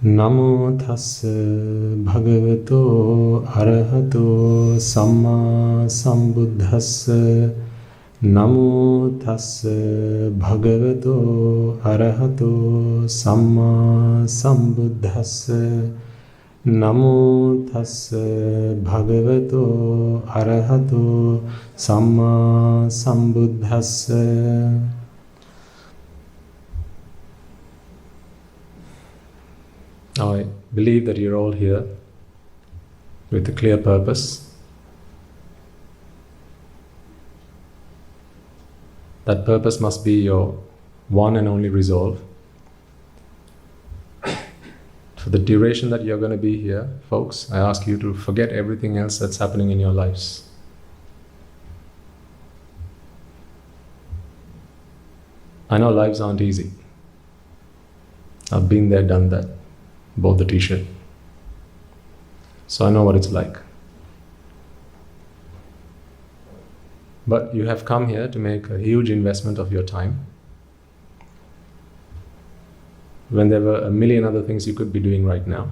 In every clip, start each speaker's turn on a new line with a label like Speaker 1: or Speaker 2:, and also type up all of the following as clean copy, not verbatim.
Speaker 1: Namo tassa bhagavato arahato samma sambuddhassa. Namo tassa bhagavato arahato samma sambuddhassa. Namo tassa bhagavato arahato samma sambuddhassa. Now I believe that you're all here with a clear purpose. That purpose must be your one and only resolve. For the duration that you're going to be here, folks, I ask you to forget everything else that's happening in your lives. I know lives aren't easy. I've been there, done that. Bought the t-shirt. So I know what it's like. But you have come here to make a huge investment of your time, when there were a million other things you could be doing right now.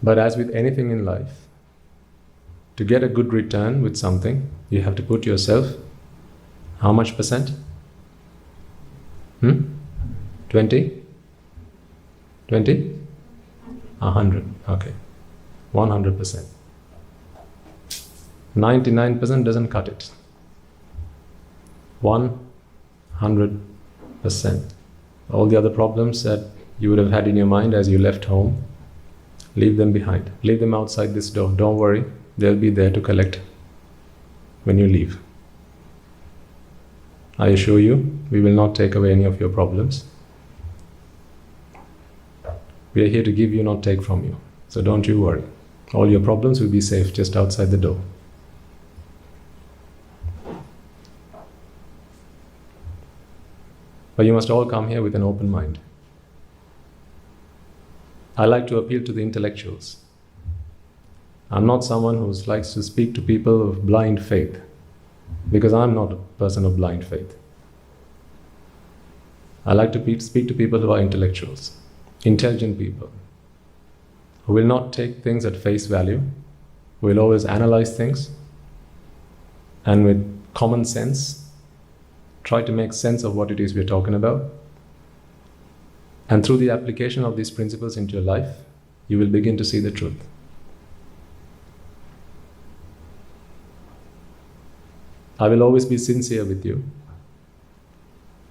Speaker 1: But as with anything in life, to get a good return with something, you have to put yourself, how much percent? 20? 20? 100. Okay. 100%. 99% doesn't cut it. 100%. All the other problems that you would have had in your mind as you left home, leave them behind. Leave them outside this door. Don't worry, they'll be there to collect when you leave. I assure you, we will not take away any of your problems. We are here to give you, not take from you. So don't you worry. All your problems will be safe just outside the door. But you must all come here with an open mind. I like to appeal to the intellectuals. I'm not someone who likes to speak to people of blind faith, because I'm not a person of blind faith. I like to speak to people who are intellectuals. Intelligent people who will not take things at face value, who will always analyze things, and with common sense try to make sense of what it is we're talking about. And through the application of these principles into your life, you will begin to see the truth. I will always be sincere with you.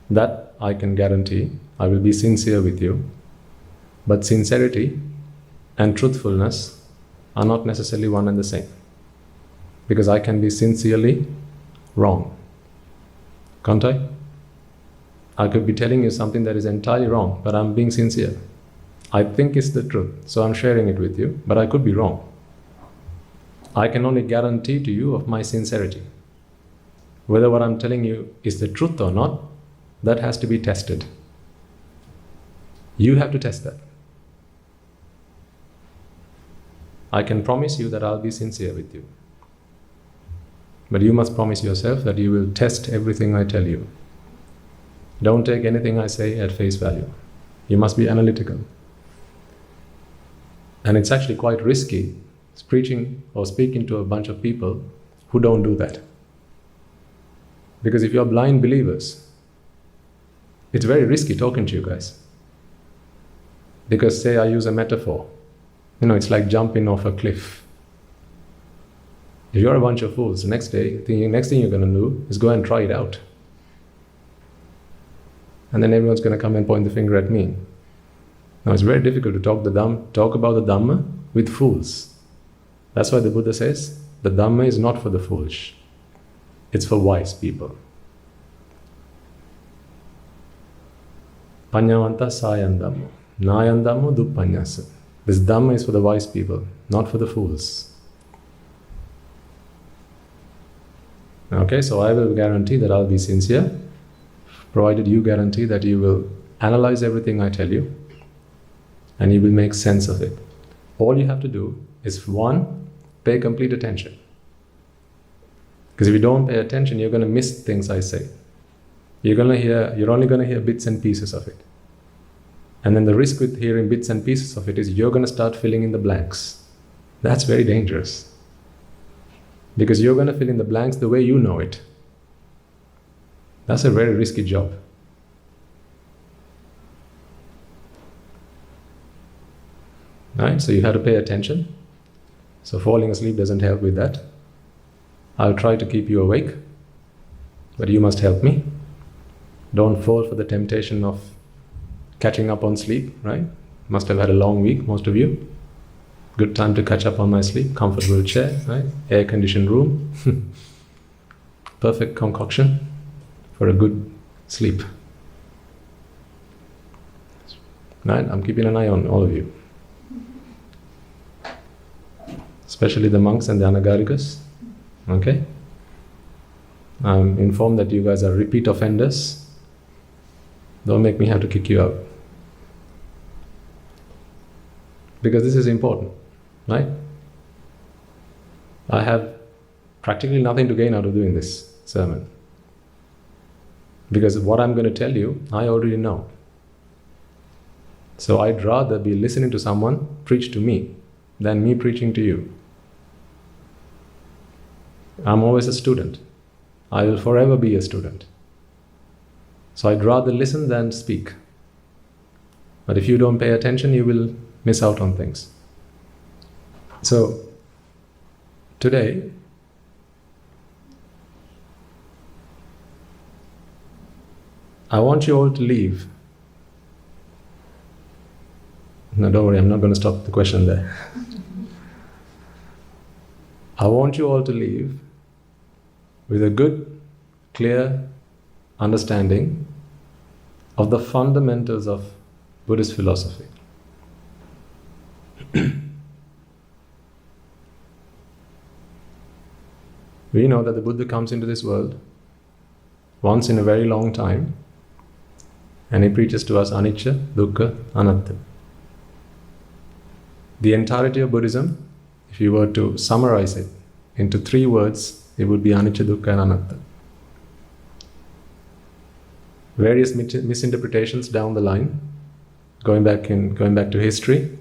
Speaker 1: That I can guarantee. I will be sincere with you. But sincerity and truthfulness are not necessarily one and the same. Because I can be sincerely wrong. Can't I? I could be telling you something that is entirely wrong, but I'm being sincere. I think it's the truth, so I'm sharing it with you, but I could be wrong. I can only guarantee to you of my sincerity. Whether what I'm telling you is the truth or not, that has to be tested. You have to test that. I can promise you that I'll be sincere with you. But you must promise yourself that you will test everything I tell you. Don't take anything I say at face value. You must be analytical. And it's actually quite risky preaching or speaking to a bunch of people who don't do that. Because if you're blind believers, it's very risky talking to you guys. Because say I use a metaphor, it's like jumping off a cliff. If you're a bunch of fools, the next thing you're going to do is go and try it out. And then everyone's going to come and point the finger at me. Now it's very difficult to talk about the Dhamma with fools. That's why the Buddha says, the Dhamma is not for the foolish. It's for wise people. Panyavanta sayan Dhammo. Nayan Dhammo duppanyasa. This Dhamma is for the wise people, not for the fools. Okay, so I will guarantee that I'll be sincere, provided you guarantee that you will analyze everything I tell you, and you will make sense of it. All you have to do is, one, pay complete attention. Because if you don't pay attention, you're going to miss things I say. You're only going to hear bits and pieces of it. And then the risk with hearing bits and pieces of it is you're going to start filling in the blanks. That's very dangerous. Because you're going to fill in the blanks the way you know it. That's a very risky job. Right? So you have to pay attention. So falling asleep doesn't help with that. I'll try to keep you awake, but you must help me. Don't fall for the temptation of catching up on sleep, right? Must have had a long week, most of you. Good time to catch up on my sleep. Comfortable chair, right? Air-conditioned room. Perfect concoction for a good sleep. Right? I'm keeping an eye on all of you. Especially the monks and the anagarikas. Okay? I'm informed that you guys are repeat offenders. Don't make me have to kick you out. Because this is important, right? I have practically nothing to gain out of doing this sermon. Because what I'm going to tell you, I already know. So I'd rather be listening to someone preach to me than me preaching to you. I'm always a student. I will forever be a student. So I'd rather listen than speak. But if you don't pay attention, you will miss out on things. So today, I want you all to leave. No, don't worry, I'm not going to stop the question there. I want you all to leave with a good, clear understanding of the fundamentals of Buddhist philosophy. We know that the Buddha comes into this world once in a very long time, and he preaches to us anicca, dukkha, anatta. The entirety of Buddhism, if you were to summarize it into 3 words, it would be anicca, dukkha, and anatta. Various misinterpretations down the line, going back to history,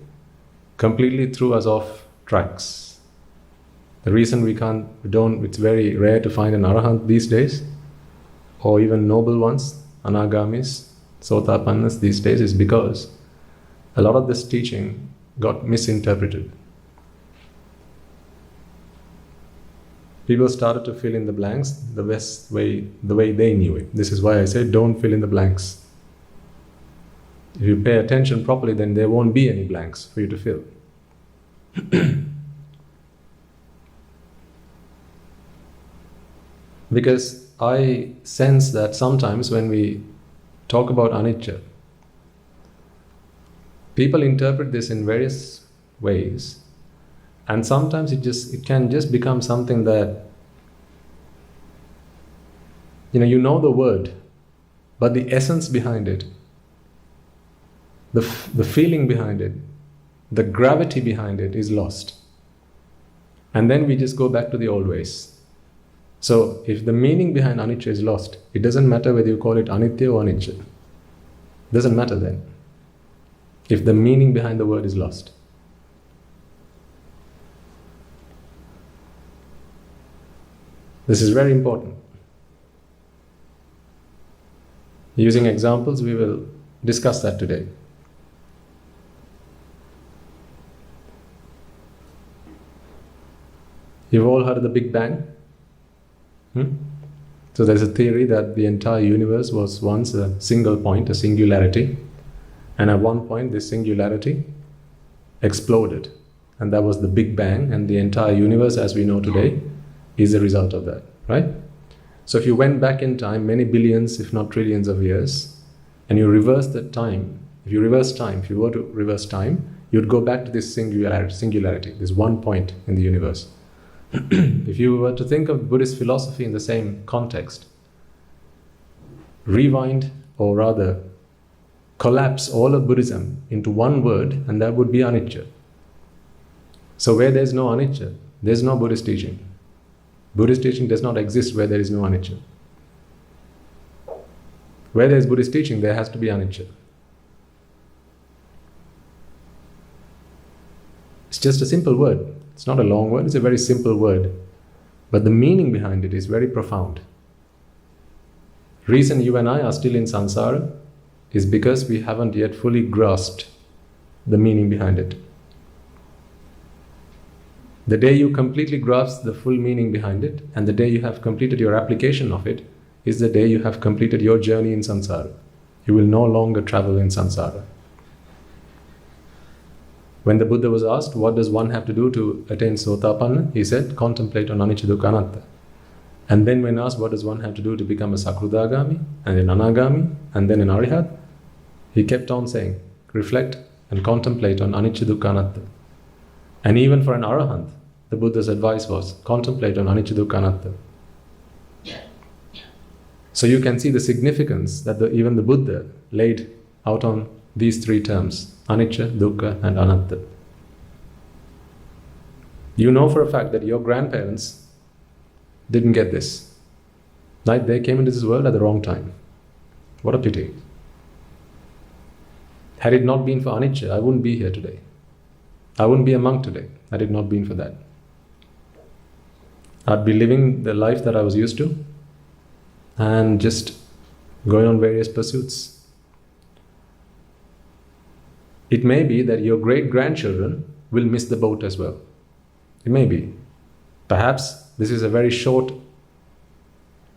Speaker 1: completely threw us off tracks. The reason it's very rare to find an arahant these days, or even noble ones, anagamis, sotapannas these days, is because a lot of this teaching got misinterpreted. People started to fill in the blanks the way they knew it. This is why I say don't fill in the blanks. If you pay attention properly, then there won't be any blanks for you to fill. Because I sense that sometimes when we talk about anicca, people interpret this in various ways, and sometimes it can just become something that you know the word, but the essence behind it, the feeling behind it, the gravity behind it is lost. And then we just go back to the old ways. So if the meaning behind anicca is lost, it doesn't matter whether you call it anitya or anicca. Doesn't matter then, if the meaning behind the word is lost. This is very important. Using examples, we will discuss that today. You've all heard of the Big Bang? So there's a theory that the entire universe was once a single point, a singularity, and at one point this singularity exploded, and that was the Big Bang, and the entire universe as we know today is a result of that, right? So if you went back in time many billions, if not trillions of years, and you reverse the time, if you were to reverse time, you'd go back to this singularity, this one point in the universe. If you were to think of Buddhist philosophy in the same context, rewind, or rather collapse all of Buddhism into one word, and that would be anicca. So where there's no anicca, there's no Buddhist teaching. Buddhist teaching does not exist where there is no anicca. Where there is Buddhist teaching, there has to be anicca. It's just a simple word. It's not a long word, it's a very simple word. But the meaning behind it is very profound. Reason you and I are still in samsara is because we haven't yet fully grasped the meaning behind it. The day you completely grasp the full meaning behind it, and the day you have completed your application of it, is the day you have completed your journey in samsara. You will no longer travel in samsara. When the Buddha was asked, what does one have to do to attain Sotapanna? He said, contemplate on anicca dukkha anatta. And then when asked, what does one have to do to become a Sakrudagami, and an Anagami, and then an Arihat? He kept on saying, reflect and contemplate on anicca dukkha anatta. And even for an Arahant, the Buddha's advice was, contemplate on anicca dukkha anatta. So you can see the significance that even the Buddha laid out on these three terms, anicca, dukkha and anatta. You know for a fact that your grandparents didn't get this. Right? They came into this world at the wrong time. What a pity. Had it not been for anicca, I wouldn't be here today. I wouldn't be a monk today, had it not been for that. I'd be living the life that I was used to and just going on various pursuits. It may be that your great-grandchildren will miss the boat as well. It may be. Perhaps this is a very short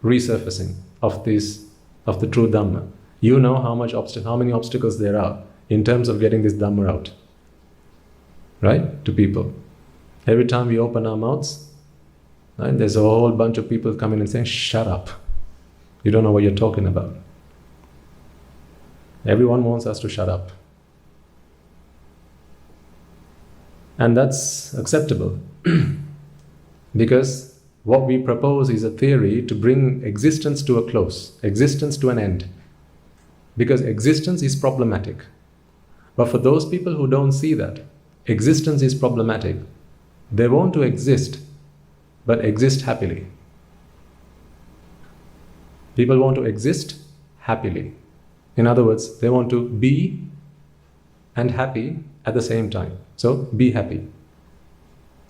Speaker 1: resurfacing of the true Dhamma. You know how many obstacles there are in terms of getting this Dhamma out. Right? To people. Every time we open our mouths, right, there's a whole bunch of people coming and saying, shut up. You don't know what you're talking about. Everyone wants us to shut up. And that's acceptable. Because what we propose is a theory to bring existence to a close, existence to an end. Because existence is problematic. But for those people who don't see that, existence is problematic, they want to exist, but exist happily. People want to exist happily. In other words, they want to be and happy at the same time. So, be happy.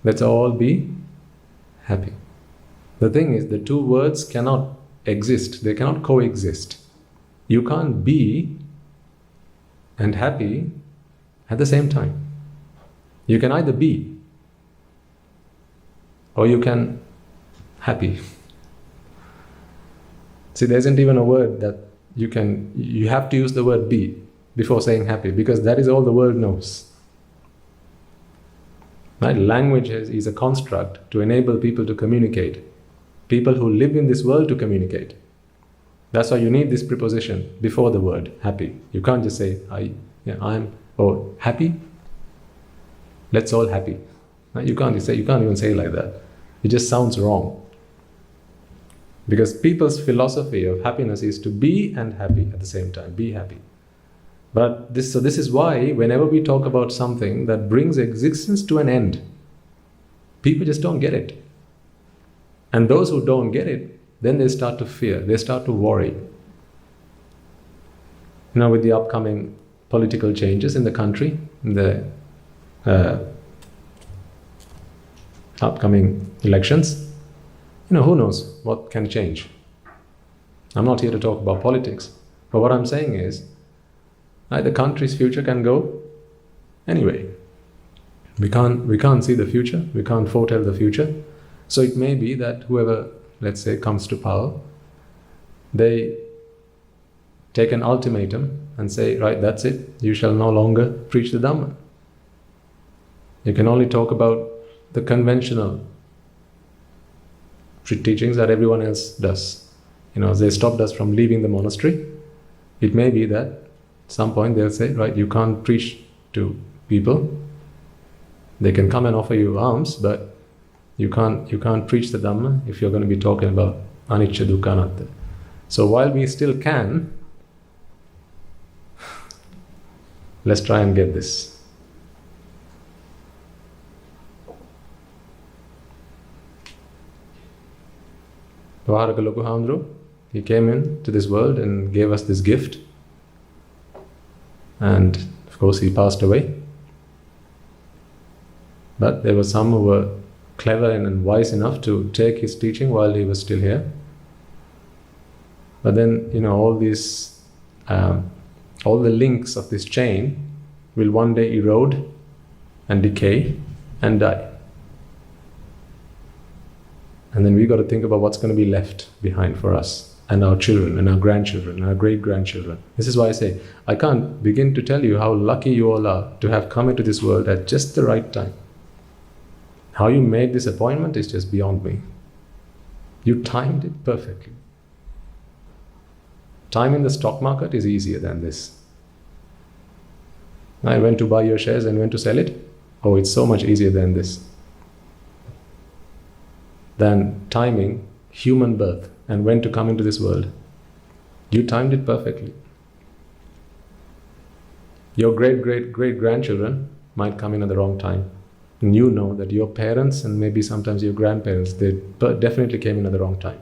Speaker 1: Let's all be happy. The thing is, the two words cannot exist. They cannot coexist. You can't be and happy at the same time. You can either be or you can happy. See, there isn't even a word that you have to use the word be before saying happy, because that is all the world knows. Right? Language is a construct to enable people to communicate. People who live in this world to communicate. That's why you need this preposition before the word happy. You can't just say, I'm happy. Let's all happy. You can't even say it like that. It just sounds wrong. Because people's philosophy of happiness is to be and happy at the same time. Be happy. But this is why whenever we talk about something that brings existence to an end, people just don't get it. And those who don't get it, then they start to fear, they start to worry. With the upcoming political changes in the country, the upcoming elections, who knows what can change. I'm not here to talk about politics, but what I'm saying is, the country's future can go anyway. We can't see the future, we can't foretell the future. So it may be that whoever, let's say, comes to power, they take an ultimatum and say, right, that's it, you shall no longer preach the Dhamma. You can only talk about the conventional teachings that everyone else does. They stopped us from leaving the monastery. It may be that at some point they'll say, right, you can't preach to people. They can come and offer you alms, but you can't preach the Dhamma if you're going to be talking about anicca dukkha anatta. So while we still can, let's try and get this. Vaharaka Loku Hāmdru, he came into this world and gave us this gift. And of course he passed away. But there were some who were clever and wise enough to take his teaching while he was still here. But then, all these, all the links of this chain will one day erode and decay and die. And then we got to think about what's going to be left behind for us and our children and our grandchildren and our great-grandchildren. This is why I say, I can't begin to tell you how lucky you all are to have come into this world at just the right time. How you made this appointment is just beyond me. You timed it perfectly. Time in the stock market is easier than this. I went to buy your shares and went to sell it. Oh, it's so much easier than this. Than timing human birth and when to come into this world. You timed it perfectly. Your great-great-great-grandchildren might come in at the wrong time. And you know that your parents and maybe sometimes your grandparents, they definitely came in at the wrong time.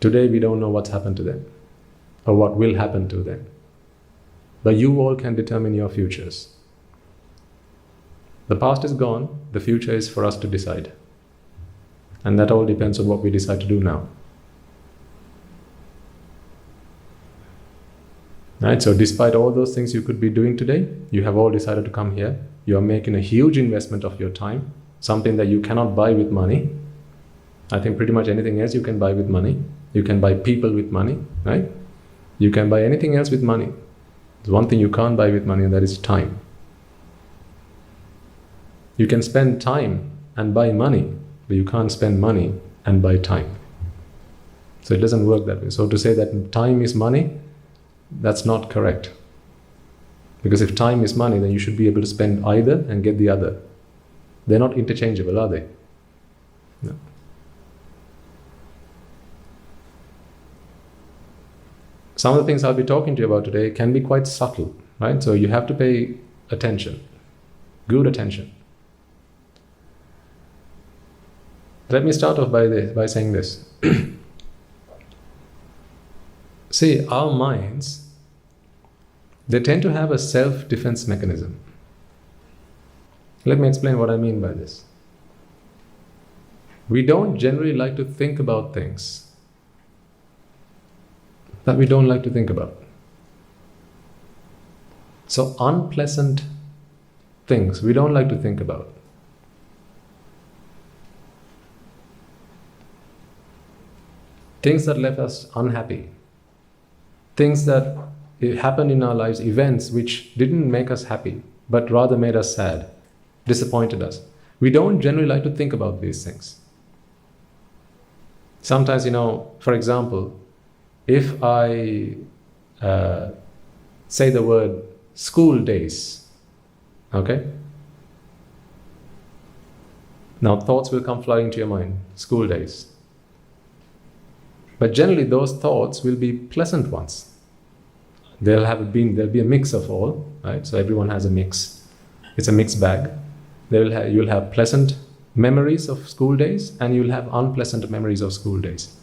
Speaker 1: Today we don't know what's happened to them or what will happen to them. But you all can determine your futures. The past is gone, the future is for us to decide. And that all depends on what we decide to do now. Right? So despite all those things you could be doing today, you have all decided to come here. You are making a huge investment of your time, something that you cannot buy with money. I think pretty much anything else you can buy with money. You can buy people with money, right? You can buy anything else with money. There's one thing you can't buy with money, and that is time. You can spend time and buy money, but you can't spend money and buy time. So it doesn't work that way. So to say that time is money, that's not correct. Because if time is money, then you should be able to spend either and get the other. They're not interchangeable, are they? No. Some of the things I'll be talking to you about today can be quite subtle, right? So you have to pay attention, good attention. Let me start off by saying this. See, our minds, they tend to have a self-defense mechanism. Let me explain what I mean by this. We don't generally like to think about things that we don't like to think about. So unpleasant things we don't like to think about. Things that left us unhappy. Things that happened in our lives, events which didn't make us happy, but rather made us sad, disappointed us. We don't generally like to think about these things. Sometimes, for example, if I say the word school days, okay? Now thoughts will come flooding to your mind, school days. But generally those thoughts will be pleasant ones. There'll be a mix of all, right? So everyone has a mix. It's a mixed bag. You'll have pleasant memories of school days and you'll have unpleasant memories of school days.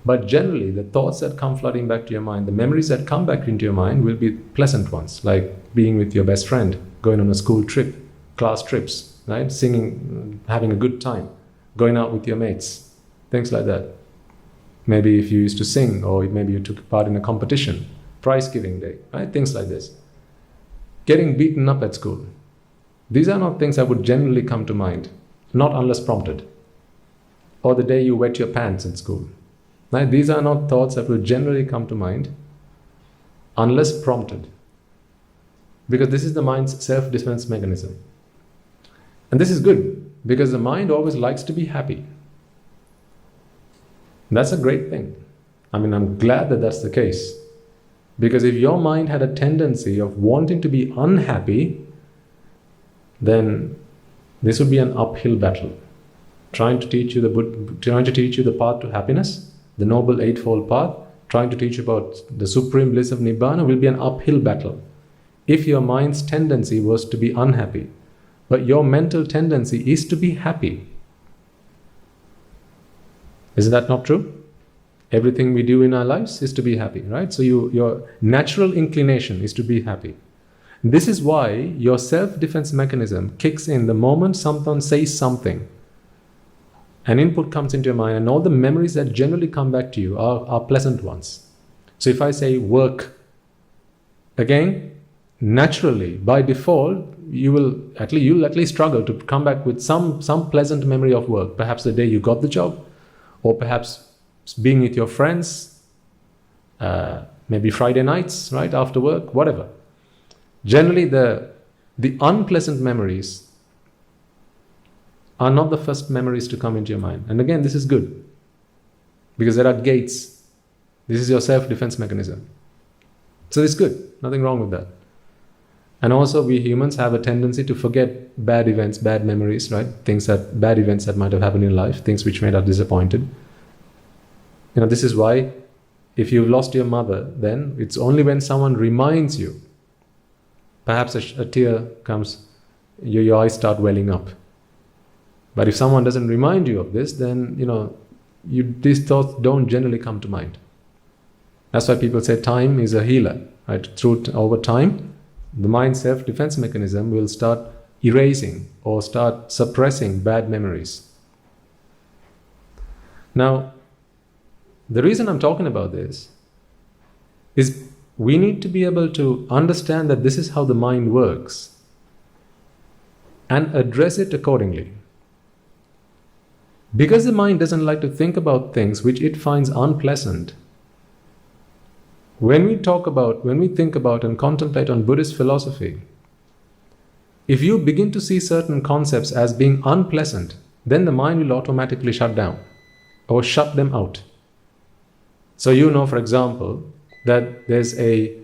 Speaker 1: But generally the thoughts that come flooding back to your mind, the memories that come back into your mind will be pleasant ones, like being with your best friend, going on a school trip, class trips, right? Singing, having a good time, going out with your mates, things like that. Maybe if you used to sing, or maybe you took part in a competition, prize giving day, right? Things like this. Getting beaten up at school. These are not things that would generally come to mind, not unless prompted. Or the day you wet your pants at school. Right? These are not thoughts that will generally come to mind unless prompted. Because this is the mind's self-defense mechanism. And this is good, because the mind always likes to be happy. That's a great thing. I'm glad that that's the case. Because if your mind had a tendency of wanting to be unhappy, then this would be an uphill battle. Trying to teach you the path to happiness, the Noble Eightfold Path, trying to teach you about the supreme bliss of Nibbana will be an uphill battle. If your mind's tendency was to be unhappy, but your mental tendency is to be happy. Is that not true? Everything we do in our lives is to be happy, right? So your natural inclination is to be happy. This is why your self-defense mechanism kicks in the moment someone says something. An input comes into your mind, and all the memories that generally come back to you are pleasant ones. So if I say work, again, naturally, by default, you'll at least struggle to come back with some pleasant memory of work. Perhaps the day you got the job, or perhaps being with your friends, maybe Friday nights, right, after work, whatever. Generally, the unpleasant memories are not the first memories to come into your mind. And again, this is good, because there are gates. This is your self-defense mechanism. So it's good, nothing wrong with that. And also, we humans have a tendency to forget bad events, bad memories, right? Bad events that might have happened in life, things which made us disappointed. This is why, if you've lost your mother, then it's only when someone reminds you, perhaps a tear comes, your eyes start welling up. But if someone doesn't remind you of this, then, these thoughts don't generally come to mind. That's why people say time is a healer, right? Over time, the mind's self-defense mechanism will start erasing or start suppressing bad memories. Now, the reason I'm talking about this is we need to be able to understand that this is how the mind works and address it accordingly. Because the mind doesn't like to think about things which it finds unpleasant, when we think about and contemplate on Buddhist philosophy, if you begin to see certain concepts as being unpleasant, then the mind will automatically shut down or shut them out. So for example, that there's a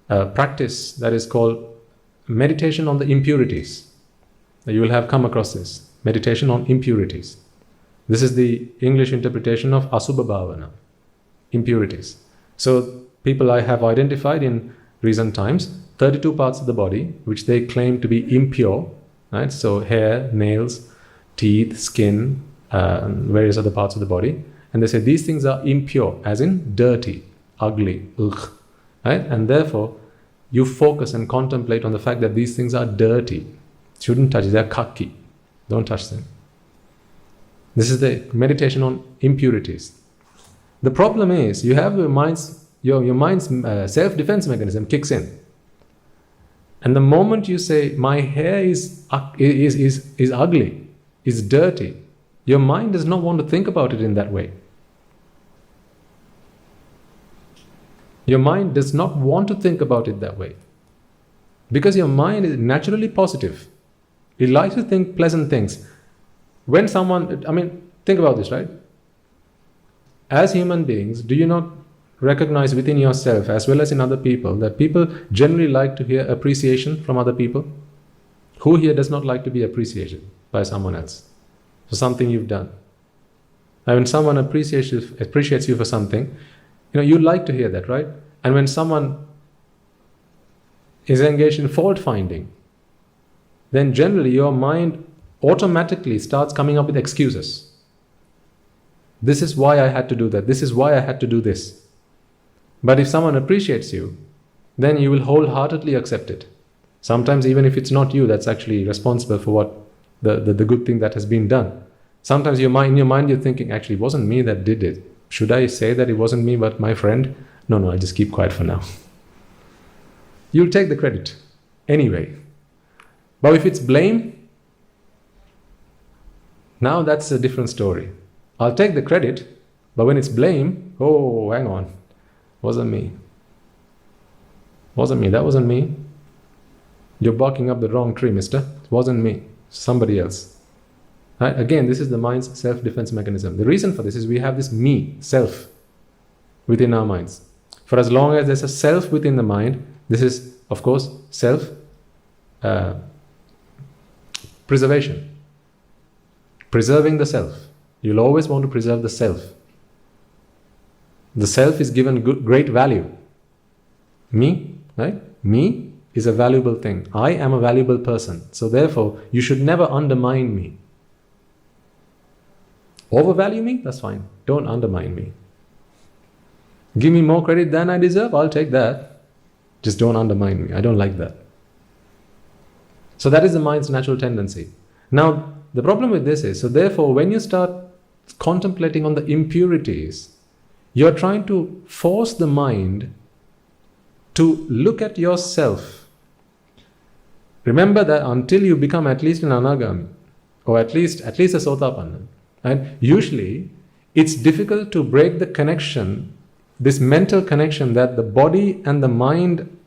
Speaker 1: practice that is called meditation on the impurities. You will have come across this, meditation on impurities. This is the English interpretation of Asubha Bhavana, impurities. So people I have identified in recent times, 32 parts of the body which they claim to be impure, right? So hair, nails, teeth, skin, and various other parts of the body. And they say these things are impure, as in dirty, ugly, ugh, right? And therefore, you focus and contemplate on the fact that these things are dirty. Shouldn't touch, they're kaki. Don't touch them. This is the meditation on impurities. The problem is, you have your mind's self-defense mechanism kicks in. And the moment you say, my hair is ugly, is dirty, your mind does not want to think about it in that way. Your mind does not want to think about it that way. Because your mind is naturally positive. It likes to think pleasant things. When think about this, right? As human beings, do you not recognize within yourself as well as in other people that people generally like to hear appreciation from other people? Who here does not like to be appreciated by someone else for something you've done? And when someone appreciates you for something, you like to hear that, right? And when someone is engaged in fault finding, then generally your mind automatically starts coming up with excuses. This is why I had to do that. This is why I had to do this. But if someone appreciates you, then you will wholeheartedly accept it. Sometimes even if it's not you that's actually responsible for what the good thing that has been done. Sometimes in your mind you're thinking, actually it wasn't me that did it. Should I say that it wasn't me but my friend? No, I'll just keep quiet for now. You'll take the credit anyway. But if it's blame, now that's a different story. I'll take the credit, but when it's blame, oh, hang on. Wasn't me. That wasn't me. You're barking up the wrong tree, mister. It wasn't me. Somebody else. Right? Again, this is the mind's self-defense mechanism. The reason for this is we have this me, self, within our minds. For as long as there's a self within the mind, this is, of course, preservation. Preserving the self. You'll always want to preserve the self. The self is given great value. Me, right? Me is a valuable thing. I am a valuable person. So therefore, you should never undermine me. Overvalue me? That's fine. Don't undermine me. Give me more credit than I deserve? I'll take that. Just don't undermine me. I don't like that. So that is the mind's natural tendency. Now, the problem with this is, so therefore, when you start contemplating on the impurities, you're trying to force the mind to look at yourself. Remember that until you become at least an anagami, or at least a sotapanna, and usually it's difficult to break the connection, this mental connection that the body and the mind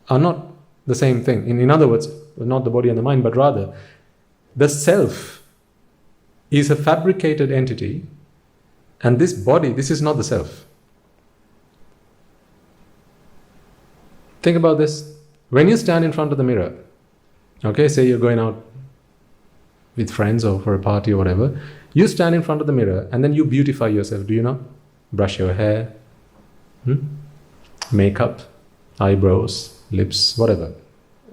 Speaker 1: are not the same thing. In other words, not the body and the mind, but rather the self is a fabricated entity, and this body, this is not the self. Think about this. When you stand in front of the mirror, okay, say you're going out with friends or for a party or whatever, you stand in front of the mirror and then you beautify yourself, do you know? Brush your hair, makeup, eyebrows, lips, whatever,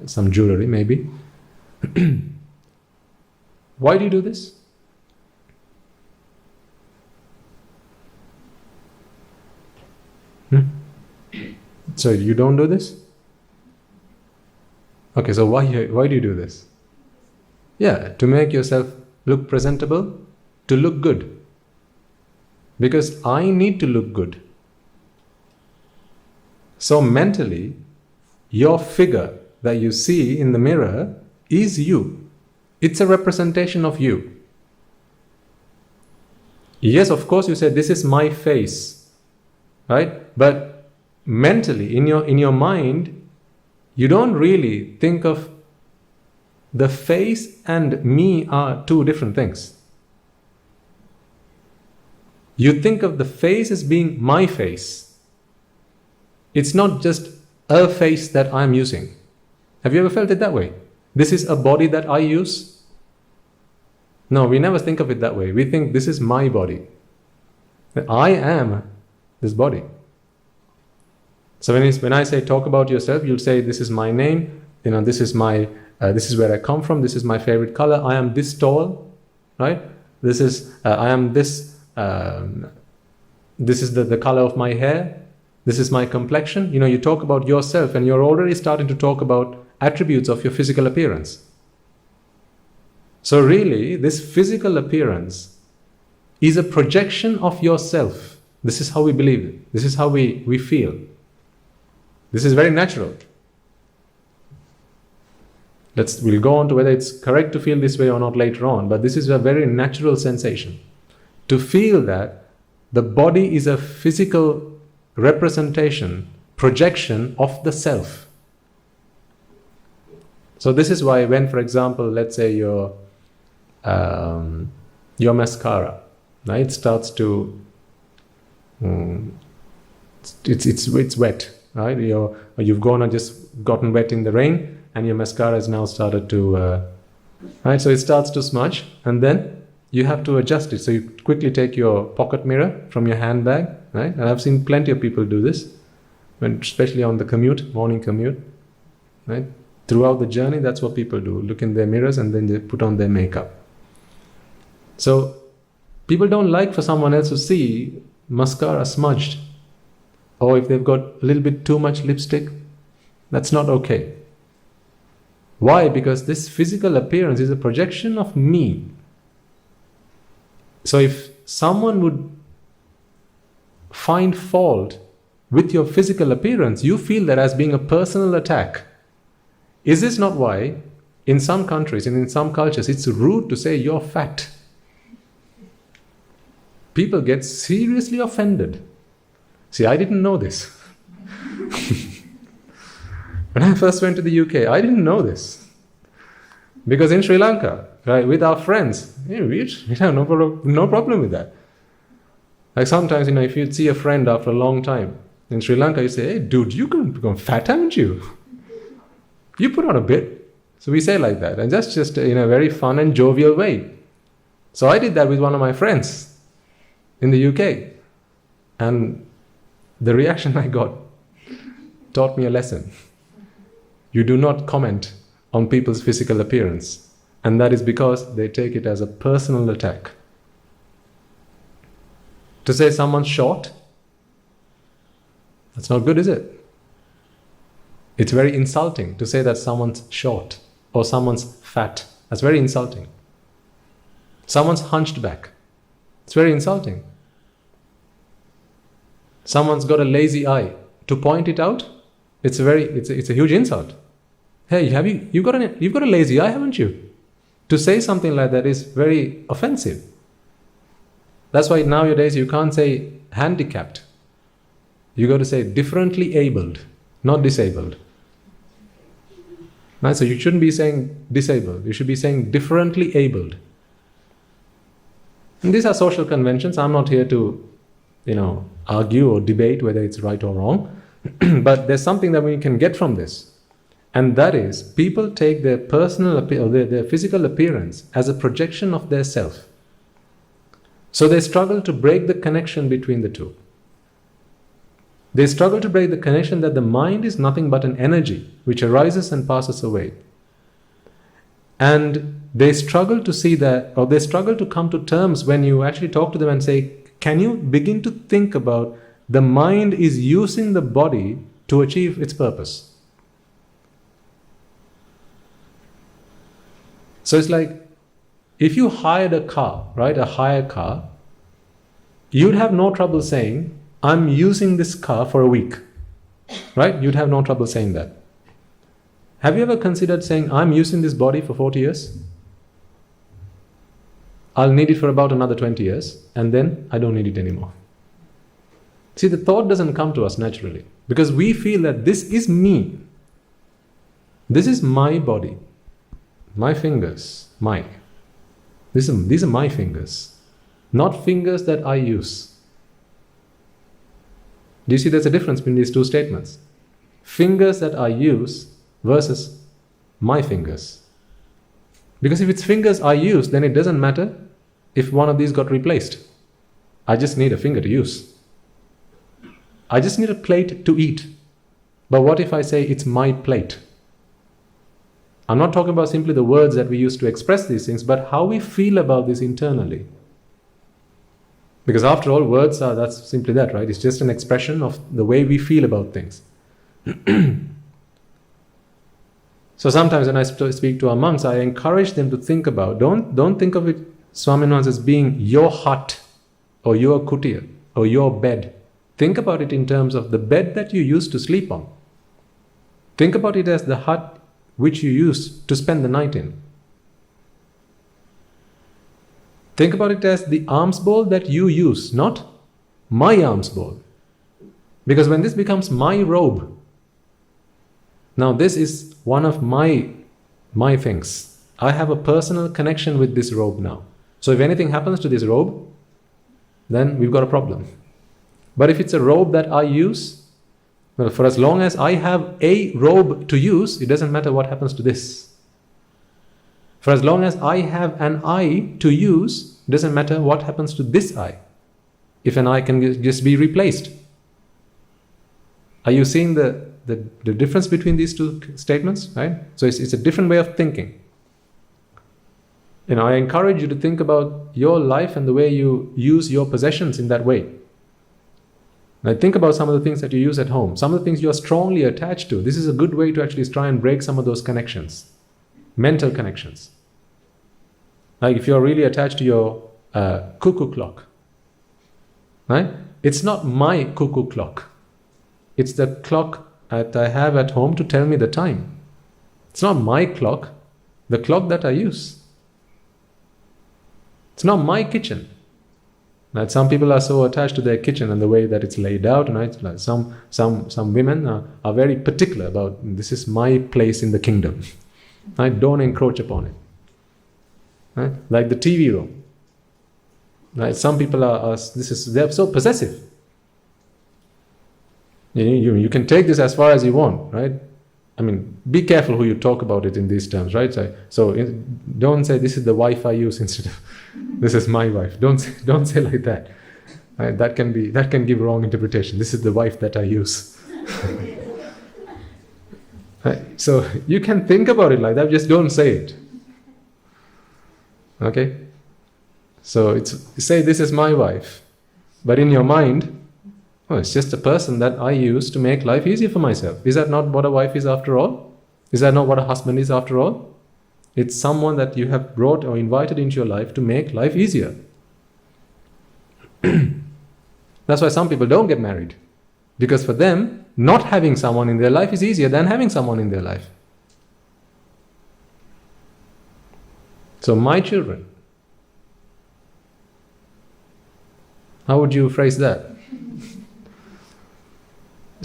Speaker 1: some jewelry maybe. Why do you do this? So you don't do this? Okay, so why do you do this? Yeah, to make yourself look presentable, to look good. Because I need to look good. So mentally, your figure that you see in the mirror is you. It's a representation of you. Yes, of course you say, this is my face, right? But mentally, in your mind, you don't really think of the face and me are two different things. You think of the face as being my face. It's not just a face that I'm using. Have you ever felt it that way? This is a body that I use? No, we never think of it that way. We think this is my body. I am this body. So when I say talk about yourself, you'll say this is my name, this is my this is where I come from, this is my favorite color, I am this tall, right? This is I am this this is the color of my hair, this is my complexion. You talk about yourself and you're already starting to talk about attributes of your physical appearance. So really, this physical appearance is a projection of yourself. This is how we believe it. This is how we feel. This is very natural. We'll go on to whether it's correct to feel this way or not later on, but this is a very natural sensation. To feel that the body is a physical representation, projection of the self. So this is why when, for example, let's say your mascara, right, it starts to, it's wet, right? You've gone and just gotten wet in the rain, and your mascara has now started to, right? So it starts to smudge, and then you have to adjust it. So you quickly take your pocket mirror from your handbag, right? And I've seen plenty of people do this, especially on the commute, morning commute, right? Throughout the journey, that's what people do. Look in their mirrors and then they put on their makeup. So people don't like for someone else to see mascara smudged, or if they've got a little bit too much lipstick, that's not okay. Why? Because this physical appearance is a projection of me. So if someone would find fault with your physical appearance, you feel that as being a personal attack. Is this not why in some countries and in some cultures it's rude to say you're fat? People get seriously offended. See, I didn't know this. When I first went to the UK, I didn't know this. Because in Sri Lanka, right, with our friends, we have no problem with that. Like sometimes, if you see a friend after a long time in Sri Lanka, you say, hey, dude, you become fat, haven't you? You put on a bit. So we say like that. And that's just in a very fun and jovial way. So I did that with one of my friends in the UK. And the reaction I got taught me a lesson. You do not comment on people's physical appearance. And that is because they take it as a personal attack. To say someone's short, that's not good, is it? It's very insulting to say that someone's short. or someone's fat. That's very insulting. Someone's hunched back. It's very insulting. Someone's got a lazy eye. To point it out, it's a huge insult. Hey, you've got a lazy eye, haven't you? To say something like that is very offensive. That's why nowadays you can't say handicapped. You got to say differently abled, not disabled. Right? So you shouldn't be saying disabled. You should be saying differently abled. And these are social conventions. I'm not here to, argue or debate whether it's right or wrong. But there's something that we can get from this. And that is, people take their personal their physical appearance as a projection of their self. So they struggle to break the connection between the two. They struggle to break the connection that the mind is nothing but an energy which arises and passes away. And they struggle to see that, or they struggle to come to terms when you actually talk to them and say, can you begin to think about the mind is using the body to achieve its purpose? So it's like, if you hired a car, right, a hired car, you'd have no trouble saying, I'm using this car for a week, right? You'd have no trouble saying that. Have you ever considered saying, I'm using this body for 40 years? I'll need it for about another 20 years, and then I don't need it anymore. See, the thought doesn't come to us naturally, because we feel that this is me. This is my body, my fingers, these are my fingers, not fingers that I use. Do you see there's a difference between these two statements? Fingers that I use versus my fingers. Because if it's fingers I use, then it doesn't matter if one of these got replaced. I just need a finger to use. I just need a plate to eat. But what if I say it's my plate? I'm not talking about simply the words that we use to express these things, but how we feel about this internally. Because after all, words are, that's simply that, right? It's just an expression of the way we feel about things. So sometimes when I speak to our monks, I encourage them to think about, don't think of it, Swaminathan, as being your hut or your kutir or your bed. Think about it in terms of the bed that you used to sleep on. Think about it as the hut which you use to spend the night in. Think about it as the alms bowl that you use, not my alms bowl. Because when this becomes my robe, now this is one of my things. I have a personal connection with this robe now. So if anything happens to this robe, then we've got a problem. But if it's a robe that I use, well, for as long as I have a robe to use, it doesn't matter what happens to this. For as long as I have an eye to use, it doesn't matter what happens to this eye. If an eye can just be replaced. Are you seeing the difference between these two statements, right? So it's a different way of thinking. I encourage you to think about your life and the way you use your possessions in that way. Now think about some of the things that you use at home, some of the things you are strongly attached to. This is a good way to actually try and break some of those connections, mental connections. Like if you're really attached to your cuckoo clock, right? It's not my cuckoo clock. It's the clock that I have at home to tell me the time. It's not my clock, the clock that I use. It's not my kitchen. Now, some people are so attached to their kitchen and the way that it's laid out. Right? Like some women are very particular about, this is my place in the kingdom. Right? Don't encroach upon it. Right? Like the TV room. Right? Some people they're so possessive. You can take this as far as you want, right? I mean, be careful who you talk about it in these terms, right? So don't say this is the wife I use instead of this is my wife. Don't say like that. Right? That can give wrong interpretation. This is the wife that I use. Right? So you can think about it like that. Just don't say it. Okay. So say this is my wife, but in your mind, it's just a person that I use to make life easier for myself. Is that not what a wife is after all? Is that not what a husband is after all? It's someone that you have brought or invited into your life to make life easier. That's why some people don't get married. Because for them, not having someone in their life is easier than having someone in their life. So my children, how would you phrase that?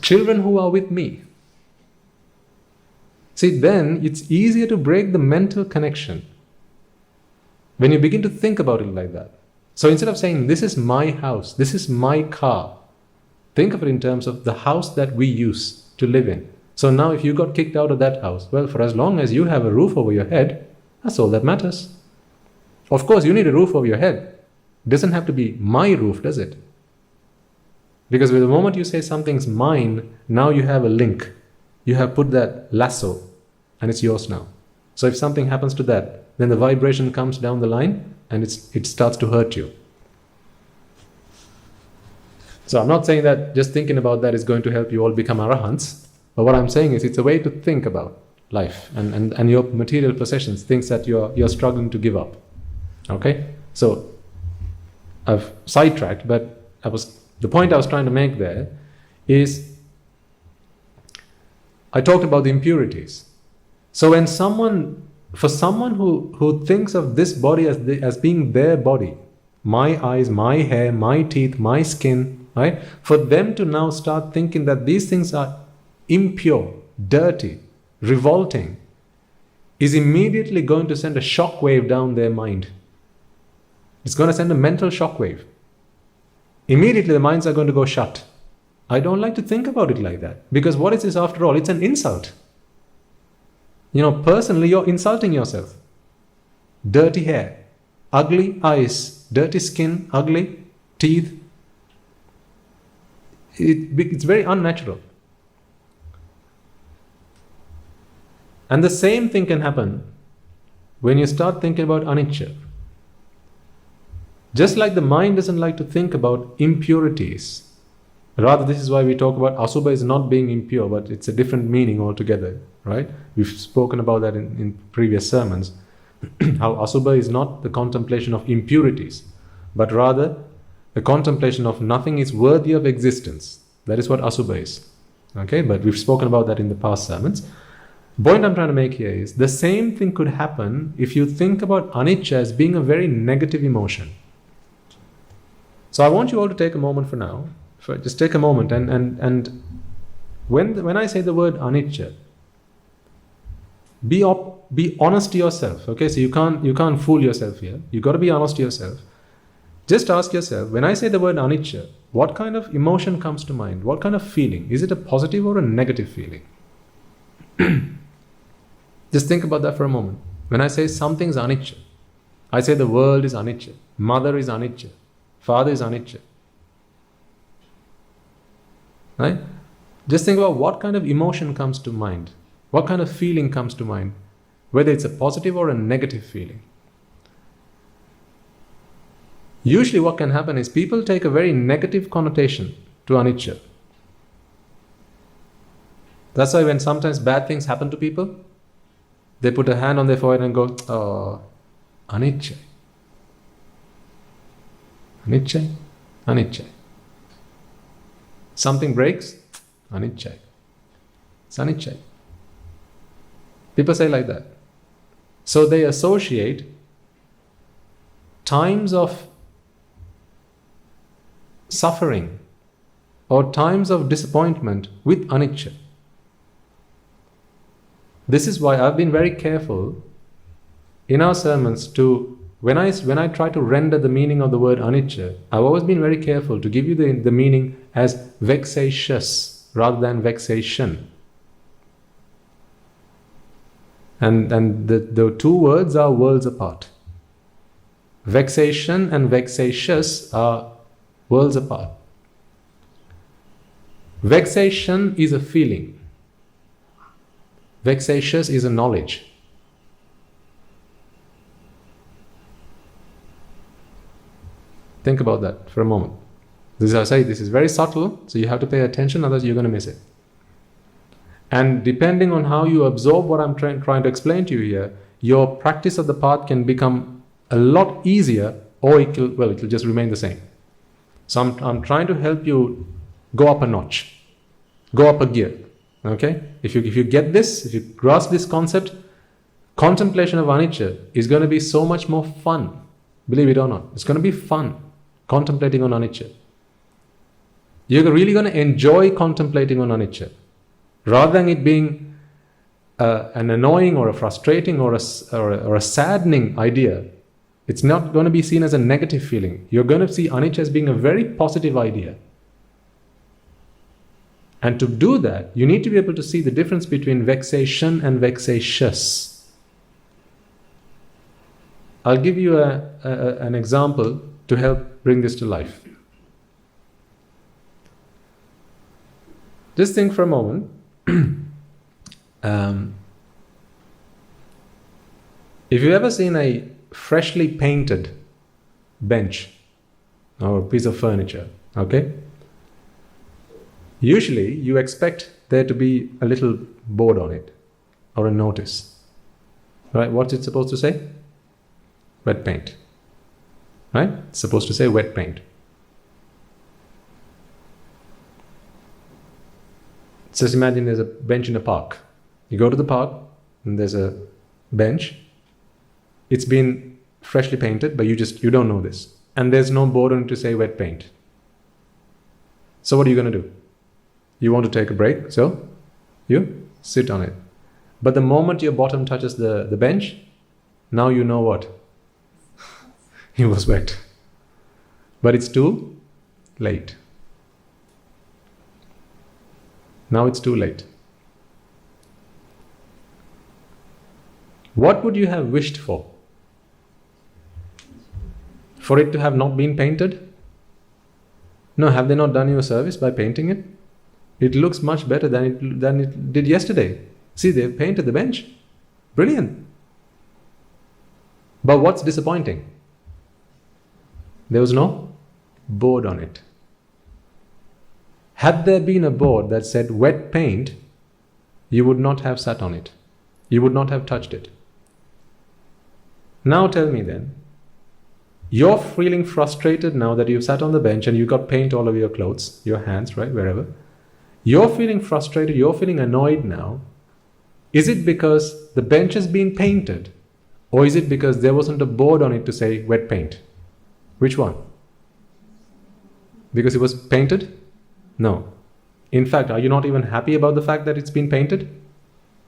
Speaker 1: Children who are with me. See, then it's easier to break the mental connection when you begin to think about it like that. So instead of saying, this is my house, this is my car, think of it in terms of the house that we use to live in. So now if you got kicked out of that house, well, for as long as you have a roof over your head, that's all that matters. Of course, you need a roof over your head. It doesn't have to be my roof, does it? Because with the moment you say something's mine, now you have a link. You have put that lasso and it's yours now. So if something happens to that, then the vibration comes down the line and it starts to hurt you. So I'm not saying that just thinking about that is going to help you all become arahants. But what I'm saying is it's a way to think about life and your material possessions, things that you're struggling to give up. Okay? So I've sidetracked, but the point I was trying to make there is I talked about the impurities. So when for someone who thinks of this body as being their body, my eyes, my hair, my teeth, my skin, right? For them to now start thinking that these things are impure, dirty, revolting, is immediately going to send a shock wave down their mind. It's going to send a mental shock wave. Immediately the minds are going to go shut. I don't like to think about it like that. Because what is this after all? It's an insult. Personally, you're insulting yourself. Dirty hair, ugly eyes, dirty skin, ugly teeth. It's very unnatural. And the same thing can happen when you start thinking about anicca. Just like the mind doesn't like to think about impurities. Rather, this is why we talk about asubha is not being impure, but it's a different meaning altogether, right? We've spoken about that in previous sermons. How asubha is not the contemplation of impurities, but rather the contemplation of nothing is worthy of existence. That is what asubha is. Okay, but we've spoken about that in the past sermons. The point I'm trying to make here is the same thing could happen if you think about anicca as being a very negative emotion. So I want you all to take a moment for now. Just take a moment and when I say the word anicca, be honest to yourself. Okay, so you can't fool yourself here. You got to be honest to yourself. Just ask yourself, when I say the word anicca, what kind of emotion comes to mind? What kind of feeling? Is it a positive or a negative feeling? Just think about that for a moment. When I say something's anicca, I say the world is anicca, mother is anicca, father is anicca. Right? Just think about what kind of emotion comes to mind. What kind of feeling comes to mind? Whether it's a positive or a negative feeling. Usually what can happen is people take a very negative connotation to anicca. That's why when sometimes bad things happen to people, they put a hand on their forehead and go, oh, anicca. Anicca, anicca. Something breaks, anicca. It's anicca. People say like that. So they associate times of suffering or times of disappointment with anicca. This is why I've been very careful in our sermons to, when I try to render the meaning of the word anicca, I've always been very careful to give you the meaning as vexatious rather than vexation. And the two words are worlds apart. Vexation and vexatious are worlds apart. Vexation is a feeling. Vexatious is a knowledge. Think about that for a moment. This is very subtle, so you have to pay attention, otherwise you're going to miss it. And depending on how you absorb what I'm trying to explain to you here, your practice of the path can become a lot easier, or it will just remain the same. So I'm trying to help you go up a notch, go up a gear. Okay? If you get this, if you grasp this concept, contemplation of anicca is going to be so much more fun. Believe it or not, it's going to be fun contemplating on anicca. You're really going to enjoy contemplating on anicca, rather than it being an annoying or a frustrating or a saddening idea. It's not going to be seen as a negative feeling. You're going to see anicca as being a very positive idea. And to do that, you need to be able to see the difference between vexation and vexatious. I'll give you an example to help bring this to life. Just think for a moment. If you've ever seen a freshly painted bench or a piece of furniture, okay? Usually you expect there to be a little board on it or a notice. Right? What's it supposed to say? Wet paint. Right? It's supposed to say wet paint. Just imagine there's a bench in a park. You go to the park and there's a bench. It's been freshly painted, but you don't know this. And there's no board on it to say wet paint. So what are you going to do? You want to take a break, so you sit on it. But the moment your bottom touches the bench, now you know what? It was wet. But it's too late. Now it's too late. What would you have wished for? For it to have not been painted? No, have they not done you a service by painting it? It looks much better than it did yesterday. See, they've painted the bench. Brilliant. But what's disappointing? There was no board on it. Had there been a board that said wet paint, you would not have sat on it. You would not have touched it. Now tell me then, you're feeling frustrated now that you've sat on the bench and you got paint all over your clothes, your hands, right, wherever. You're feeling frustrated, you're feeling annoyed now. Is it because the bench has been painted? Or is it because there wasn't a board on it to say wet paint? Which one? Because it was painted? No. In fact, are you not even happy about the fact that it's been painted?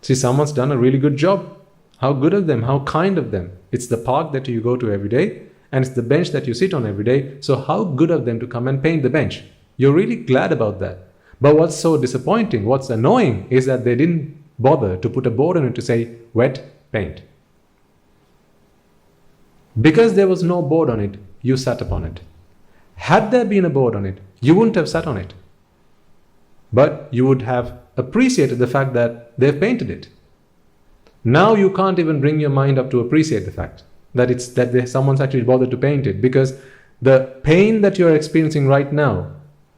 Speaker 1: See, someone's done a really good job. How good of them, how kind of them. It's the park that you go to every day, and it's the bench that you sit on every day. So how good of them to come and paint the bench. You're really glad about that. But what's so disappointing, what's annoying, is that they didn't bother to put a board on it to say wet paint. Because there was no board on it, you sat upon it. Had there been a board on it, you wouldn't have sat on it. But you would have appreciated the fact that they've painted it. Now you can't even bring your mind up to appreciate the fact that someone's actually bothered to paint it, because the pain that you're experiencing right now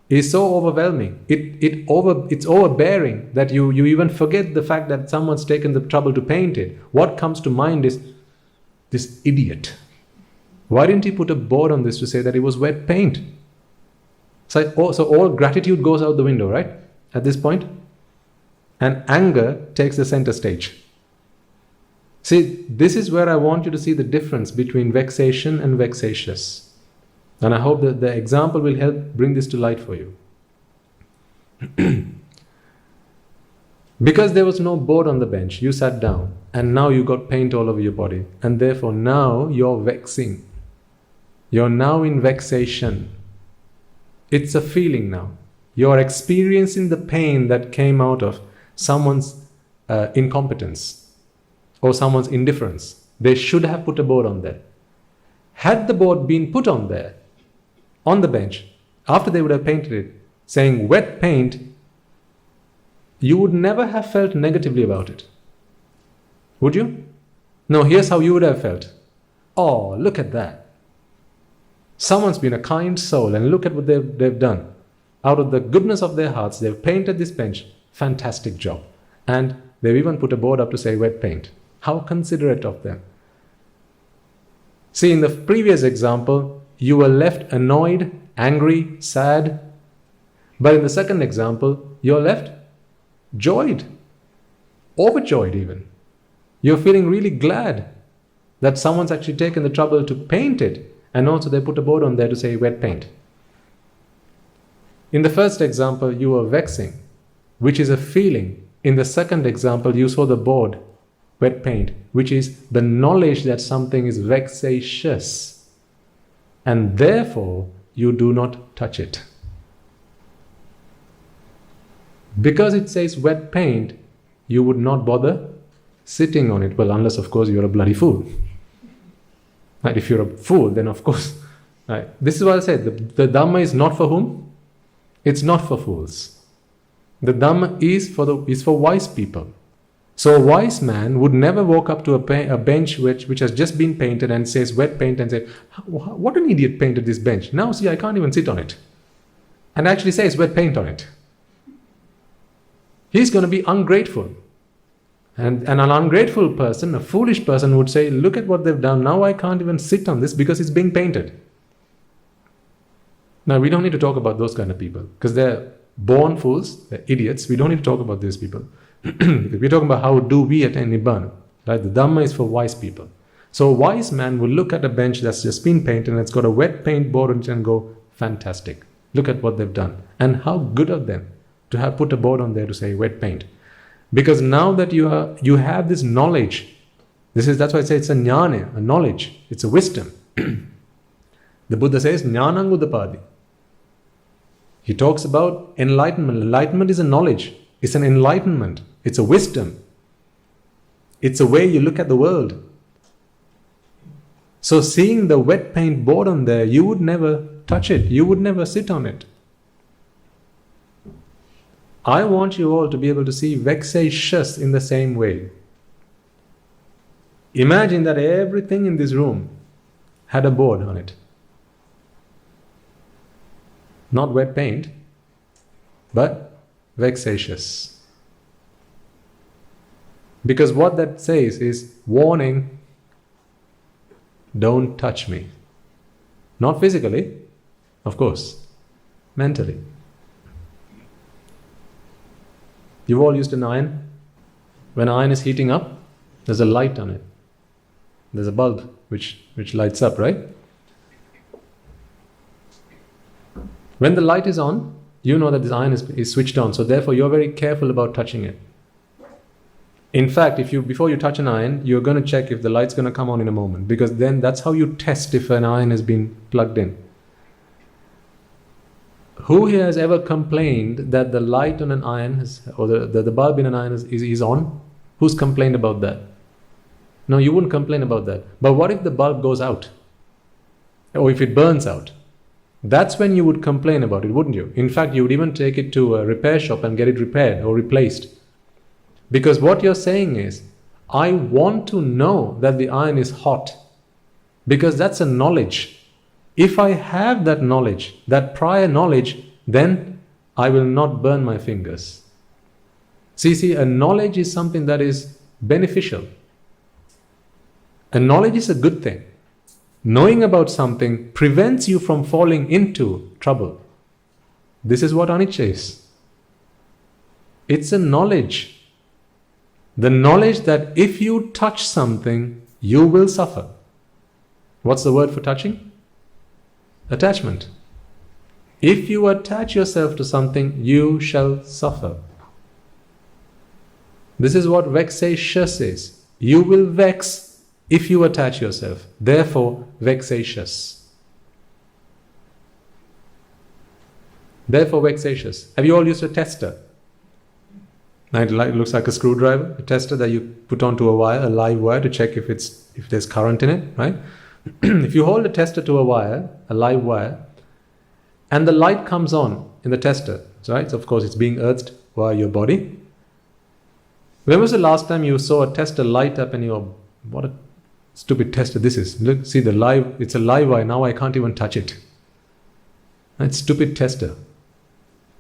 Speaker 1: is so overwhelming. It's overbearing that you even forget the fact that someone's taken the trouble to paint it. What comes to mind is this idiot. Why didn't he put a board on this to say that it was wet paint? So all gratitude goes out the window, right? At this point. And anger takes the center stage. See, this is where I want you to see the difference between vexation and vexatious. And I hope that the example will help bring this to light for you. Because there was no board on the bench, you sat down and now you got paint all over your body. And therefore now you're vexing. You're now in vexation. It's a feeling now. You're experiencing the pain that came out of someone's incompetence or someone's indifference. They should have put a board on there. Had the board been put on there, on the bench, after they would have painted it, saying wet paint, you would never have felt negatively about it. Would you? No, here's how you would have felt. Oh, look at that. Someone's been a kind soul and look at what they've done. Out of the goodness of their hearts, they've painted this bench. Fantastic job. And they've even put a board up to say wet paint. How considerate of them. See, in the previous example, you were left annoyed, angry, sad. But in the second example, you're left joyed, overjoyed even. You're feeling really glad that someone's actually taken the trouble to paint it, and also they put a board on there to say wet paint. In the first example, you were vexing, which is a feeling. In the second example, you saw the board, wet paint, which is the knowledge that something is vexatious, and therefore you do not touch it. Because it says wet paint, you would not bother sitting on it. Well, unless of course you're a bloody fool. Right? If you're a fool, then of course. Right? This is what I said. The Dhamma is not for whom? It's not for fools. The Dhamma is for wise people. So a wise man would never walk up to a bench which has just been painted and says wet paint and say, what an idiot painted this bench. Now see, I can't even sit on it. And actually says wet paint on it. He's going to be ungrateful. And an ungrateful person, a foolish person would say, look at what they've done. Now I can't even sit on this because it's being painted. Now we don't need to talk about those kind of people because they're born fools, they're idiots. We don't need to talk about these people. We're talking about how do we attain Nibbana. Right? The Dhamma is for wise people. So a wise man will look at a bench that's just been painted and it's got a wet paint board on it and go, fantastic. Look at what they've done. And how good of them to have put a board on there to say wet paint. Because now that you have this knowledge, that's why I say it's a jnana, a knowledge, it's a wisdom. The Buddha says, jnanang udapadi. He talks about enlightenment. Enlightenment is a knowledge. It's an enlightenment. It's a wisdom. It's a way you look at the world. So seeing the wet paint board on there, you would never touch it. You would never sit on it. I want you all to be able to see vexatious in the same way. Imagine that everything in this room had a board on it. Not wet paint, but vexatious. Because what that says is, warning, don't touch me. Not physically, of course, mentally. You've all used an iron. When an iron is heating up, there's a light on it. There's a bulb which lights up, right? When the light is on, you know that this iron is switched on. So therefore, you're very careful about touching it. In fact, before you touch an iron, you're going to check if the light's going to come on in a moment. Because then that's how you test if an iron has been plugged in. Who here has ever complained that the light on an iron or the bulb in an iron is on? Who's complained about that? No, you wouldn't complain about that. But what if the bulb goes out? Or if it burns out? That's when you would complain about it, wouldn't you? In fact, you would even take it to a repair shop and get it repaired or replaced. Because what you're saying is, I want to know that the iron is hot. Because that's a knowledge. If I have that knowledge, that prior knowledge, then I will not burn my fingers. See, a knowledge is something that is beneficial. A knowledge is a good thing. Knowing about something prevents you from falling into trouble. This is what anicca is. It's a knowledge. The knowledge that if you touch something, you will suffer. What's the word for touching? Attachment. If you attach yourself to something, you shall suffer. This is what vexatious is. You will vex if you attach yourself. Therefore, vexatious. Therefore, vexatious. Have you all used a tester? It looks like a screwdriver, a tester that you put onto a wire, a live wire, to check if there's current in it, right? If you hold a tester to a wire, a live wire, and the light comes on in the tester, right? So of course, it's being urged via your body. When was the last time you saw a tester light up and you're, what a stupid tester this is. Look, see it's a live wire, now I can't even touch it. That's stupid tester.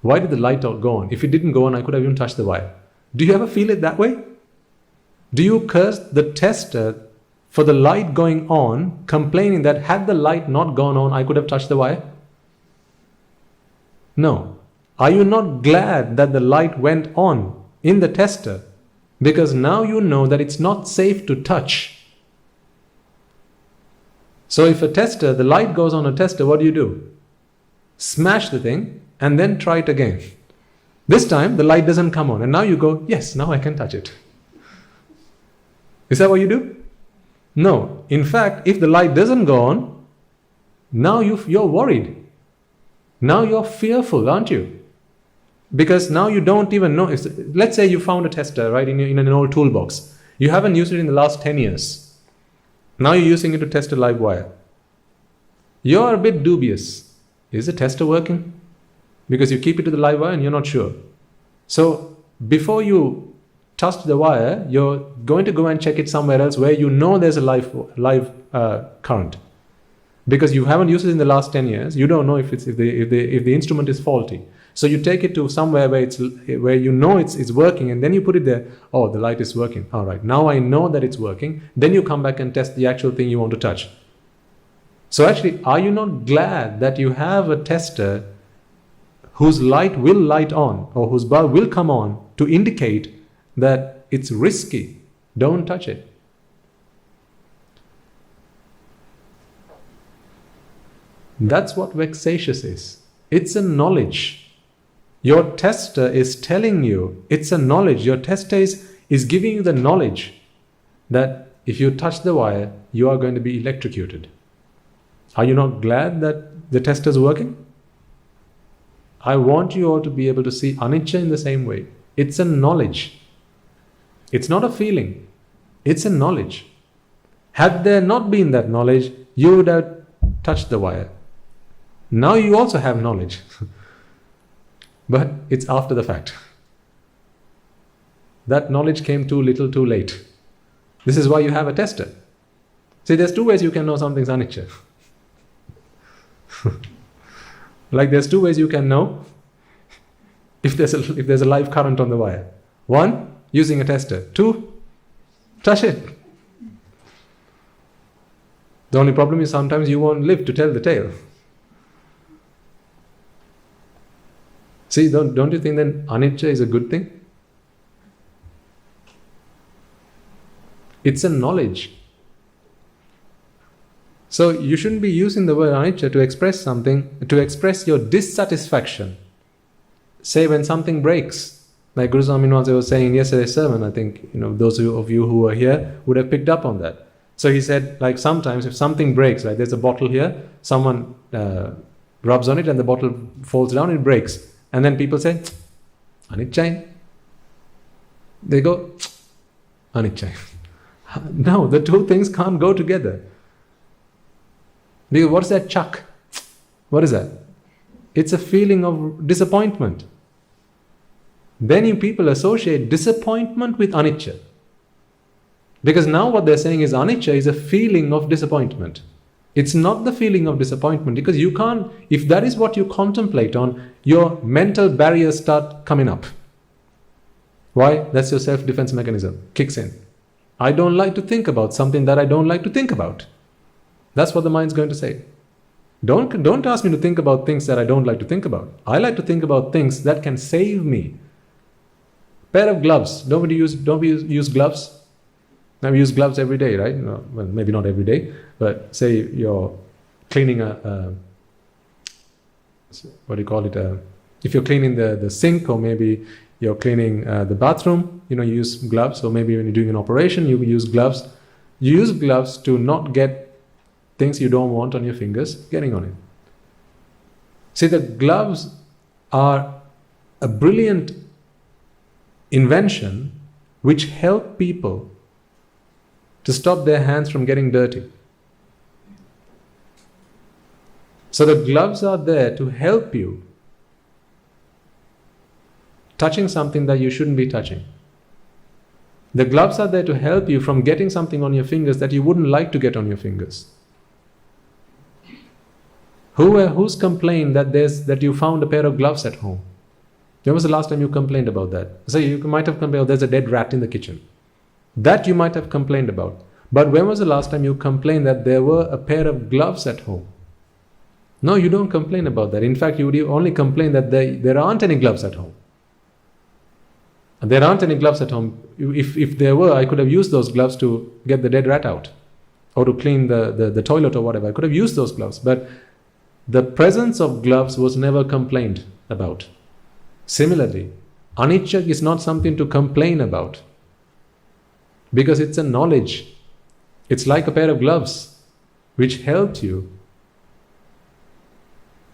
Speaker 1: Why did the light go on? If it didn't go on, I could have even touched the wire. Do you ever feel it that way? Do you curse the tester for the light going on, complaining that had the light not gone on, I could have touched the wire? No. Are you not glad that the light went on in the tester? Because now you know that it's not safe to touch. So if a tester, the light goes on a tester, what do? Smash the thing and then try it again. This time the light doesn't come on and now you go, yes, now I can touch it. Is that what you do? No. In fact, if the light doesn't go on, now you're worried. Now you're fearful, aren't you? Because now you don't even know. Let's say you found a tester, right, in an old toolbox. You haven't used it in the last 10 years. Now you're using it to test a live wire. You're a bit dubious. Is the tester working? Because you keep it to the live wire and you're not sure. So before you touch the wire, you're going to go and check it somewhere else where you know there's a live current. Because you haven't used it in the last 10 years, you don't know if the instrument is faulty. So you take it to somewhere where you know it's working, and then you put it there. Oh, the light is working. All right, now I know that it's working. Then you come back and test the actual thing you want to touch. So actually, are you not glad that you have a tester whose light will light on, or whose bulb will come on to indicate that it's risky? Don't touch it. That's what vexatious is. It's a knowledge. Your tester is telling you, it's a knowledge. Your tester is giving you the knowledge that if you touch the wire, you are going to be electrocuted. Are you not glad that the tester is working? I want you all to be able to see anicca in the same way. It's a knowledge. It's not a feeling. It's a knowledge. Had there not been that knowledge, you would have touched the wire. Now you also have knowledge. But it's after the fact. That knowledge came too little, too late. This is why you have a tester. See, there's two ways you can know something's anicca. Like there's two ways you can know if there's a live current on the wire. One, using a tester. Two, touch it. The only problem is sometimes you won't live to tell the tale. See, don't you think then anicca is a good thing? It's a knowledge. So you shouldn't be using the word anicca to express something, to express your dissatisfaction. Say when something breaks, like Guru Swami Nwaze was saying in yesterday's sermon, I think those of you who were here would have picked up on that. So he said, like sometimes if something breaks, like there's a bottle here, someone rubs on it and the bottle falls down, it breaks. And then people say, anicca. They go, anicca. No, the two things can't go together. Because what's that chuck? What is that? It's a feeling of disappointment. Then you people associate disappointment with anicca. Because now what they're saying is anicca is a feeling of disappointment. It's not the feeling of disappointment, because you can't, if that is what you contemplate on, your mental barriers start coming up. Why? That's your self-defense mechanism, kicks in. I don't like to think about something that I don't like to think about. That's what the mind's going to say. Don't ask me to think about things that I don't like to think about. I like to think about things that can save me. Pair of gloves. Don't we use gloves? Now we use gloves every day, right? No, well, maybe not every day, but say you're cleaning if you're cleaning the sink, or maybe you're cleaning the bathroom, you use gloves. Or maybe when you're doing an operation, you use gloves. You use gloves to not get things you don't want on your fingers getting on it. See, the gloves are a brilliant invention which help people to stop their hands from getting dirty. So the gloves are there to help you touching something that you shouldn't be touching. The gloves are there to help you from getting something on your fingers that you wouldn't like to get on your fingers. Who's complained that you found a pair of gloves at home? When was the last time you complained about that? So you might have complained, there's a dead rat in the kitchen. That you might have complained about. But when was the last time you complained that there were a pair of gloves at home? No, you don't complain about that. In fact, you would only complain that there aren't any gloves at home. And there aren't any gloves at home. If there were, I could have used those gloves to get the dead rat out, or to clean the toilet or whatever. I could have used those gloves. But the presence of gloves was never complained about. Similarly, anicca is not something to complain about, because it's a knowledge. It's like a pair of gloves which helped you,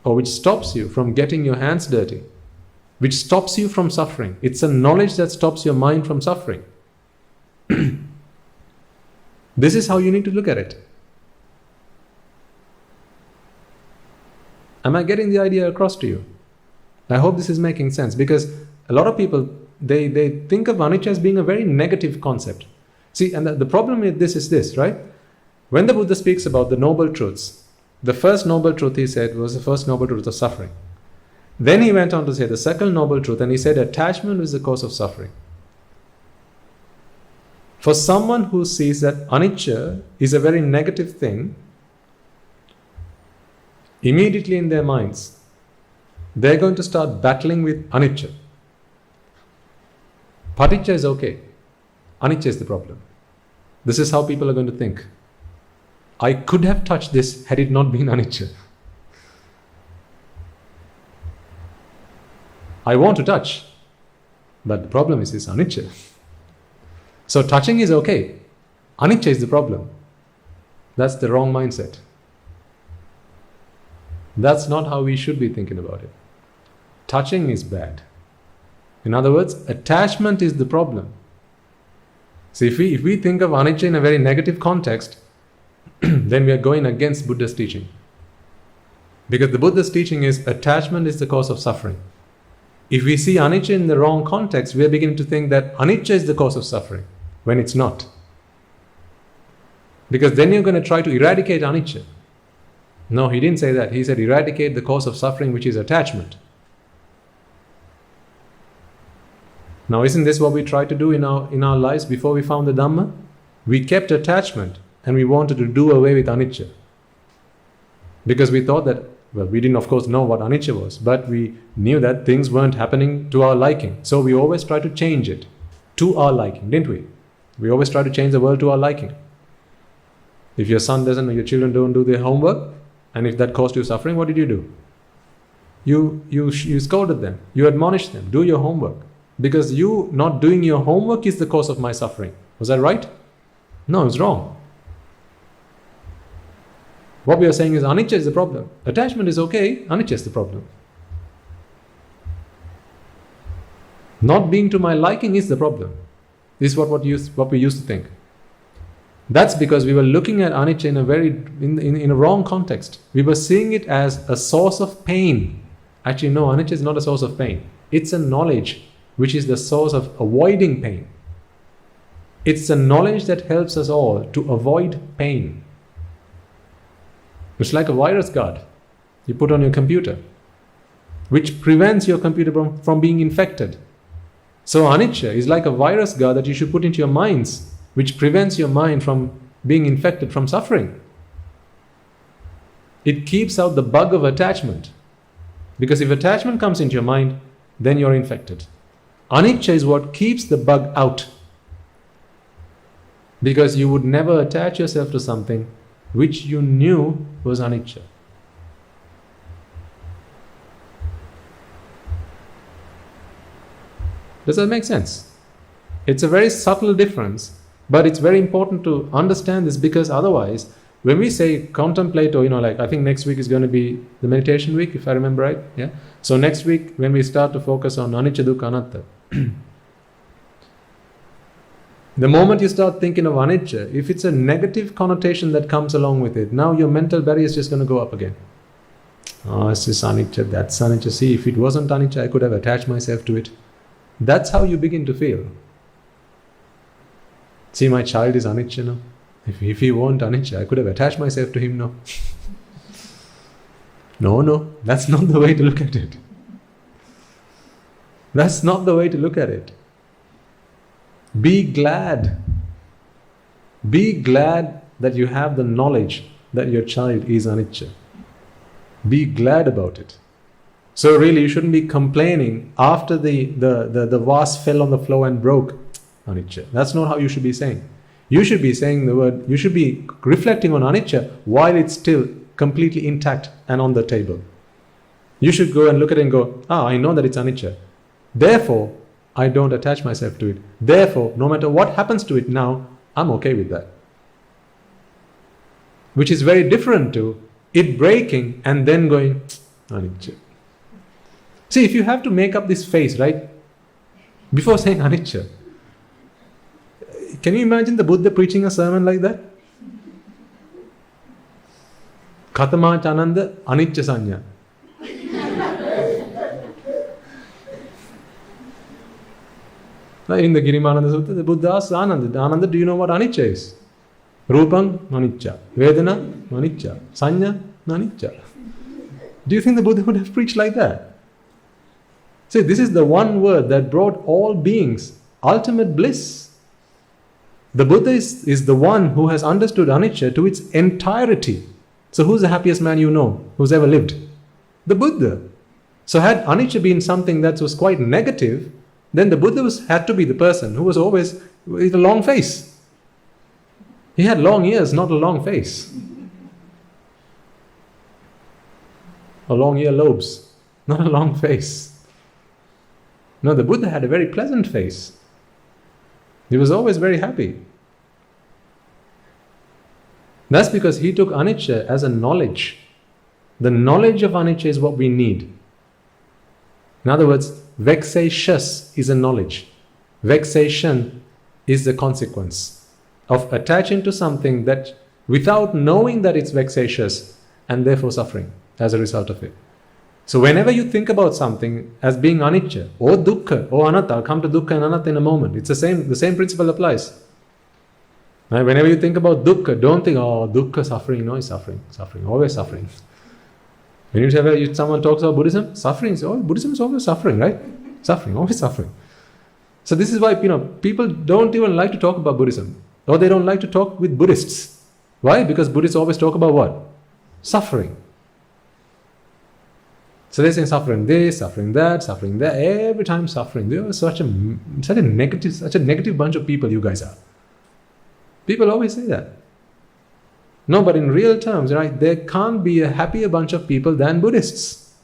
Speaker 1: or which stops you from getting your hands dirty, which stops you from suffering. It's a knowledge that stops your mind from suffering. This is how you need to look at it. Am I getting the idea across to you? I hope this is making sense, because a lot of people, they think of anicca as being a very negative concept. See, and the problem with this is this, right? When the Buddha speaks about the noble truths, the first noble truth he said was the first noble truth of suffering. Then he went on to say the second noble truth, and he said attachment is the cause of suffering. For someone who sees that anicca is a very negative thing, immediately in their minds, they're going to start battling with anicca. Paticca is okay. Anicca is the problem. This is how people are going to think. I could have touched this had it not been anicca. I want to touch, but the problem is anicca. So touching is okay. Anicca is the problem. That's the wrong mindset. That's not how we should be thinking about it. Touching is bad. In other words, attachment is the problem. So if we think of anicca in a very negative context, then we are going against Buddha's teaching. Because the Buddha's teaching is attachment is the cause of suffering. If we see anicca in the wrong context, we are beginning to think that anicca is the cause of suffering, when it's not. Because then you're going to try to eradicate anicca. No, he didn't say that. He said eradicate the cause of suffering, which is attachment. Now, isn't this what we tried to do in our lives before we found the Dhamma? We kept attachment and we wanted to do away with anicca. Because we thought that, well, we didn't of course know what anicca was, but we knew that things weren't happening to our liking. So we always tried to change it to our liking, didn't we? We always try to change the world to our liking. If your son doesn't or your children don't do their homework, and if that caused you suffering, what did you do? You scolded them, you admonished them, do your homework. Because you not doing your homework is the cause of my suffering. Was that right? No, it's wrong. What we are saying is anicca is the problem. Attachment is okay, anicca is the problem. Not being to my liking is the problem. This is what we used to think. That's because we were looking at anicca in a wrong context. We were seeing it as a source of pain. Actually, no, anicca is not a source of pain. It's a knowledge which is the source of avoiding pain. It's a knowledge that helps us all to avoid pain. It's like a virus guard you put on your computer, which prevents your computer from being infected. So anicca is like a virus guard that you should put into your minds, which prevents your mind from being infected from suffering. It keeps out the bug of attachment. Because if attachment comes into your mind, then you're infected. Anicca is what keeps the bug out. Because you would never attach yourself to something which you knew was anicca. Does that make sense? It's a very subtle difference, but it's very important to understand this, because otherwise, when we say contemplate, or like I think next week is going to be the meditation week, if I remember right. Yeah. So next week, when we start to focus on anicca, dukkha, anatta, the moment you start thinking of anicca, if it's a negative connotation that comes along with it, now your mental barrier is just going to go up again. Oh, it's this anicca, that's anicca. See, if it wasn't anicca, I could have attached myself to it. That's how you begin to feel. See, my child is anicca now. If he weren't anicca, I could have attached myself to him now. No, that's not the way to look at it. That's not the way to look at it. Be glad Be glad that you have the knowledge that your child is anicca. Be glad about it. So really you shouldn't be complaining after the vase fell on the floor and broke. Anicca. That's not how you should be saying. You should be saying the word, you should be reflecting on anicca while it's still completely intact and on the table. You should go and look at it and go, I know that it's anicca. Therefore, I don't attach myself to it. Therefore, no matter what happens to it now, I'm okay with that. Which is very different to it breaking and then going, anicca. See, if you have to make up this face, right, before saying anicca, can you imagine the Buddha preaching a sermon like that? Katama Chananda Anicca Sanya. In the Girimananda Sutta, the Buddha asks Ananda, do you know what anicca is? Rupam, anicca. Vedana, anicca. Sanya, anicca. Do you think the Buddha would have preached like that? See, this is the one word that brought all beings ultimate bliss. The Buddha is the one who has understood anicca to its entirety. So who's the happiest man you know who's ever lived? The Buddha. So had anicca been something that was quite negative, then the Buddha had to be the person who was always with a long face. He had long ears, not a long face. Or long ear lobes, not a long face. No, the Buddha had a very pleasant face. He was always very happy. That's because he took anicca as a knowledge. The knowledge of anicca is what we need. In other words, vexatious is a knowledge. Vexation is the consequence of attaching to something that without knowing that it's vexatious and therefore suffering as a result of it. So whenever you think about something as being anicca or dukkha or anatta, I'll come to dukkha and anatta in a moment. It's the same principle applies. Right? Whenever you think about dukkha, don't think, dukkha, suffering. No, it's suffering, always suffering. When someone talks about Buddhism, suffering, Buddhism is always suffering, right? Suffering, always suffering. So this is why, people don't even like to talk about Buddhism. Or they don't like to talk with Buddhists. Why? Because Buddhists always talk about what? Suffering. So they say suffering this, suffering that, every time suffering. They are such a negative bunch of people you guys are. People always say that. No, but in real terms, right, there can't be a happier bunch of people than Buddhists.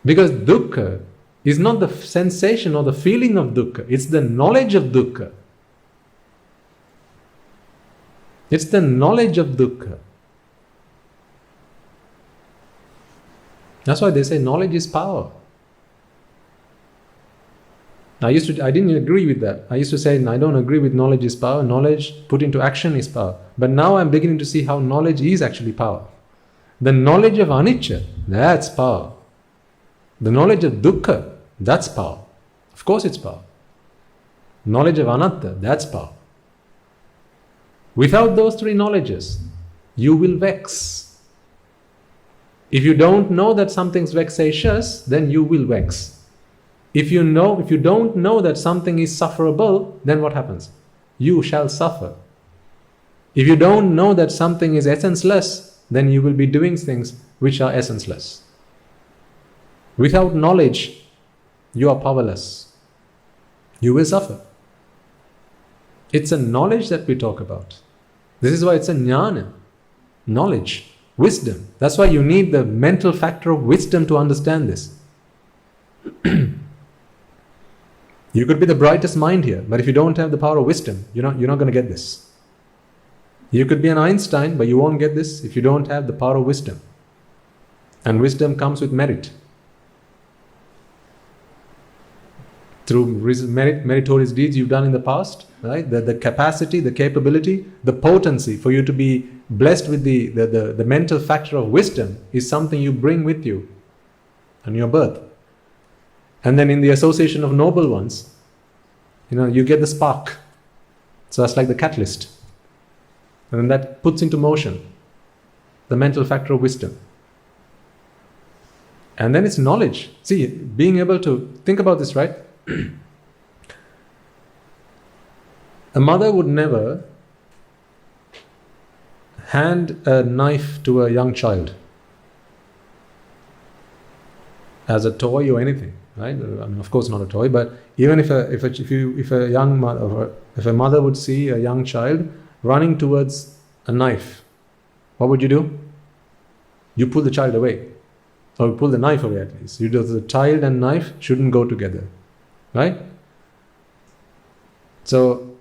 Speaker 1: Because dukkha is not the sensation or the feeling of dukkha, it's the knowledge of dukkha. It's the knowledge of dukkha. That's why they say knowledge is power. I didn't agree with that. I used to say, I don't agree with knowledge is power. Knowledge put into action is power. But now I'm beginning to see how knowledge is actually power. The knowledge of anicca, that's power. The knowledge of dukkha, that's power. Of course it's power. Knowledge of anatta, that's power. Without those three knowledges, you will vex. If you don't know that something's vexatious, then you will vex. If you don't know that something is sufferable, then what happens? You shall suffer. If you don't know that something is essenceless, then you will be doing things which are essenceless. Without knowledge, you are powerless. You will suffer. It's a knowledge that we talk about. This is why it's a jnana, knowledge, wisdom. That's why you need the mental factor of wisdom to understand this. You could be the brightest mind here, but if you don't have the power of wisdom, you're not going to get this. You could be an Einstein, but you won't get this if you don't have the power of wisdom. And wisdom comes with merit. Through meritorious deeds you've done in the past, right? The capacity, the capability, the potency for you to be blessed with the mental factor of wisdom is something you bring with you on your birth. And then in the association of noble ones, you get the spark. So that's like the catalyst. And then that puts into motion the mental factor of wisdom. And then it's knowledge. See, being able to think about this, right? A mother would never hand a knife to a young child as a toy or anything, right? I mean, of course, not a toy, but even if a mother would see a young child running towards a knife, what would you do? You pull the child away, or pull the knife away at least. The child and knife shouldn't go together, right? So,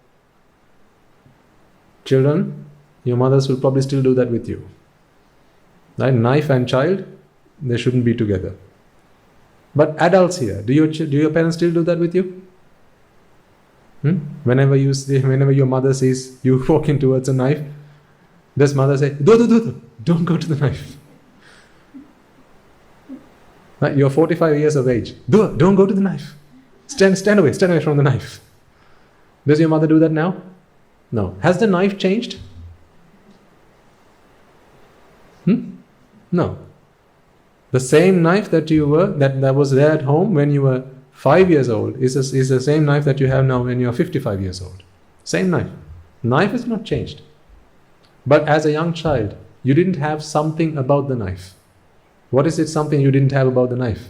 Speaker 1: children, your mothers will probably still do that with you, right? Knife and child, they shouldn't be together. But adults here, do your parents still do that with you? Whenever your mother sees you walking towards a knife, does mother say, don't go to the knife? Right? You're 45 years of age. Don't go to the knife. Stand away from the knife. Does your mother do that now? No. Has the knife changed? No. The same knife that was there at home when you were 5 years old is the same knife that you have now when you are 55 years old. Same knife. Knife has not changed. But as a young child, you didn't have something about the knife. What is it something you didn't have about the knife?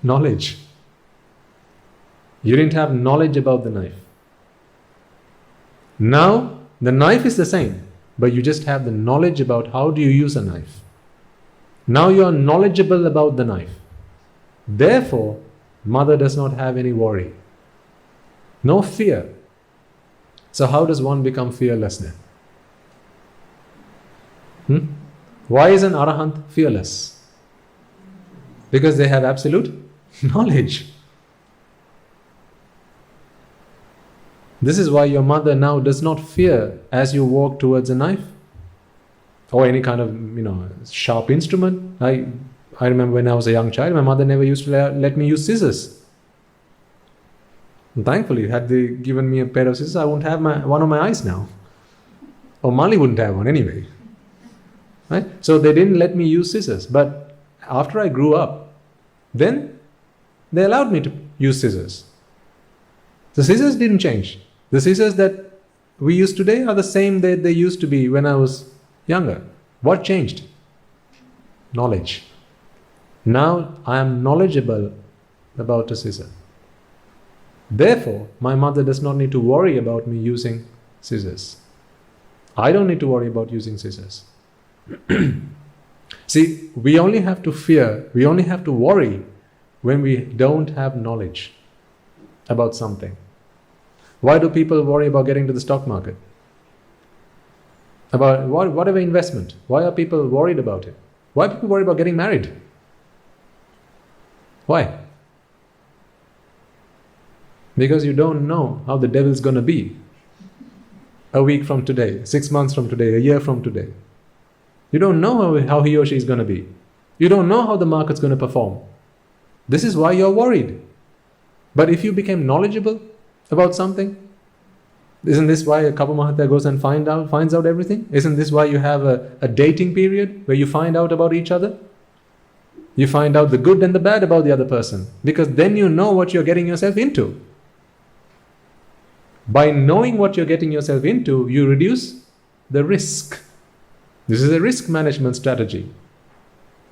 Speaker 1: Knowledge. You didn't have knowledge about the knife. Now, the knife is the same, but you just have the knowledge about how do you use a knife. Now you are knowledgeable about the knife. Therefore, mother does not have any worry. No fear. So how does one become fearless then? Why is an arahant fearless? Because they have absolute knowledge. This is why your mother now does not fear as you walk towards a knife or any kind of sharp instrument. I remember when I was a young child, my mother never used to let me use scissors. And thankfully, had they given me a pair of scissors, I wouldn't have one of my eyes now. Or Mali wouldn't have one anyway. Right? So they didn't let me use scissors. But after I grew up, then they allowed me to use scissors. The scissors didn't change. The scissors that we use today are the same that they used to be when I was younger. What changed? Knowledge. Now I am knowledgeable about a scissor. Therefore, my mother does not need to worry about me using scissors. I don't need to worry about using scissors. See, we only have to fear, we only have to worry when we don't have knowledge about something. Why do people worry about getting to the stock market? About whatever investment? Why are people worried about it? Why do people worry about getting married? Why? Because you don't know how the devil's going to be a week from today, 6 months from today, a year from today. You don't know how he or she is going to be. You don't know how the market's going to perform. This is why you're worried. But if you became knowledgeable about something, isn't this why a couple Mahatma goes and finds out everything? Isn't this why you have a dating period where you find out about each other? You find out the good and the bad about the other person, because then you know what you're getting yourself into. By knowing what you're getting yourself into, you reduce the risk. This is a risk management strategy.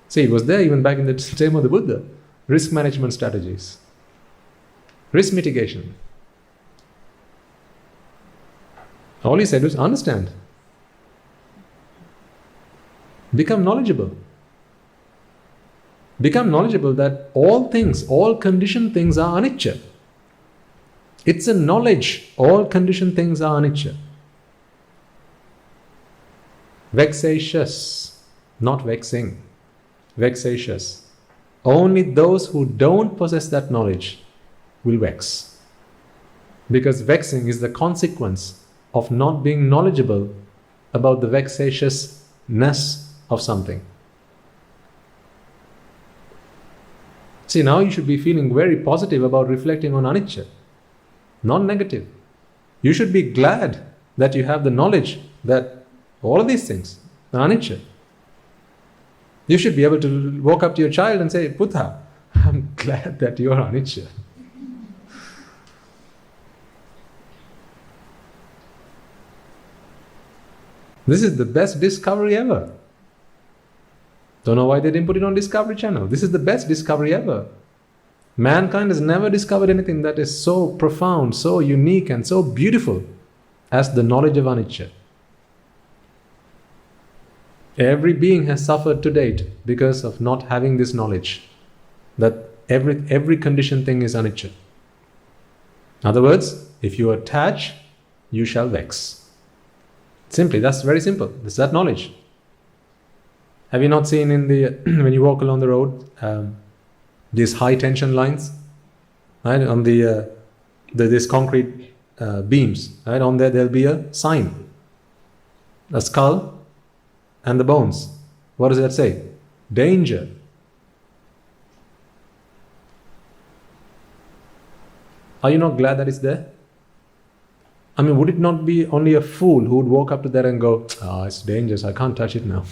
Speaker 1: See, it was there even back in the time of the Buddha. Risk management strategies. Risk mitigation. All he said was understand. Become knowledgeable. Become knowledgeable that all things, all conditioned things are anicca. It's a knowledge. All conditioned things are anicca. Vexatious, not vexing. Vexatious. Only those who don't possess that knowledge will vex. Because vexing is the consequence of not being knowledgeable about the vexatiousness of something. See, now you should be feeling very positive about reflecting on anicca, not negative. You should be glad that you have the knowledge that all of these things are anicca. You should be able to walk up to your child and say, Putha, I'm glad that you are anicca. This is the best discovery ever. Don't know why they didn't put it on Discovery Channel. This is the best discovery ever. Mankind has never discovered anything that is so profound, so unique and so beautiful as the knowledge of anicca. Every being has suffered to date because of not having this knowledge that every conditioned thing is anicca. In other words, if you attach, you shall vex. Simply, that's very simple. It's that knowledge. Have you not seen in the when you walk along the road these high tension lines, right? On this concrete beams, right? On there'll be a sign, a skull, and the bones. What does that say? Danger. Are you not glad that it's there? I mean, would it not be only a fool who would walk up to that and go, it's dangerous, I can't touch it now.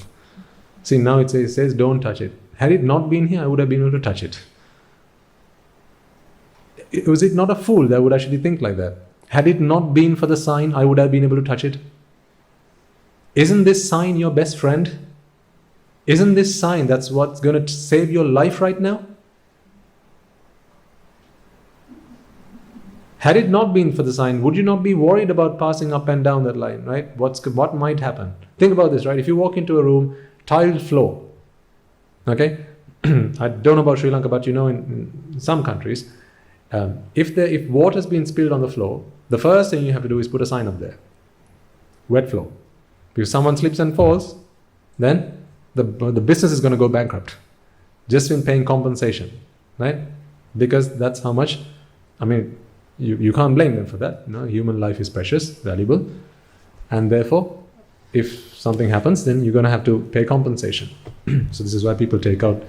Speaker 1: See, now it says don't touch it. Had it not been here, I would have been able to touch it. Was it not a fool that would actually think like that? Had it not been for the sign, I would have been able to touch it. Isn't this sign your best friend? Isn't this sign that's what's going to save your life right now? Had it not been for the sign, would you not be worried about passing up and down that line, right? What might happen? Think about this, right? If you walk into a room, tiled floor, okay? I don't know about Sri Lanka, but in some countries, if water's been spilled on the floor, the first thing you have to do is put a sign up there. Wet floor. If someone slips and falls, then the business is going to go bankrupt just in paying compensation, right? Because that's how much, you can't blame them for that. Human life is precious, valuable, and therefore, if something happens, then you're going to have to pay compensation. So this is why people take out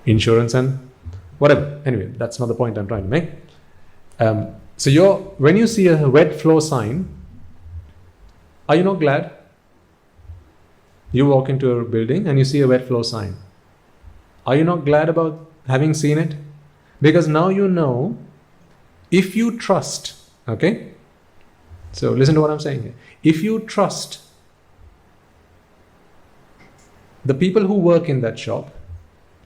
Speaker 1: insurance and whatever. Anyway, that's not the point I'm trying to make. When you see a wet floor sign, are you not glad? You walk into a building and you see a wet floor sign. Are you not glad about having seen it? Because now you know, if you trust, okay? So listen to what I'm saying here. If you trust the people who work in that shop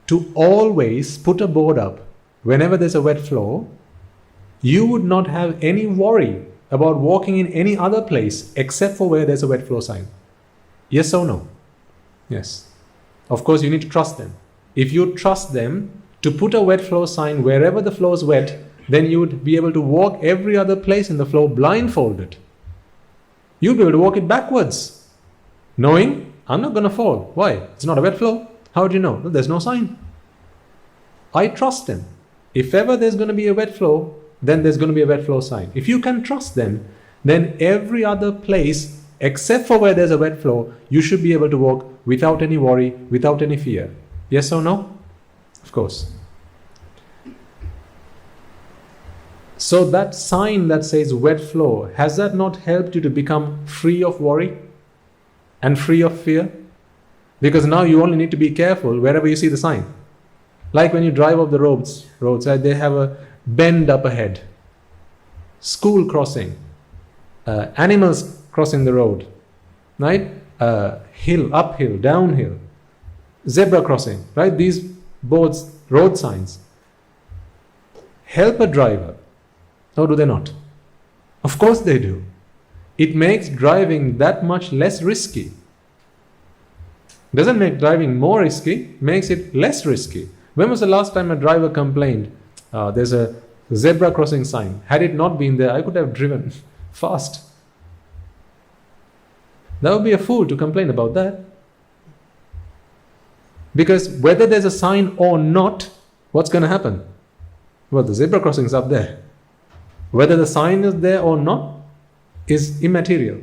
Speaker 1: to always put a board up whenever there's a wet floor, you would not have any worry about walking in any other place except for where there's a wet floor sign. Yes or no? Yes. Of course, you need to trust them. If you trust them to put a wet floor sign wherever the floor is wet, then you would be able to walk every other place in the floor blindfolded. You'd be able to walk it backwards, knowing I'm not going to fall. Why? It's not a wet floor. How do you know? Well, there's no sign. I trust them. If ever there's going to be a wet floor, then there's going to be a wet floor sign. If you can trust them, then every other place except for where there's a wet floor, you should be able to walk without any worry, without any fear. Yes or no? Of course. So that sign that says wet floor, has that not helped you to become free of worry and free of fear? Because now you only need to be careful wherever you see the sign. Like when you drive off the roads, right, they have a bend up ahead, school crossing, animals crossing the road, right? Hill, uphill, downhill, zebra crossing, right? These boards, road signs, help a driver. Or do they not? Of course they do. It makes driving that much less risky. Doesn't make driving more risky, makes it less risky. When was the last time a driver complained, there's a zebra crossing sign. Had it not been there, I could have driven fast. That would be a fool to complain about that. Because whether there's a sign or not, what's going to happen? Well, the zebra crossing's up there. Whether the sign is there or not is immaterial.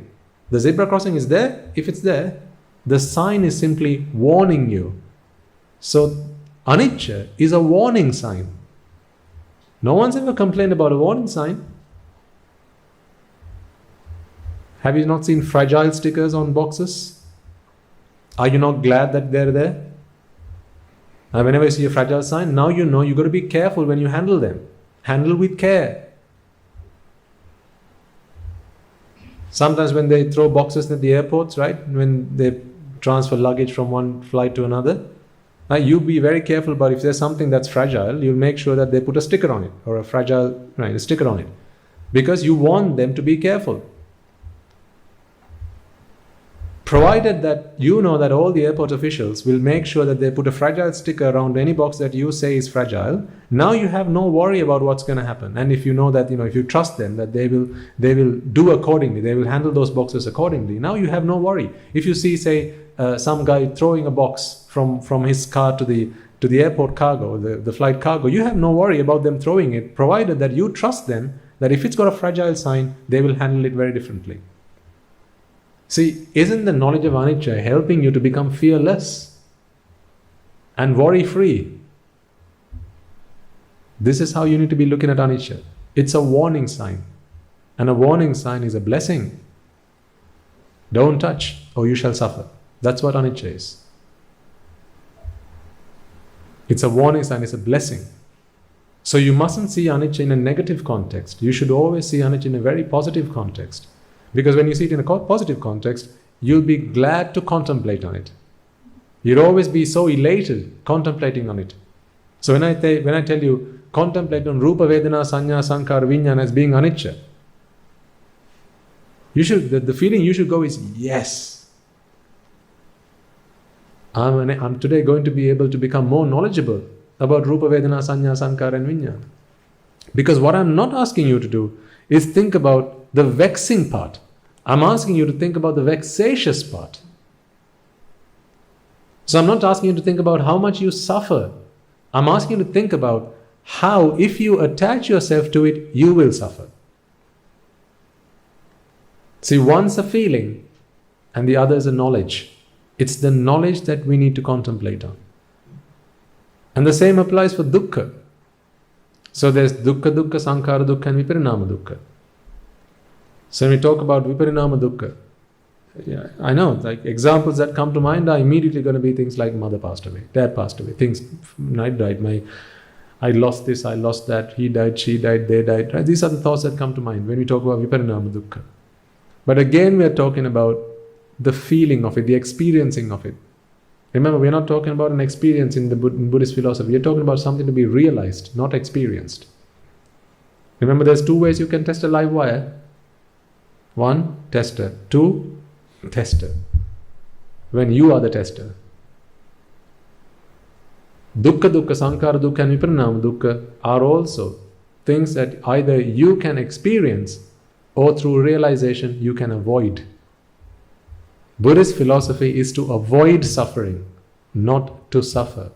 Speaker 1: The zebra crossing is there. If it's there, the sign is simply warning you. So anicca is a warning sign. No one's ever complained about a warning sign. Have you not seen fragile stickers on boxes? Are you not glad that they're there? And whenever you see a fragile sign, now you know you've got to be careful when you handle them. Handle with care. Sometimes when they throw boxes at the airports, right? When they transfer luggage from one flight to another, you be very careful about if there's something that's fragile, you'll make sure that they put a sticker on it, or a fragile, right, a sticker on it. Because you want them to be careful. Provided that you know that all the airport officials will make sure that they put a fragile sticker around any box that you say is fragile, now you have no worry about what's going to happen. And if you know that, if you trust them that they will do accordingly, they will handle those boxes accordingly, now you have no worry. If you see, say, some guy throwing a box from his car to the airport cargo, the flight cargo, you have no worry about them throwing it, provided that you trust them that if it's got a fragile sign, they will handle it very differently. See, isn't the knowledge of anicca helping you to become fearless and worry-free? This is how you need to be looking at anicca. It's a warning sign. And a warning sign is a blessing. Don't touch or you shall suffer. That's what anicca is. It's a warning sign, it's a blessing. So you mustn't see anicca in a negative context. You should always see anicca in a very positive context. Because when you see it in a positive context, you'll be glad to contemplate on it. You'll always be so elated contemplating on it. So when I tell you, contemplate on Rupa, Vedana, Sanya, Sankhara, Vijnana as being anicca, the feeling you should go is, yes, I'm today going to be able to become more knowledgeable about Rupa, Vedana, Sanya, Sankhara and Vijnana. Because what I'm not asking you to do is think about the vexing part. I'm asking you to think about the vexatious part. So I'm not asking you to think about how much you suffer. I'm asking you to think about how, if you attach yourself to it, you will suffer. See, one's a feeling and the other is a knowledge. It's the knowledge that we need to contemplate on. And the same applies for dukkha. So there's dukkha, sankhara dukkha and viparinama dukkha. So when we talk about viparinama dukkha, yeah, I know, like examples that come to mind are immediately going to be things like mother passed away, dad passed away, things, I died, I lost this, I lost that, he died, she died, they died, right? These are the thoughts that come to mind when we talk about viparinama dukkha. But again, we are talking about the feeling of it, the experiencing of it. Remember, we are not talking about an experience in the Buddhist philosophy. We are talking about something to be realized, not experienced. Remember, there's two ways you can test a live wire. One, tester. Two, tester. When you are the tester. Dukkha, sankhara dukkha and viparinama dukkha are also things that either you can experience or through realization you can avoid. Buddhist philosophy is to avoid suffering, not to suffer.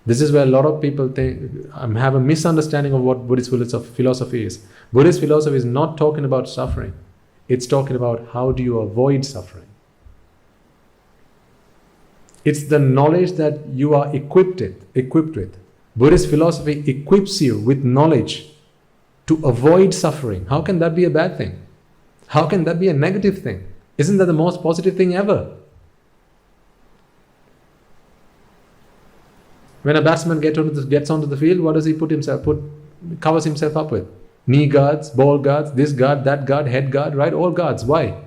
Speaker 1: This is where a lot of people have a misunderstanding of what Buddhist philosophy is. Buddhist philosophy is not talking about suffering. It's talking about how do you avoid suffering. It's the knowledge that you are equipped with. Buddhist philosophy equips you with knowledge to avoid suffering. How can that be a bad thing? How can that be a negative thing? Isn't that the most positive thing ever? When a batsman gets onto the field, what does he covers himself up with? Knee guards, ball guards, this guard, that guard, head guard, right? All guards. Why?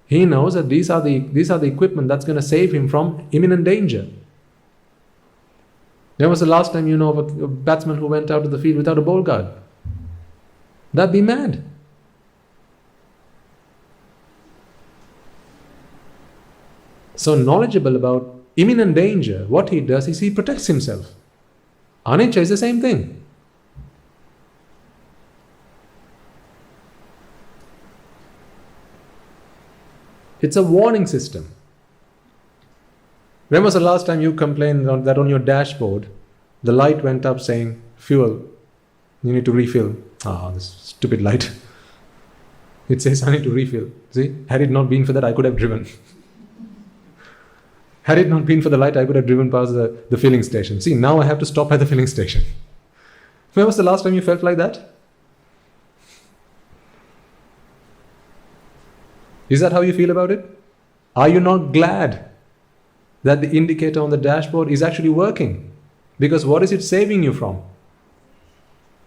Speaker 1: He knows that these are the equipment that's going to save him from imminent danger. When was the last time you know of a batsman who went out to the field without a ball guard? That'd be mad. So knowledgeable about imminent danger, what he does is he protects himself. Anicca is the same thing. It's a warning system. When was the last time you complained that on your dashboard the light went up saying fuel, you need to refill? This stupid light. It says I need to refill. See, had it not been for that, I could have driven. Had it not been for the light, I could have driven past the filling station. See, now I have to stop at the filling station. When was the last time you felt like that? Is that how you feel about it? Are you not glad that the indicator on the dashboard is actually working? Because what is it saving you from?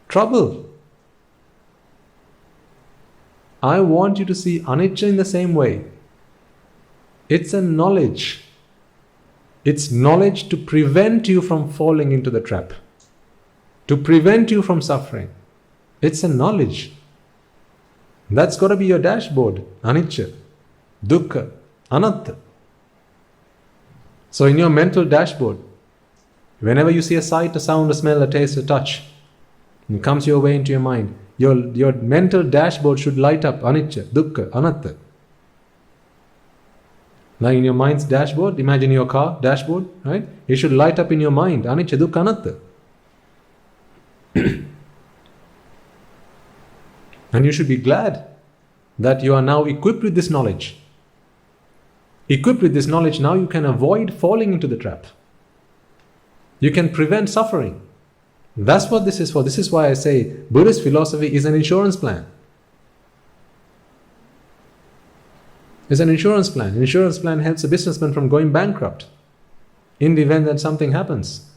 Speaker 1: Trouble. I want you to see anicca in the same way. It's a knowledge. It's knowledge to prevent you from falling into the trap, to prevent you from suffering. It's a knowledge. That's got to be your dashboard. Anicca, dukkha, anatta. So in your mental dashboard, whenever you see a sight, a sound, a smell, a taste, a touch, it comes your way into your mind, your mental dashboard should light up anicca, dukkha, anatta. Now in your mind's dashboard, imagine your car dashboard, right? It should light up in your mind, anicca, dukkha, anatta. And you should be glad that you are now equipped with this knowledge. Equipped with this knowledge, now you can avoid falling into the trap. You can prevent suffering. That's what this is for. This is why I say Buddhist philosophy is an insurance plan. It's an insurance plan. An insurance plan helps a businessman from going bankrupt in the event that something happens.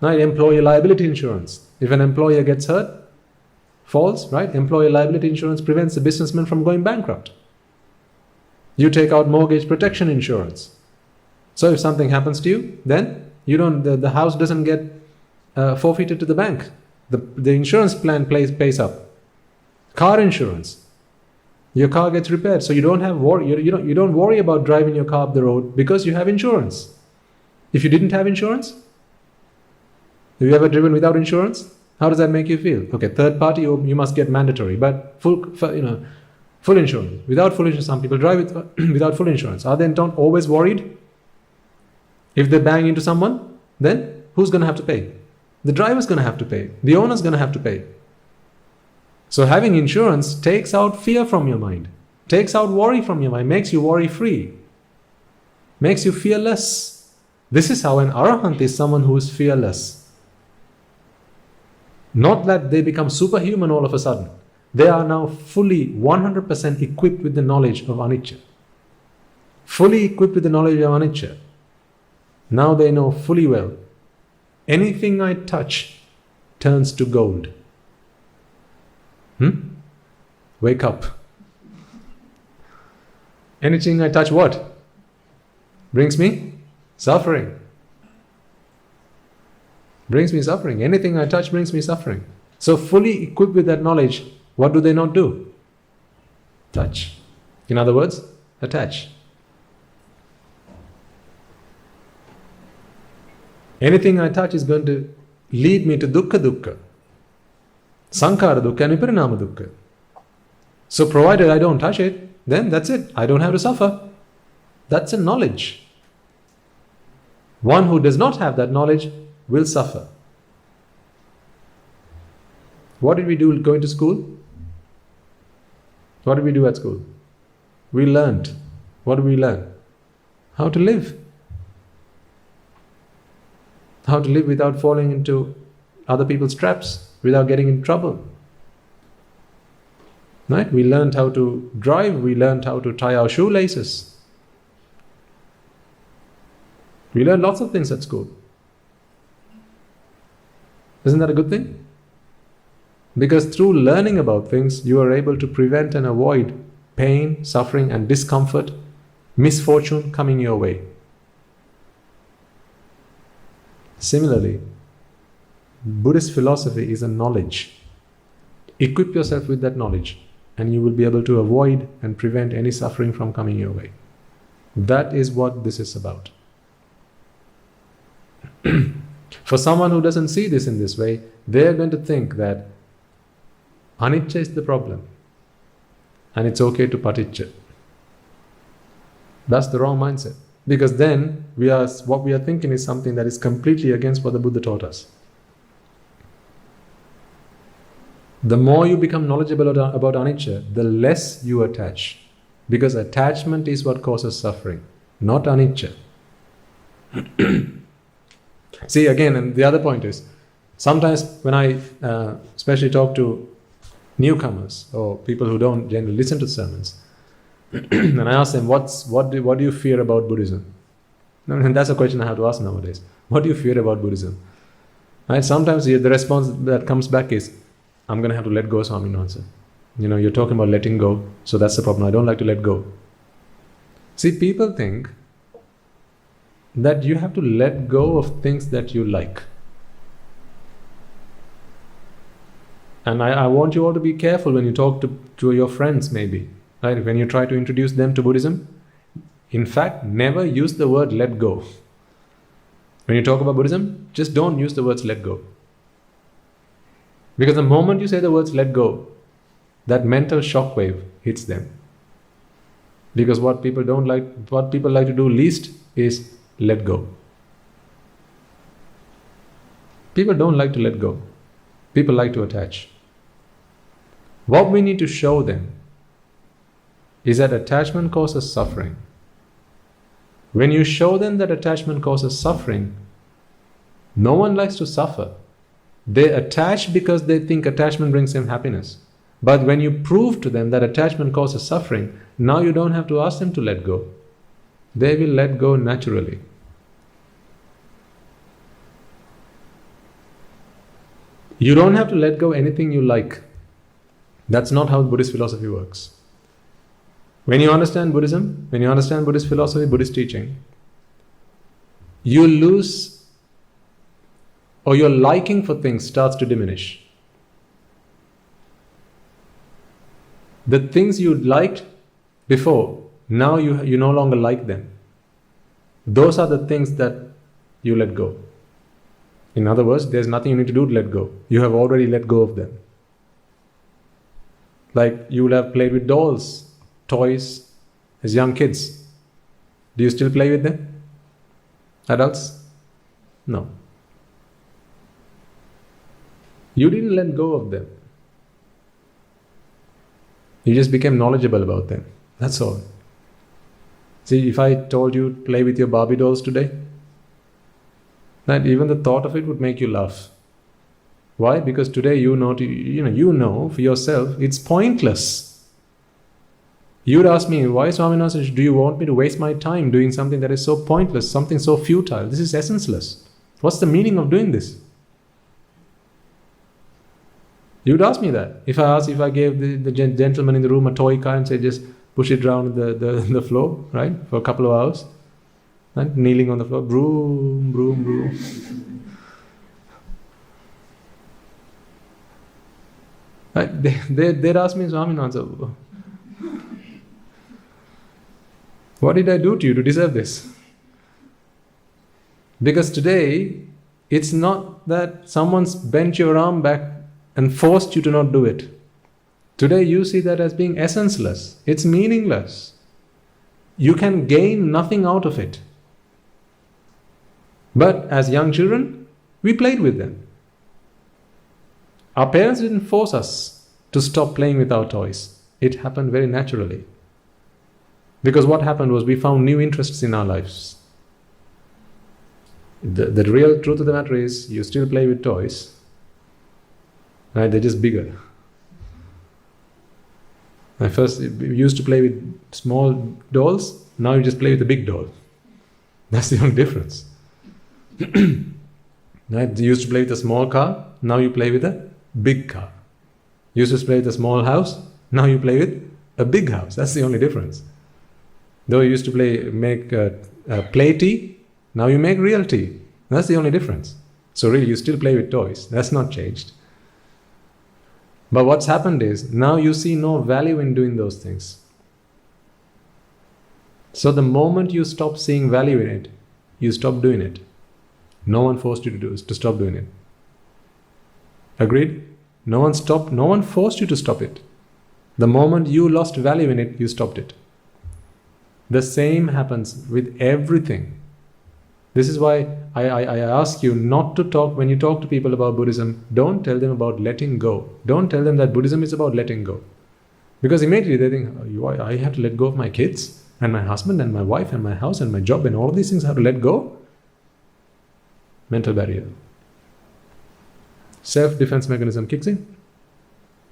Speaker 1: Now, employee liability insurance. If an employer gets hurt, falls, right? Employee liability insurance prevents the businessman from going bankrupt. You take out mortgage protection insurance. So if something happens to you, then you don't. The house doesn't get forfeited to the bank. The insurance plan pays up. Car insurance. Your car gets repaired, so you don't have worry. You don't worry about driving your car up the road because you have insurance. If you didn't have insurance, have you ever driven without insurance? How does that make you feel? Okay, third party, you must get mandatory, but full insurance. Without full insurance, some people drive without full insurance. Are they not always worried? If they bang into someone, then who's going to have to pay? The driver's going to have to pay. The owner's going to have to pay. So having insurance takes out fear from your mind, takes out worry from your mind, makes you worry free, makes you fearless. This is how an arahant is, someone who is fearless. Not that they become superhuman all of a sudden. They are now fully 100% equipped with the knowledge of anicca. Fully equipped with the knowledge of anicca. Now they know fully well, anything I touch turns to gold. Wake up. Anything I touch, what? Brings me suffering. Brings me suffering. Anything I touch brings me suffering. So fully equipped with that knowledge, what do they not do? Touch. In other words, attach. Anything I touch is going to lead me to dukkha dukkha. Sankhara dukkha and viparinama dukkha. So provided I don't touch it, then that's it. I don't have to suffer. That's a knowledge. One who does not have that knowledge will suffer. What did we do going to school? What did we do at school? We learned. What did we learn? How to live. How to live without falling into other people's traps, without getting in trouble. Right? We learned how to drive. We learned how to tie our shoelaces. We learned lots of things at school. Isn't that a good thing? Because through learning about things, you are able to prevent and avoid pain, suffering, and discomfort, misfortune coming your way. Similarly, Buddhist philosophy is a knowledge. Equip yourself with that knowledge, and you will be able to avoid and prevent any suffering from coming your way. That is what this is about. For someone who doesn't see this in this way, they are going to think that anicca is the problem and it's okay to paticca. That's the wrong mindset. Because then what we are thinking is something that is completely against what the Buddha taught us. The more you become knowledgeable about anicca, the less you attach. Because attachment is what causes suffering, not anicca. See, again, and the other point is, sometimes when I especially talk to newcomers or people who don't generally listen to sermons, and I ask them, what do you fear about Buddhism? And that's a question I have to ask nowadays. What do you fear about Buddhism? Right? Sometimes the response that comes back is, I'm going to have to let go Swaminathan. You're talking about letting go, so that's the problem. I don't like to let go. See, people think that you have to let go of things that you like. And I want you all to be careful when you talk to your friends, maybe, right? When you try to introduce them to Buddhism, in fact, never use the word let go. When you talk about Buddhism, just don't use the words let go. Because the moment you say the words let go, that mental shockwave hits them. Because what people like to do least is let go. People don't like to let go. People like to attach. What we need to show them is that attachment causes suffering. When you show them that attachment causes suffering, no one likes to suffer. They attach because they think attachment brings them happiness. But when you prove to them that attachment causes suffering, now you don't have to ask them to let go. They will let go naturally. You don't have to let go anything you like. That's not how Buddhist philosophy works. When you understand Buddhism, when you understand Buddhist philosophy, Buddhist teaching, you lose, or your liking for things starts to diminish. The things you liked before, now you no longer like them. Those are the things that you let go. In other words, there's nothing you need to do to let go. You have already let go of them. Like you will have played with dolls, toys, as young kids. Do you still play with them? Adults? No. You didn't let go of them. You just became knowledgeable about them. That's all. See, if I told you to play with your Barbie dolls today, that even the thought of it would make you laugh. Why? Because today you know for yourself it's pointless. You would ask me, why, Swaminathan, do you want me to waste my time doing something that is so pointless, something so futile? This is essenceless. What's the meaning of doing this? You would ask me that. If I gave the gentleman in the room a toy car and say just push it around the floor, right, for a couple of hours, right, kneeling on the floor, broom, broom, broom. Right? They'd ask me, Swaminathan, what did I do to you to deserve this? Because today, it's not that someone's bent your arm back and forced you to not do it. Today you see that as being essenceless. It's meaningless. You can gain nothing out of it. But as young children, we played with them. Our parents didn't force us to stop playing with our toys. It happened very naturally. Because what happened was we found new interests in our lives. The real truth of the matter is you still play with toys. Right? They're just bigger. I first used to play with small dolls. Now you just play with a big doll. That's the only difference. Right? You used to play with a small car. Now you play with a big car. You used to play with a small house. Now you play with a big house. That's the only difference. Though you used to make play tea. Now you make real tea. That's the only difference. So really, you still play with toys. That's not changed. But what's happened is, now you see no value in doing those things. So the moment you stop seeing value in it, you stop doing it. No one forced you to stop doing it. Agreed? No one forced you to stop it. The moment you lost value in it, you stopped it. The same happens with everything. This is why I ask you not to talk, when you talk to people about Buddhism, don't tell them about letting go. Don't tell them that Buddhism is about letting go. Because immediately they think, oh, I have to let go of my kids and my husband and my wife and my house and my job and all of these things I have to let go. Mental barrier. Self-defense mechanism kicks in.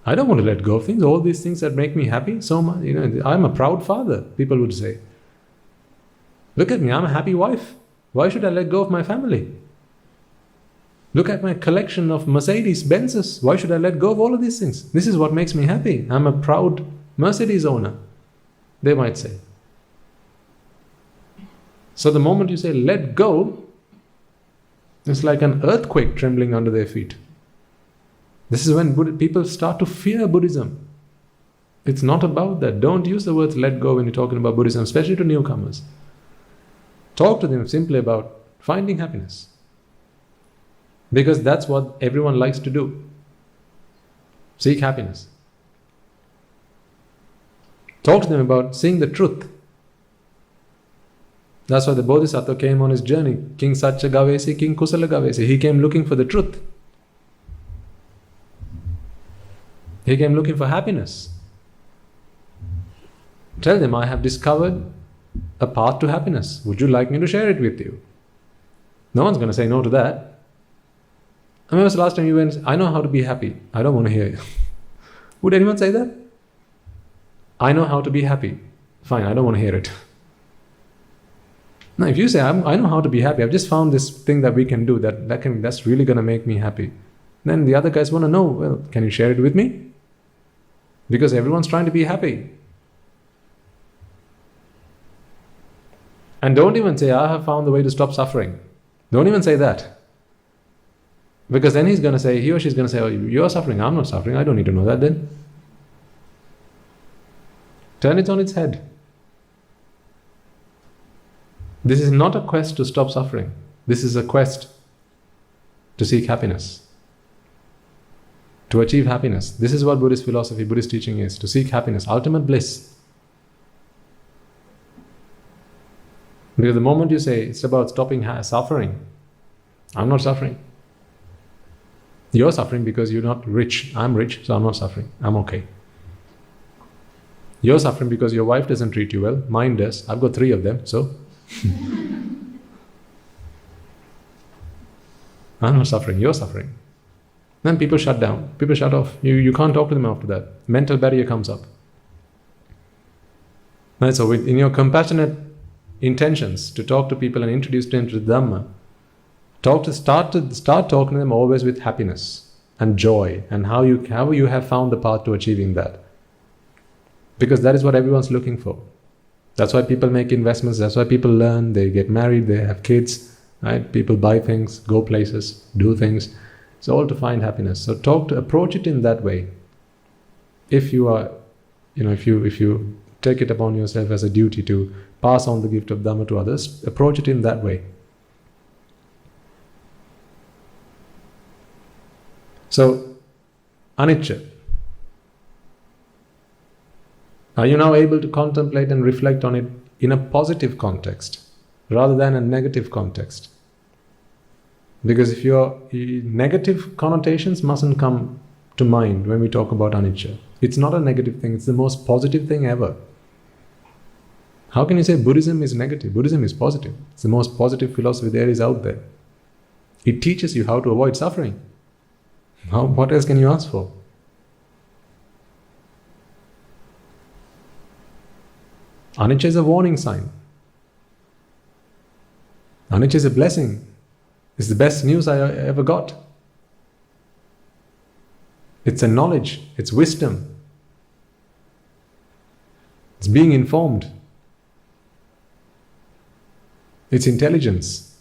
Speaker 1: I don't want to let go of things, all these things that make me happy so much. I'm a proud father, people would say. Look at me, I'm a happy wife. Why should I let go of my family? Look at my collection of Mercedes Benzes. Why should I let go of all of these things? This is what makes me happy. I'm a proud Mercedes owner, they might say. So the moment you say let go, it's like an earthquake trembling under their feet. This is when people start to fear Buddhism. It's not about that. Don't use the words let go when you're talking about Buddhism, especially to newcomers. Talk to them simply about finding happiness. Because that's what everyone likes to do. Seek happiness. Talk to them about seeing the truth. That's why the Bodhisattva came on his journey. King Satya Gavesi, King Kusala Gavesi. He came looking for the truth. He came looking for happiness. Tell them, I have discovered a path to happiness. Would you like me to share it with you? No one's going to say no to that. I remember the last time you went, I know how to be happy. I don't want to hear you. Would anyone say that? I know how to be happy. Fine, I don't want to hear it. Now, if you say, I know how to be happy, I've just found this thing that we can do that's really going to make me happy. Then the other guys want to know, well, can you share it with me? Because everyone's trying to be happy. And don't even say, I have found the way to stop suffering. Don't even say that. Because then he or she's going to say, oh, you're suffering, I'm not suffering, I don't need to know that then. Turn it on its head. This is not a quest to stop suffering. This is a quest to seek happiness. To achieve happiness. This is what Buddhist philosophy, Buddhist teaching is. To seek happiness, ultimate bliss. Because the moment you say it's about stopping suffering, I'm not suffering. You're suffering because you're not rich. I'm rich, so I'm not suffering. I'm okay. You're suffering because your wife doesn't treat you well. Mine does. I've got 3 of them, so I'm not suffering, you're suffering. Then people shut down, people shut off. You can't talk to them after that. Mental barrier comes up. And so in your compassionate intentions to talk to people and introduce them to the Dhamma, start talking to them always with happiness and joy and how you have found the path to achieving that. Because that is what everyone's looking for. That's why people make investments, that's why people learn, they get married, they have kids, right? People buy things, go places, do things. It's all to find happiness. So approach it in that way. If you are, if you take it upon yourself as a duty to pass on the gift of Dhamma to others, approach it in that way. So, anicca. Are you now able to contemplate and reflect on it in a positive context rather than a negative context? Because if your negative connotations mustn't come to mind when we talk about anicca. It's not a negative thing, it's the most positive thing ever. How can you say Buddhism is negative? Buddhism is positive. It's the most positive philosophy there is out there. It teaches you how to avoid suffering. What else can you ask for? Anicca is a warning sign. Anicca is a blessing. It's the best news I ever got. It's a knowledge. It's wisdom. It's being informed. It's intelligence.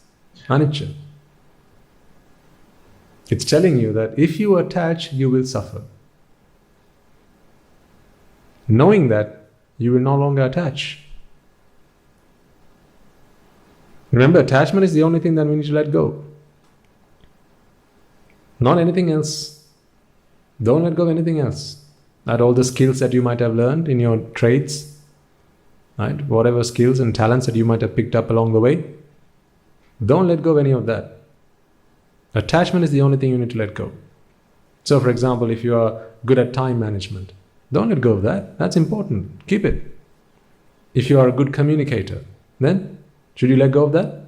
Speaker 1: Anicca. It's telling you that if you attach, you will suffer. Knowing that, you will no longer attach. Remember, attachment is the only thing that we need to let go. Not anything else. Don't let go of anything else. Not all the skills that you might have learned in your trades, right? Whatever skills and talents that you might have picked up along the way. Don't let go of any of that. Attachment is the only thing you need to let go. So, for example, if you are good at time management, don't let go of that. That's important. Keep it. If you are a good communicator, then should you let go of that?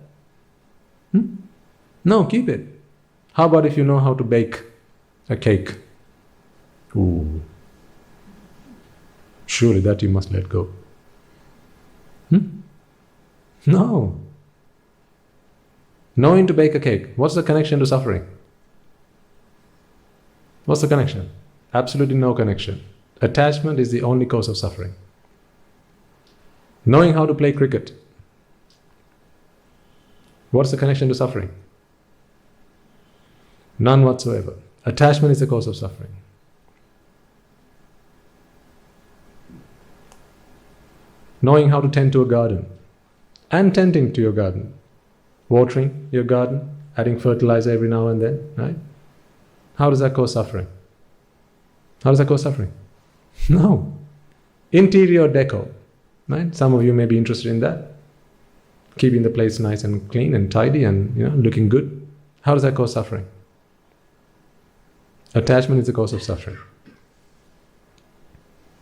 Speaker 1: No, keep it. How about if you know how to bake a cake? Ooh. Surely that you must let go. No. Knowing to bake a cake, what's the connection to suffering? What's the connection? Absolutely no connection. Attachment is the only cause of suffering. Knowing how to play cricket. What's the connection to suffering? None whatsoever. Attachment is the cause of suffering. Knowing how to tend to a garden and tending to your garden, watering your garden, adding fertilizer every now and then, right? How does that cause suffering? How does that cause suffering? No. Interior decor, right? Some of you may be interested in that. Keeping the place nice and clean and tidy and looking good. How does that cause suffering? Attachment is the cause of suffering.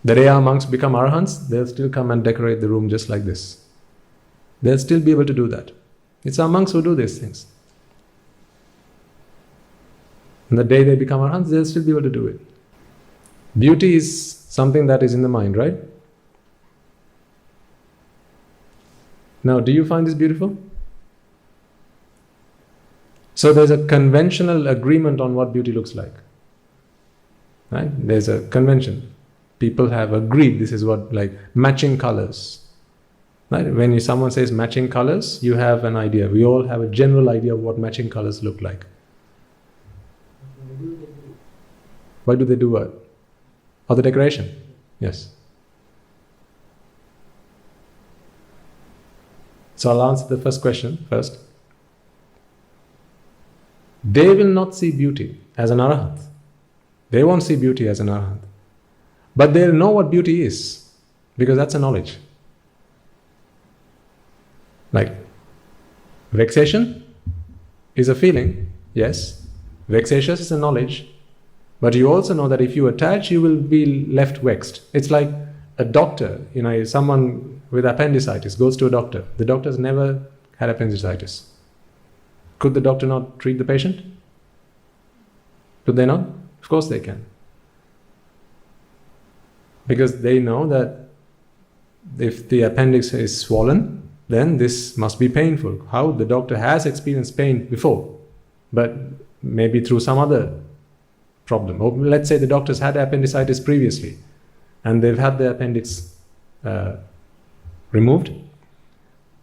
Speaker 1: The day our monks become arahants, they'll still come and decorate the room just like this. They'll still be able to do that. It's our monks who do these things. And the day they become arahants, they'll still be able to do it. Beauty is something that is in the mind, right? Now, do you find this beautiful? So there's a conventional agreement on what beauty looks like. Right? There's a convention. People have agreed this is what, like matching colors. Right? When someone says matching colors, you have an idea. We all have a general idea of what matching colors look like. Why do they do what? Or the decoration? Yes. So I'll answer the first question first. They will not see beauty as an arahant. They won't see beauty as an arahant. But they'll know what beauty is, because that's a knowledge. Like, vexation is a feeling, yes. Vexatious is a knowledge. But you also know that if you attach, you will be left vexed. It's like a doctor, someone with appendicitis goes to a doctor. The doctor's never had appendicitis. Could the doctor not treat the patient? Could they not? Of course they can. Because they know that if the appendix is swollen, then this must be painful. How? The doctor has experienced pain before, but maybe through some other problem. Or let's say the doctor's had appendicitis previously, and they've had the appendix removed.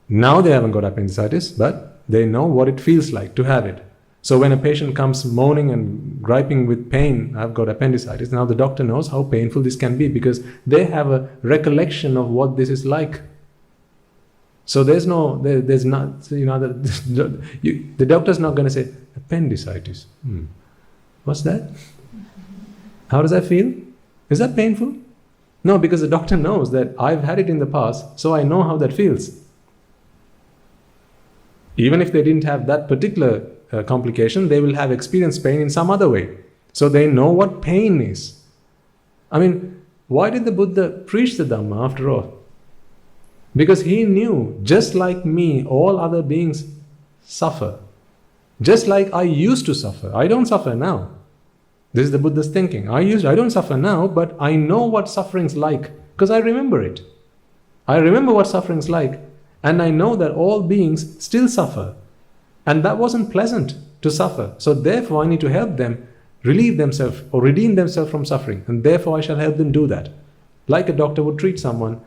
Speaker 1: Now they haven't got appendicitis, but they know what it feels like to have it. So when a patient comes moaning and griping with pain, I've got appendicitis, now the doctor knows how painful this can be, because they have a recollection of what this is like. So there's not, the doctor's not going to say, appendicitis. What's that? How does that feel? Is that painful? No, because the doctor knows that I've had it in the past, so I know how that feels. Even if they didn't have that particular complication, they will have experienced pain in some other way. So they know what pain is. I mean, why did the Buddha preach the Dhamma after all? Because he knew, just like me, all other beings suffer. Just like I used to suffer. I don't suffer now. This is the Buddha's thinking. I don't suffer now, but I know what suffering's like, because I remember it. I remember what suffering's like, and I know that all beings still suffer. And that wasn't pleasant to suffer. So therefore I need to help them relieve themselves or redeem themselves from suffering. And therefore I shall help them do that. Like a doctor would treat someone,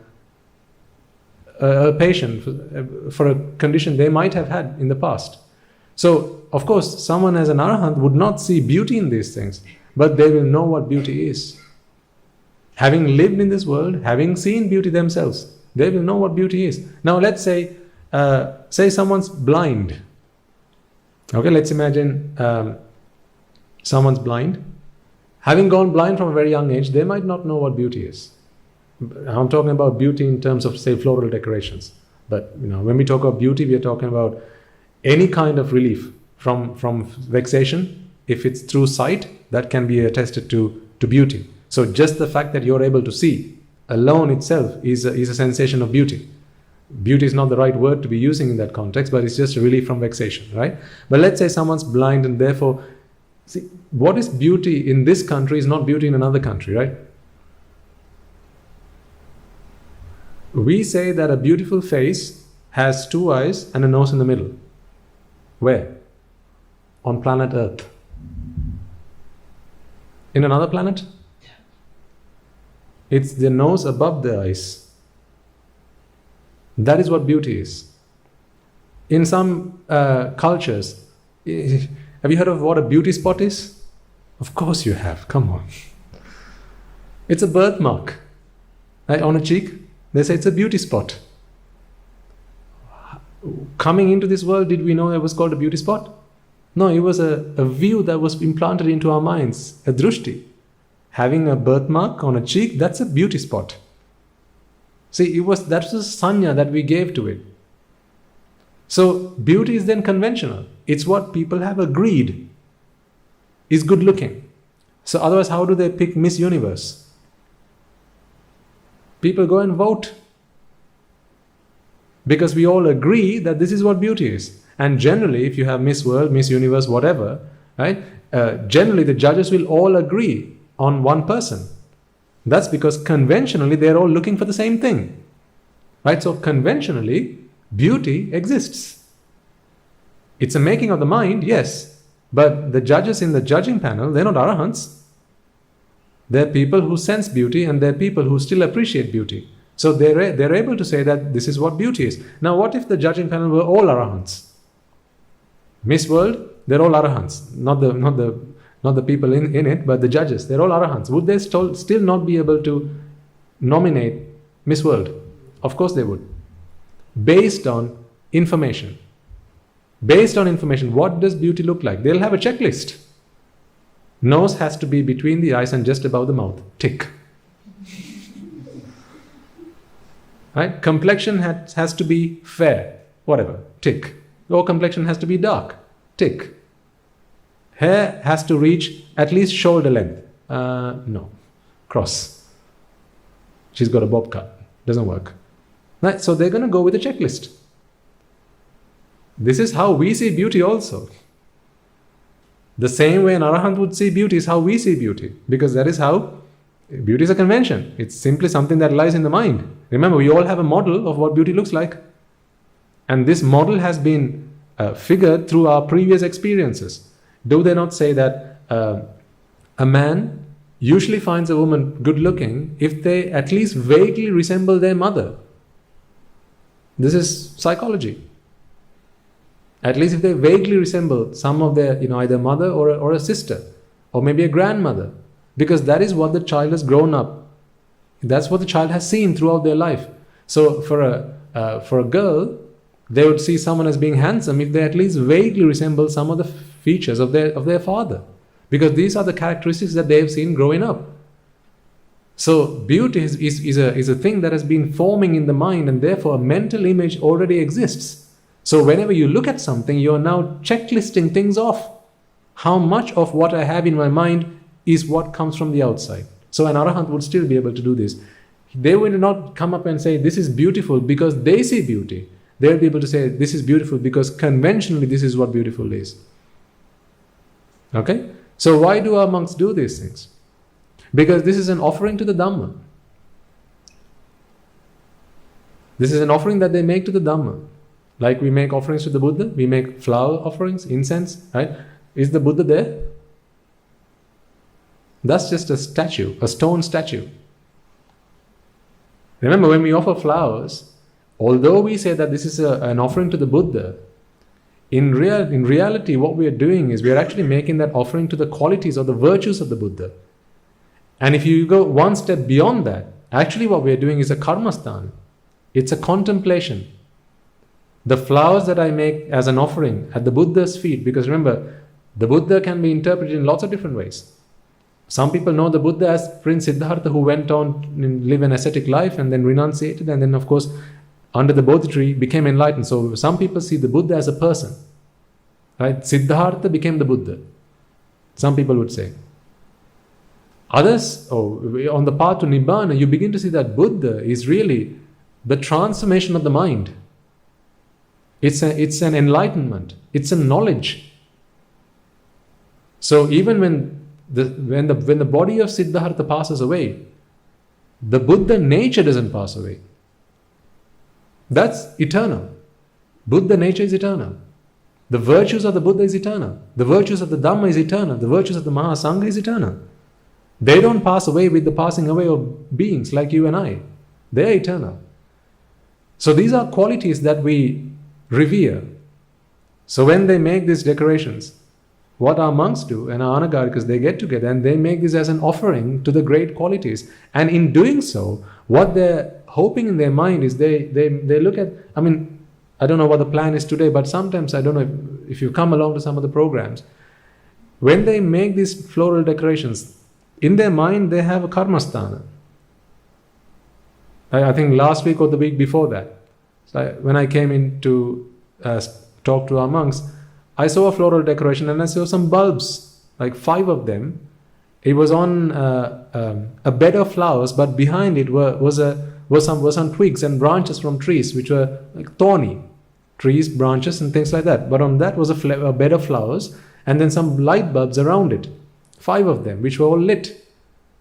Speaker 1: a patient, for a condition they might have had in the past. So, of course, someone as an arahant would not see beauty in these things, but they will know what beauty is. Having lived in this world, having seen beauty themselves, they will know what beauty is. Now, let's say someone's blind. Okay, let's imagine someone's blind. Having gone blind from a very young age, they might not know what beauty is. I'm talking about beauty in terms of, say, floral decorations. But when we talk about beauty, we are talking about any kind of relief from vexation. If it's through sight, that can be attested to beauty. So just the fact that you're able to see alone itself is a sensation of beauty. Beauty is not the right word to be using in that context, but it's just a relief from vexation, right? But let's say someone's blind, and therefore, see, what is beauty in this country is not beauty in another country, right? We say that a beautiful face has two eyes and a nose in the middle. Where? On planet Earth. in another planet? It's the nose above the eyes. That is what beauty is. In some cultures, have you heard of what a beauty spot is? Of course you have, come on. It's a birthmark, right, on a cheek. They say it's a beauty spot. Coming into this world, did we know it was called a beauty spot? No, it was a view that was implanted into our minds, a drushti. Having a birthmark on a cheek, that's a beauty spot. See, that's a sanya that we gave to it. So beauty is then conventional. It's what people have agreed is good looking. So otherwise, how do they pick Miss Universe? People go and vote. Because we all agree that this is what beauty is. And generally, if you have Miss World, Miss Universe, whatever, right? Generally, the judges will all agree on one person. That's because conventionally, they're all looking for the same thing. Right? So conventionally, beauty exists. It's a making of the mind, yes. But the judges in the judging panel, they're not arahants. They're people who sense beauty, and they're people who still appreciate beauty. So they're able to say that this is what beauty is. Now, what if the judging panel were all arahants? Miss World, they're all arahants. Not the people in it, but the judges. They're all arahants. Would they still not be able to nominate Miss World? Of course they would. Based on information. Based on information, what does beauty look like? They'll have a checklist. Nose has to be between the eyes and just above the mouth. Tick. Right? Complexion has to be fair. Whatever. Tick. Or complexion has to be dark. Tick. Hair has to reach at least shoulder length. No. Cross. She's got a bob cut. Doesn't work. Right? So they're going to go with a checklist. This is how we see beauty also. The same way an arahant would see beauty is how we see beauty. Because that is how beauty is a convention. It's simply something that lies in the mind. Remember, we all have a model of what beauty looks like. And this model has been figured through our previous experiences. Do they not say that a man usually finds a woman good looking if they at least vaguely resemble their mother? This is psychology. At least if they vaguely resemble some of their, either mother or a sister, or maybe a grandmother. Because that is what the child has grown up. That's what the child has seen throughout their life. So for a girl, they would see someone as being handsome if they at least vaguely resemble some of the features of their father. Because these are the characteristics that they have seen growing up. So beauty is a thing that has been forming in the mind, and therefore a mental image already exists. So whenever you look at something, you are now checklisting things off. How much of what I have in my mind is what comes from the outside. So an arahant would still be able to do this. They will not come up and say this is beautiful because they see beauty. They'll be able to say this is beautiful because conventionally this is what beautiful is. Okay? So why do our monks do these things? Because this is an offering to the Dhamma. This is an offering that they make to the Dhamma. Like we make offerings to the Buddha, we make flower offerings, incense, right? Is the Buddha there? That's just a statue, a stone statue. Remember, when we offer flowers, although we say that this is an offering to the Buddha, in reality what we are doing is we are actually making that offering to the qualities or the virtues of the Buddha. And if you go one step beyond that, actually what we are doing is a karmasthana. It's a contemplation. The flowers that I make as an offering at the Buddha's feet, because remember, the Buddha can be interpreted in lots of different ways. Some people know the Buddha as Prince Siddhartha, who went on to live an ascetic life and then renunciated, and then of course under the Bodhi tree became enlightened. So some people see the Buddha as a person. Right? Siddhartha became the Buddha. Some people would say. Others, on the path to Nibbana, you begin to see that Buddha is really the transformation of the mind. It's an enlightenment. It's a knowledge. So even when the body of Siddhartha passes away, the Buddha nature doesn't pass away. That's eternal. Buddha nature is eternal. The virtues of the Buddha is eternal. The virtues of the Dhamma is eternal. The virtues of the Mahasangha is eternal. They don't pass away with the passing away of beings like you and I. They are eternal. So these are qualities that we revere. So when they make these decorations, what our monks do and our Anagarikas, they get together and they make this as an offering to the great qualities. And in doing so, what they're hoping in their mind is they look at, I mean, I don't know what the plan is today, but sometimes, I don't know if you come along to some of the programs, when they make these floral decorations, in their mind they have a karmasthana. I think last week or the week before that, when I came in to talk to our monks, I saw a floral decoration and I saw some bulbs, like 5 of them. It was on a bed of flowers, but behind it was some twigs and branches from trees, which were like thorny trees, branches and things like that. But on that was a bed of flowers, and then some light bulbs around it, 5 of them, which were all lit.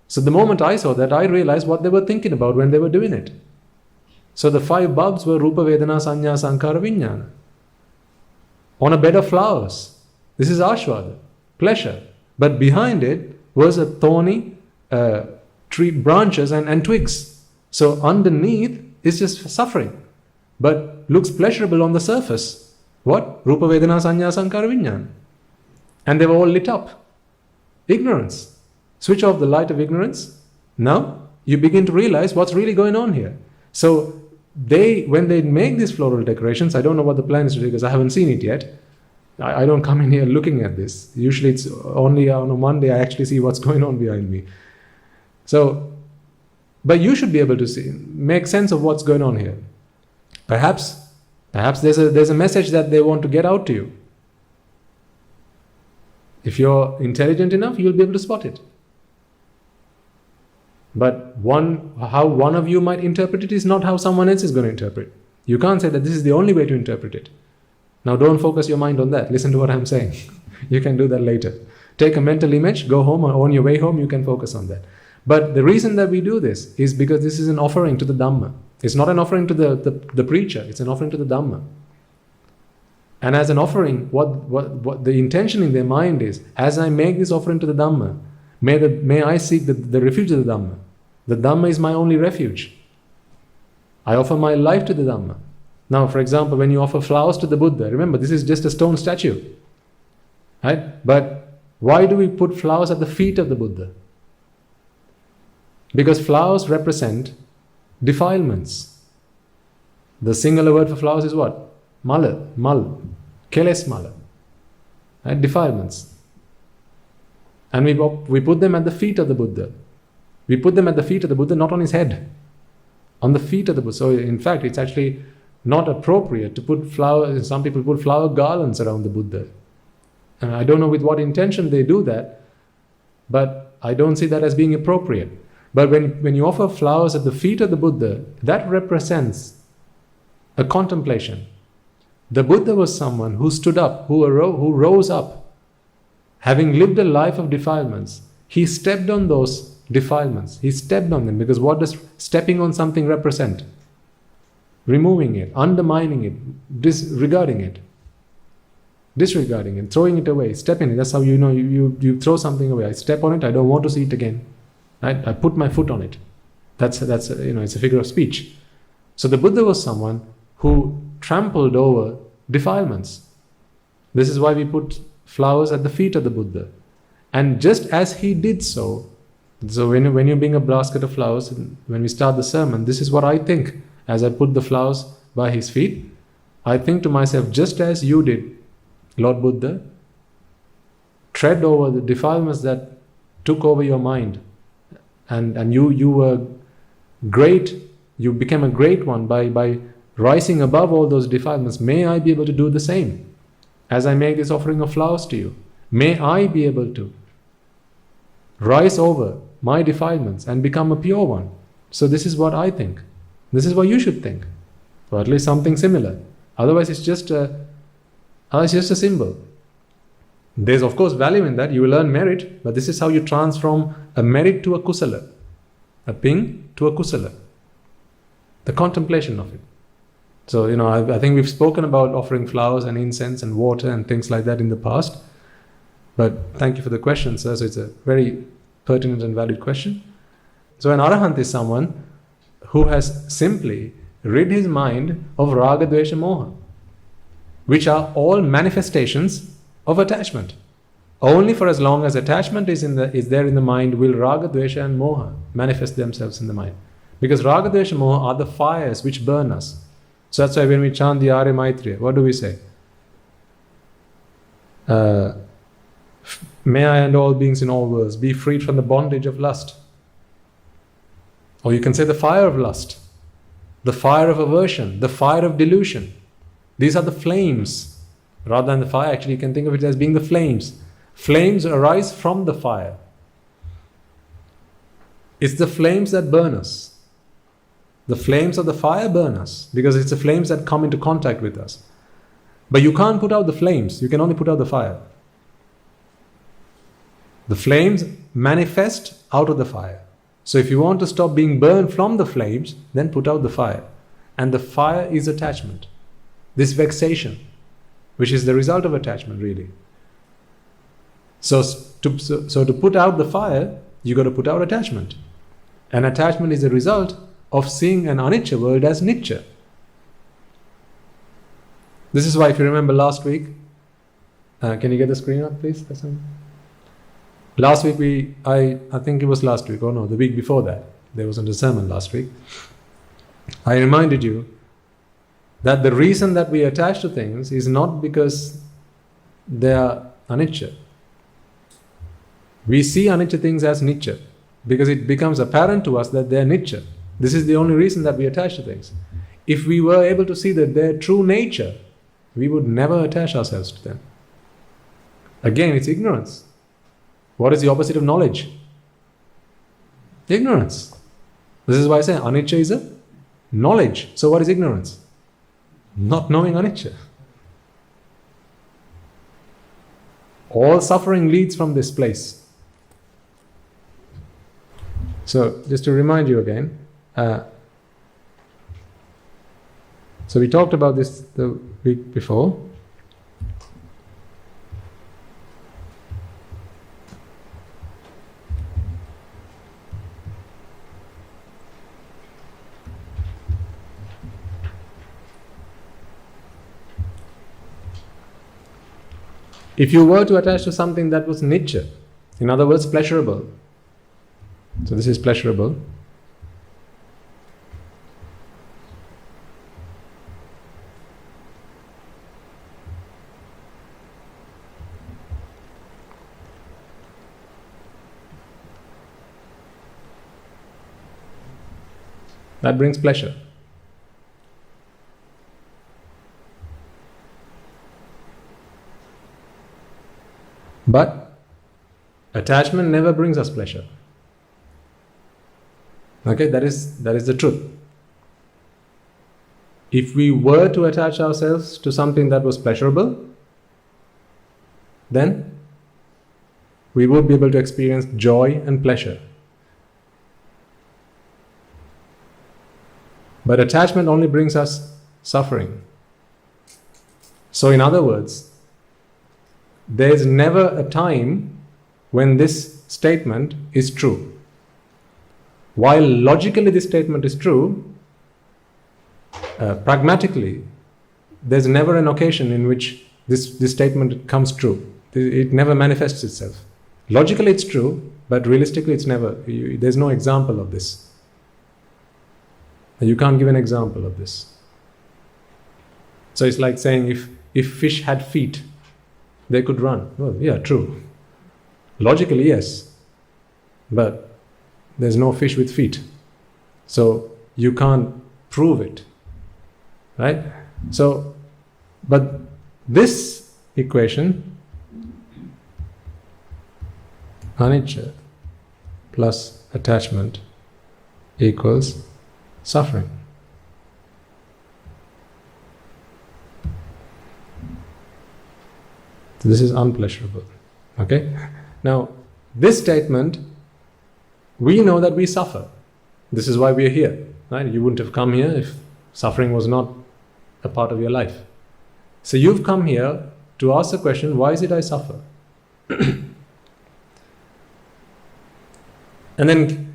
Speaker 1: So the moment I saw that, I realized what they were thinking about when they were doing it. So the 5 bulbs were Rupa, Vedana, Sanya, Sankara, Vijnana. On a bed of flowers. This is Ashvada, pleasure. But behind it was a thorny tree branches and twigs. So underneath is just suffering, but looks pleasurable on the surface. What? Rupa, Vedana, Sanya, Sankara, Vijnana. And they were all lit up. Ignorance. Switch off the light of ignorance. Now you begin to realize what's really going on here. So when they make these floral decorations, I don't know what the plan is today because I haven't seen it yet. I don't come in here looking at this. Usually it's only on a Monday I actually see what's going on behind me. So, but you should be able to make sense of what's going on here. Perhaps there's a message that they want to get out to you. If you're intelligent enough, you'll be able to spot it. But how one of you might interpret it is not how someone else is going to interpret. You can't say that this is the only way to interpret it. Now don't focus your mind on that. Listen to what I'm saying. You can do that later. Take a mental image, go home, or on your way home you can focus on that. But the reason that we do this is because this is an offering to the Dhamma. It's not an offering to the preacher, it's an offering to the Dhamma. And as an offering, what the intention in their mind is, as I make this offering to the Dhamma, may I seek the refuge of the Dhamma. The Dhamma is my only refuge. I offer my life to the Dhamma. Now, for example, when you offer flowers to the Buddha, remember, this is just a stone statue. Right? But why do we put flowers at the feet of the Buddha? Because flowers represent defilements. The singular word for flowers is what? Mala, mal, keles mala. Right? Defilements. And we put them at the feet of the Buddha. We put them at the feet of the Buddha, not on his head. On the feet of the Buddha. So in fact, it's actually not appropriate to put flowers. Some people put flower garlands around the Buddha. And I don't know with what intention they do that, but I don't see that as being appropriate. But when you offer flowers at the feet of the Buddha, that represents a contemplation. The Buddha was someone who stood up, who rose up, having lived a life of defilements. He stepped on those defilements. He stepped on them, because what does stepping on something represent? Removing it, undermining it, disregarding it, throwing it away, stepping it. That's how you know you throw something away. I step on it, I don't want to see it again. Right? I put my foot on it. That's it's a figure of speech. So the Buddha was someone who trampled over defilements. This is why we put flowers at the feet of the Buddha. And just as he did so when you bring a basket of flowers, when we start the sermon, this is what I think as I put the flowers by his feet. I think to myself, just as you did, Lord Buddha, tread over the defilements that took over your mind, and you were great, you became a great one by rising above all those defilements. May I be able to do the same as I make this offering of flowers to you. May I be able to rise over my defilements and become a pure one. So this is what I think. This is what you should think, or at least something similar. Otherwise it's just a symbol. There's of course value in that. You will earn merit, but this is how you transform a merit to a kusala, a ping to a kusala, the contemplation of it. So I think we've spoken about offering flowers and incense and water and things like that in the past. But thank you for the question, sir. So it's a very pertinent and valid question. So an arahant is someone who has simply rid his mind of raga, dvesha, moha, which are all manifestations of attachment. Only for as long as attachment is there in the mind will raga, dvesha and moha manifest themselves in the mind. Because raga, dvesha, moha are the fires which burn us. So that's why when we chant the Arya Maitriya, what do we say? May I and all beings in all worlds be freed from the bondage of lust. Or you can say the fire of lust, the fire of aversion, the fire of delusion. These are the flames. Rather than the fire, actually you can think of it as being the flames. Flames arise from the fire. It's the flames that burn us. The flames of the fire burn us because it's the flames that come into contact with us. But you can't put out the flames, you can only put out the fire. The flames manifest out of the fire. So if you want to stop being burned from the flames, then put out the fire. And the fire is attachment. This vexation, which is the result of attachment really. So to put out the fire, you got to put out attachment. And attachment is a result of seeing an anicca world as nitya. This is why, if you remember last week, can you get the screen up, please? Last week I think it was last week, or no, the week before that. There wasn't a sermon last week. I reminded you that the reason that we attach to things is not because they are anicca. We see anicca things as nitya because it becomes apparent to us that they are nitya. This is the only reason that we attach to things. If we were able to see that their true nature, we would never attach ourselves to them. Again, it's ignorance. What is the opposite of knowledge? Ignorance. This is why I say anicca is a knowledge. So what is ignorance? Not knowing anicca. All suffering leads from this place. So just to remind you again, so we talked about this the week before. If you were to attach to something that was nitya, in other words, pleasurable. So this is pleasurable. That brings pleasure. But attachment never brings us pleasure. Okay, that is the truth. If we were to attach ourselves to something that was pleasurable, then we would be able to experience joy and pleasure. But attachment only brings us suffering. So in other words, there is never a time when this statement is true. While logically this statement is true, pragmatically, there's never an occasion in which this statement comes true. It never manifests itself. Logically it's true, but realistically it's never. There's no example of this. You can't give an example of this. So it's like saying if fish had feet, they could run. Well, yeah, true. Logically, yes. But there's no fish with feet. So you can't prove it. Right? So, but this equation, anicca plus attachment equals suffering. So this is unpleasurable. Okay? Now, this statement, we know that we suffer. This is why we are here. Right? You wouldn't have come here if suffering was not a part of your life. So you've come here to ask the question, why is it I suffer? And then,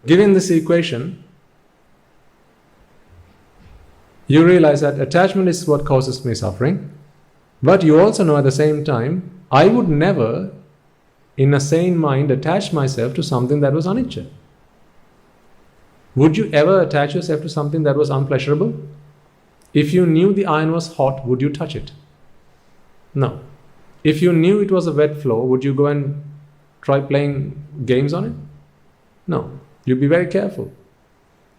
Speaker 1: given this equation, you realize that attachment is what causes me suffering. But you also know at the same time, I would never, in a sane mind, attach myself to something that was anicca. Would you ever attach yourself to something that was unpleasurable? If you knew the iron was hot, would you touch it? No. If you knew it was a wet floor, would you go and try playing games on it? No. You'd be very careful.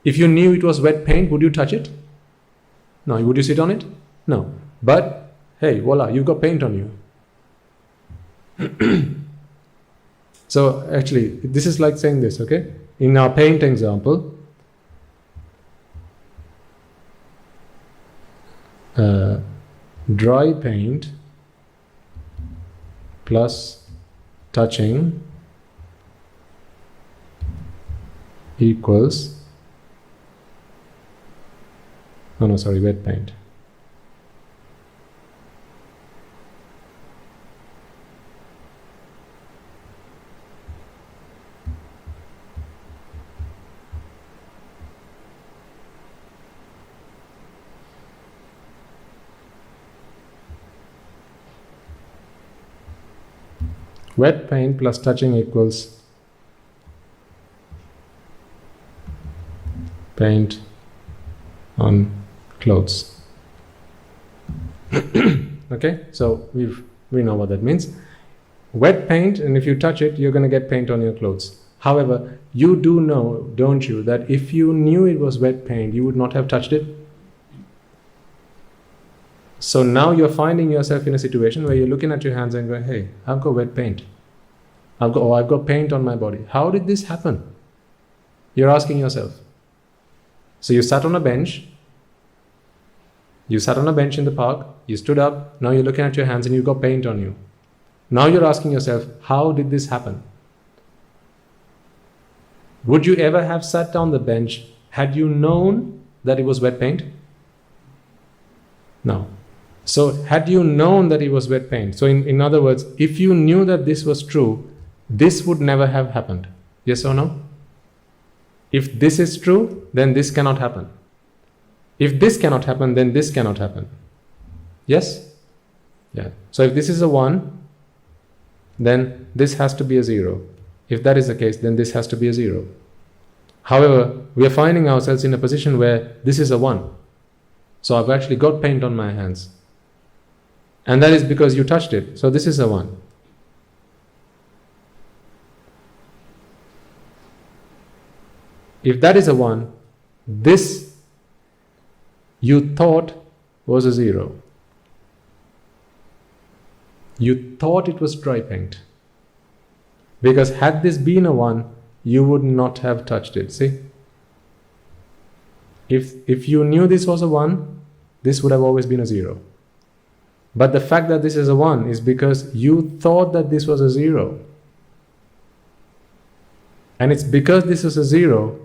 Speaker 1: If you knew it was wet paint, would you touch it? No. Would you sit on it? No. But, hey, voila, you've got paint on you. So, actually, this is like saying this, okay? In our paint example, dry paint plus touching equals, wet paint. Wet paint plus touching equals paint on clothes. Okay, so we know what that means. Wet paint, and if you touch it, you're going to get paint on your clothes. However, you do know, don't you, that if you knew it was wet paint, you would not have touched it? So now you're finding yourself in a situation where you're looking at your hands and going, hey, I've got wet paint. I've got paint on my body. How did this happen? You're asking yourself. So you sat on a bench. You sat on a bench in the park. You stood up. Now you're looking at your hands and you've got paint on you. Now you're asking yourself, how did this happen? Would you ever have sat on the bench had you known that it was wet paint? No. So had you known that it was wet paint, so in other words, if you knew that this was true, this would never have happened. Yes or no? If this is true, then this cannot happen. If this cannot happen, then this cannot happen. Yes? Yeah. So if this is a 1, then this has to be a 0. If that is the case, then this has to be a 0. However, we are finding ourselves in a position where this is a 1. So I've actually got paint on my hands. And that is because you touched it. So this is a 1. If that is a 1, this you thought was a 0. You thought it was dry paint. Because had this been a 1, you would not have touched it. See? If you knew this was a 1, this would have always been a 0. But the fact that this is a 1 is because you thought that this was a 0. And it's because this is a 0.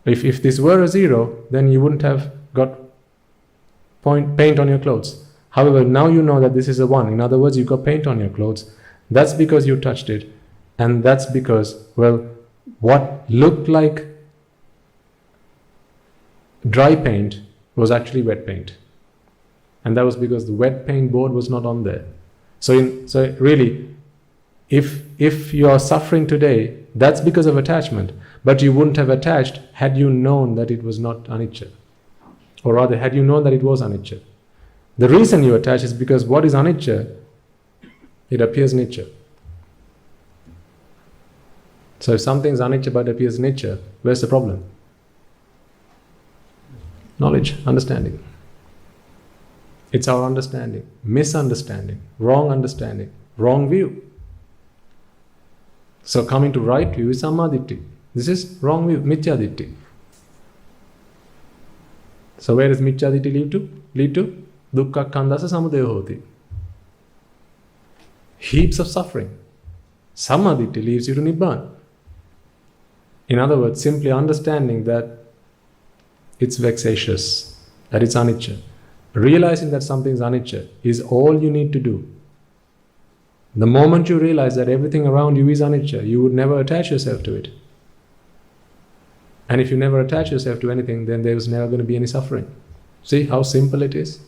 Speaker 1: If this were a 0, then you wouldn't have got paint on your clothes. However, now you know that this is a 1. In other words, you got paint on your clothes. That's because you touched it. And that's because, well, what looked like dry paint was actually wet paint. And that was because the wet paint board was not on there. So really, if you are suffering today, that's because of attachment. But you wouldn't have attached had you known that it was not anicca. Or rather, had you known that it was anicca. The reason you attach is because what is anicca, it appears nicca. So if something is anicca but appears nicca, where's the problem? Knowledge, understanding. It's our understanding, misunderstanding, wrong view. So coming to right view is sammaditthi. This is wrong view, mithyaditthi. So where does mithyaditthi lead to? Dukkha khandasa samudaya hoti. Heaps of suffering. Sammaditthi leads you to nibbana. In other words, simply understanding that it's vexatious, that it's anicca. Realizing that something is anicca is all you need to do. The moment you realize that everything around you is anicca, you would never attach yourself to it. And if you never attach yourself to anything, then there is never going to be any suffering. See how simple it is?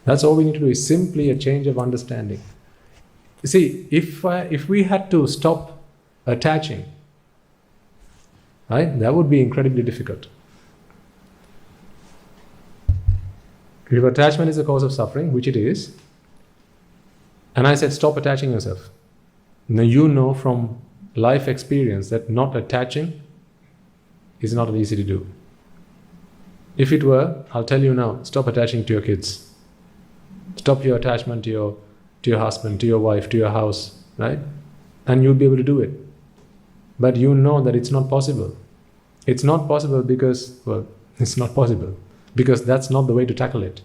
Speaker 1: That's all we need to do, is simply a change of understanding. You see, if we had to stop attaching, right, that would be incredibly difficult. If attachment is the cause of suffering, which it is, and I said stop attaching yourself. Now you know from life experience that not attaching is not easy to do. If it were, I'll tell you now, stop attaching to your kids. Stop your attachment to your husband, to your wife, to your house, right? And you'll be able to do it. But you know that it's not possible. It's not possible because, well, it's not possible. Because that's not the way to tackle it.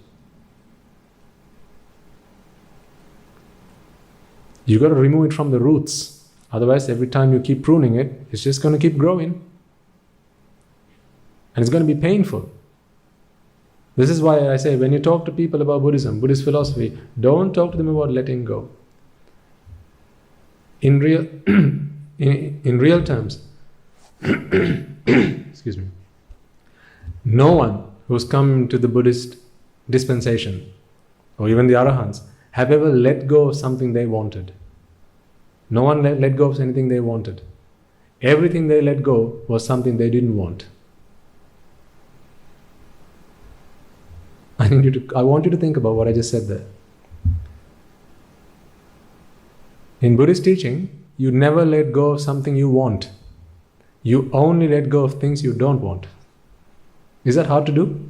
Speaker 1: You got to remove it from the roots. Otherwise, every time you keep pruning it, it's just going to keep growing. And it's going to be painful. This is why I say, when you talk to people about Buddhism, Buddhist philosophy, don't talk to them about letting go. In real, in real terms, excuse me, no one who's come to the Buddhist dispensation, or even the Arahants, have ever let go of something they wanted. No one let go of anything they wanted. Everything they let go was something they didn't want. I want you to think about what I just said there. In Buddhist teaching, you never let go of something you want. You only let go of things you don't want. Is that hard to do?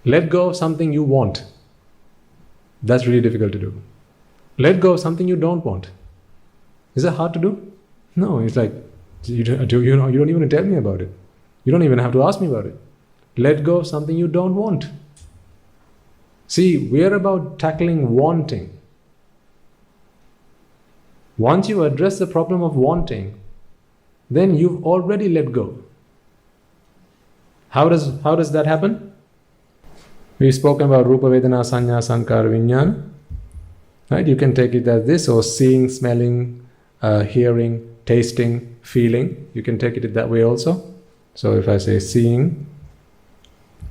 Speaker 1: Let go of something you want. That's really difficult to do. Let go of something you don't want. Is that hard to do? No, it's like, you don't even tell me about it. You don't even have to ask me about it. Let go of something you don't want. See, we're about tackling wanting. Once you address the problem of wanting, then you've already let go. How does that happen? We've spoken about Rupa, Vedana, Sanya, Sankara, Vijnana. Right? You can take it as this, or seeing, smelling, hearing, tasting, feeling. You can take it that way also. So if I say seeing,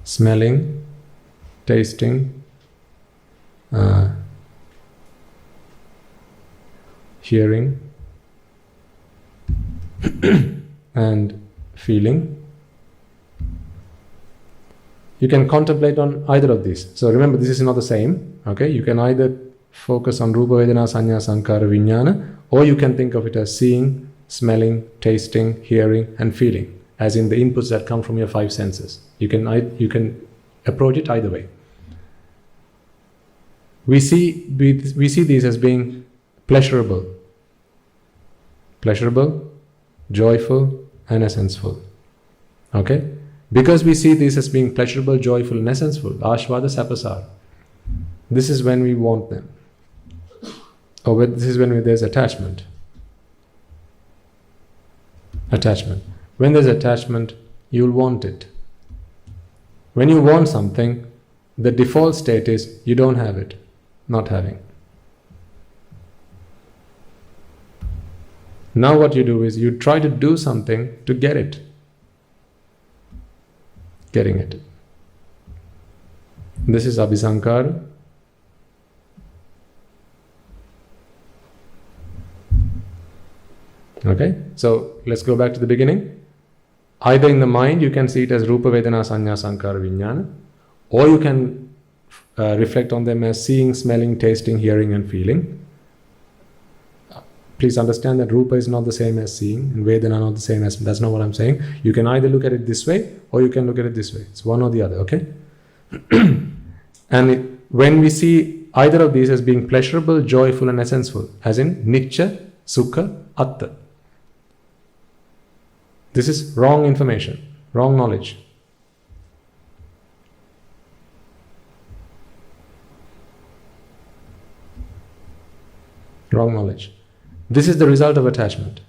Speaker 1: smelling, tasting, hearing, and feeling, you can contemplate on either of these. So remember, this is not the same. Okay, you can either focus on Rupa, Vedana, Sanya, Sankara, Vijnana, or you can think of it as seeing, smelling, tasting, hearing, and feeling, as in the inputs that come from your five senses. You can approach it either way. We see these as being pleasurable, joyful, and essenseful. Okay? Because we see these as being pleasurable, joyful, and essenseful, ashvada, sapasara, this is when we want them. Or this is when there's attachment. Attachment. When there's attachment, you'll want it. When you want something, the default state is you don't have it, not having. Now what you do is you try to do something to get it. Getting it. This is Abhisankara. Okay, so let's go back to the beginning. Either in the mind you can see it as Rupa, Vedana, Sanya, Sankara, Vijnana, or you can reflect on them as seeing, smelling, tasting, hearing, and feeling. Please understand that Rupa is not the same as seeing, and Vedana not the same as, that's not what I'm saying. You can either look at it this way, or you can look at it this way. It's one or the other, okay? And when we see either of these as being pleasurable, joyful, and essenseful, as in Nicca, Sukha, Atta, this is wrong information, wrong knowledge. Wrong knowledge. This is the result of attachment.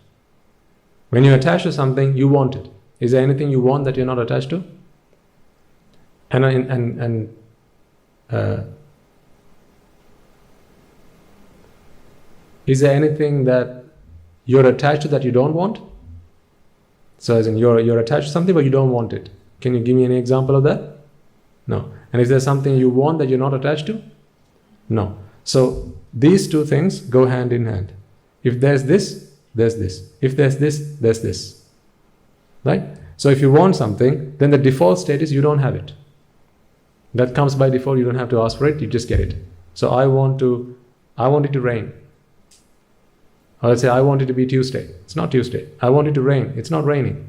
Speaker 1: When you attach to something, you want it. Is there anything you want that you're not attached to? Is there anything that you're attached to that you don't want? So as in you're attached to something but you don't want it. Can you give me any example of that? No. And is there something you want that you're not attached to? No. So these two things go hand in hand. If there's this, there's this. If there's this, there's this. Right? So if you want something, then the default state is you don't have it. That comes by default, you don't have to ask for it, you just get it. So I want it to rain. Or let's say I want it to be Tuesday. It's not Tuesday. I want it to rain. It's not raining.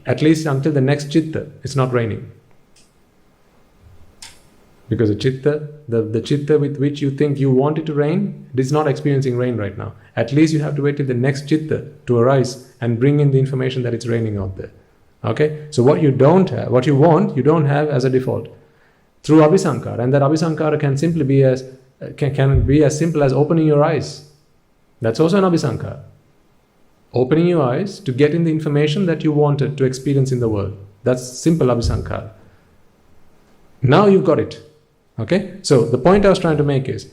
Speaker 1: At least until the next chitta, it's not raining. Because the chitta with which you think you want it to rain, it is not experiencing rain right now. At least you have to wait till the next chitta to arise and bring in the information that it's raining out there. Okay? So what you don't have, what you want, you don't have as a default. Through abhisankara, and that abhisankara can simply be can be as simple as opening your eyes. That's also an abhisankara. Opening your eyes to get in the information that you wanted to experience in the world. That's simple abhisankara. Now you've got it. Okay? So the point I was trying to make is,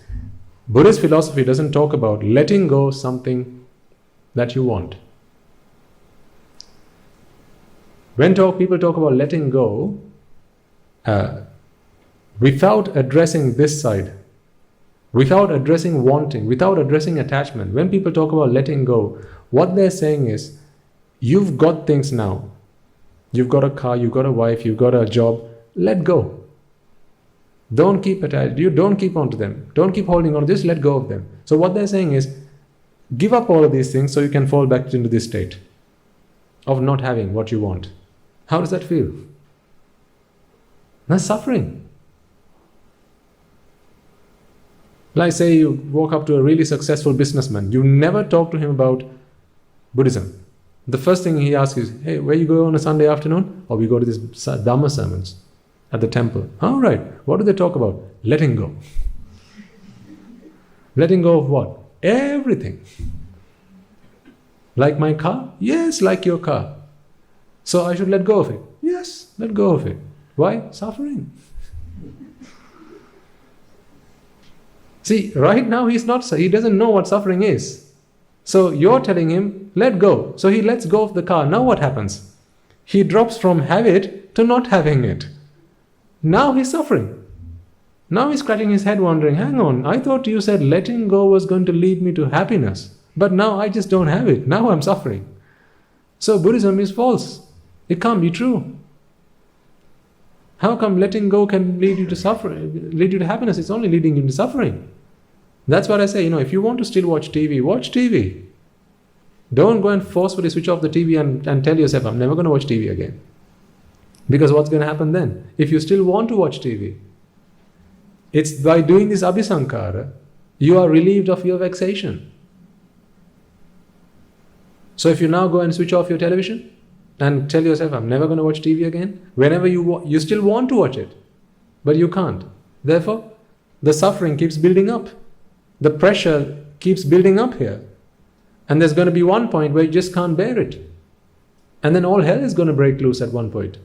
Speaker 1: Buddhist philosophy doesn't talk about letting go something that you want. When people talk about letting go, without addressing this side, without addressing wanting, without addressing attachment, when people talk about letting go, what they're saying is, you've got things now. You've got a car, you've got a wife, you've got a job. Let go. Don't keep attached. You don't keep on to them. Don't keep holding on. Just let go of them. So what they're saying is, give up all of these things so you can fall back into this state of not having what you want. How does that feel? That's suffering. Like say you walk up to a really successful businessman. You never talk to him about Buddhism. The first thing he asks is, hey, where you go on a Sunday afternoon? Or we go to these Dhamma sermons at the temple. All right. What do they talk about? Letting go. Letting go of what? Everything. Like my car? Yes, like your car. So I should let go of it? Yes, let go of it. Why? Suffering. See, right now he doesn't know what suffering is. So you're telling him, let go. So he lets go of the car. Now what happens? He drops from have it to not having it. Now he's suffering. Now he's scratching his head wondering, hang on, I thought you said letting go was going to lead me to happiness. But now I just don't have it. Now I'm suffering. So Buddhism is false. It can't be true. How come letting go can lead you to suffering, lead you to happiness? It's only leading you to suffering. That's what I say, if you want to still watch TV, watch TV. Don't go and forcefully switch off the TV and tell yourself, I'm never going to watch TV again. Because what's going to happen then? If you still want to watch TV, it's by doing this abhisankara, you are relieved of your vexation. So if you now go and switch off your television and tell yourself, I'm never going to watch TV again, whenever you still want to watch it, but you can't. Therefore, the suffering keeps building up. The pressure keeps building up here. And there's going to be one point where you just can't bear it. And then all hell is going to break loose at one point.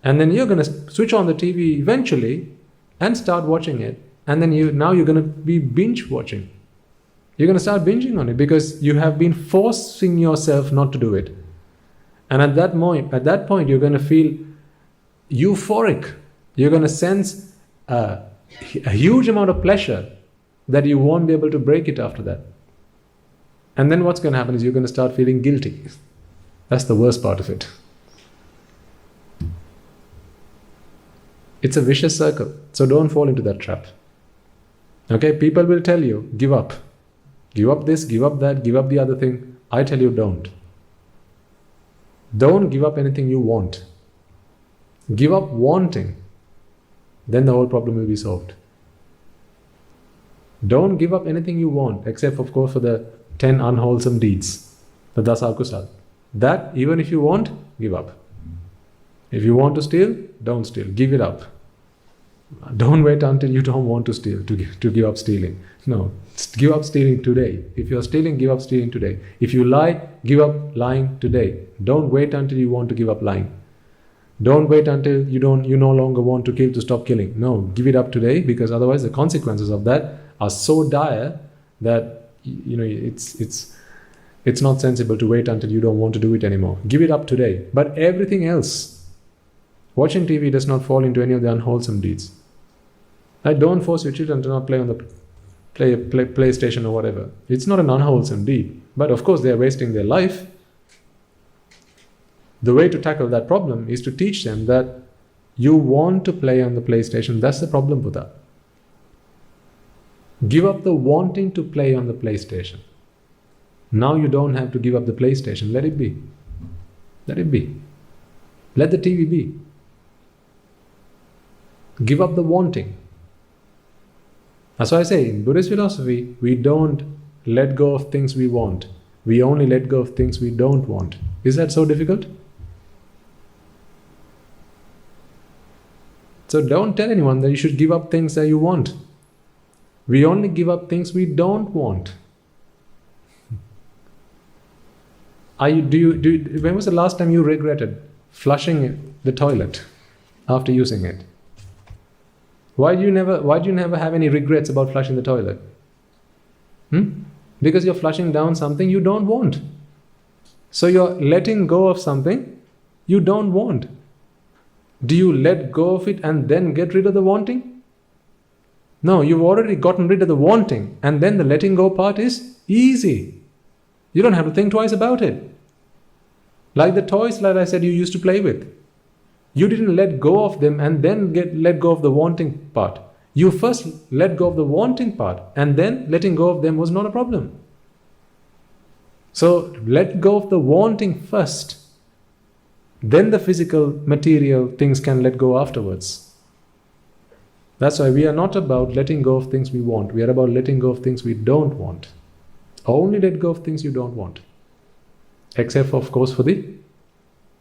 Speaker 1: And then you're going to switch on the TV eventually and start watching it. And then you're going to be binge watching. You're going to start binging on it because you have been forcing yourself not to do it. And at that point, you're going to feel euphoric. You're going to sense a huge amount of pleasure that you won't be able to break it after that. And then what's going to happen is you're going to start feeling guilty. That's the worst part of it. It's a vicious circle. So don't fall into that trap. Okay, people will tell you, give up. Give up this, give up that, give up the other thing. I tell you, don't. Don't give up anything you want. Give up wanting. Then the whole problem will be solved. Don't give up anything you want, except of course for the 10 unwholesome deeds, the dasa akusala. That, even if you want, give up. If you want to steal, don't steal. Give it up. Don't wait until you don't want to steal to give up stealing. No, give up stealing today. If you're stealing, give up stealing today. If you lie, give up lying today. Don't wait until you want to give up lying. Don't wait until you no longer want to kill to stop killing. No, give it up today, because otherwise the consequences of that are so dire that it's not sensible to wait until you don't want to do it anymore. Give it up today. But everything else, watching TV does not fall into any of the unwholesome deeds. Don't force your children to not play on the PlayStation or whatever. It's not an unwholesome deed. But of course, they are wasting their life. The way to tackle that problem is to teach them that you want to play on the PlayStation. That's the problem, Buddha. Give up the wanting to play on the PlayStation. Now you don't have to give up the PlayStation. Let it be. Let it be. Let the TV be. Give up the wanting. That's why I say, in Buddhist philosophy, we don't let go of things we want. We only let go of things we don't want. Is that so difficult? So don't tell anyone that you should give up things that you want. We only give up things we don't want. When was the last time you regretted flushing the toilet after using it? Why do you never have any regrets about flushing the toilet? Because you're flushing down something you don't want. So you're letting go of something you don't want. Do you let go of it and then get rid of the wanting? No, you've already gotten rid of the wanting, and then the letting go part is easy. You don't have to think twice about it. Like the toys that I said you used to play with. You didn't let go of them and then let go of the wanting part. You first let go of the wanting part, and then letting go of them was not a problem. So let go of the wanting first. Then the physical, material things can let go afterwards. That's why we are not about letting go of things we want. We are about letting go of things we don't want. Only let go of things you don't want. Except, of course, for the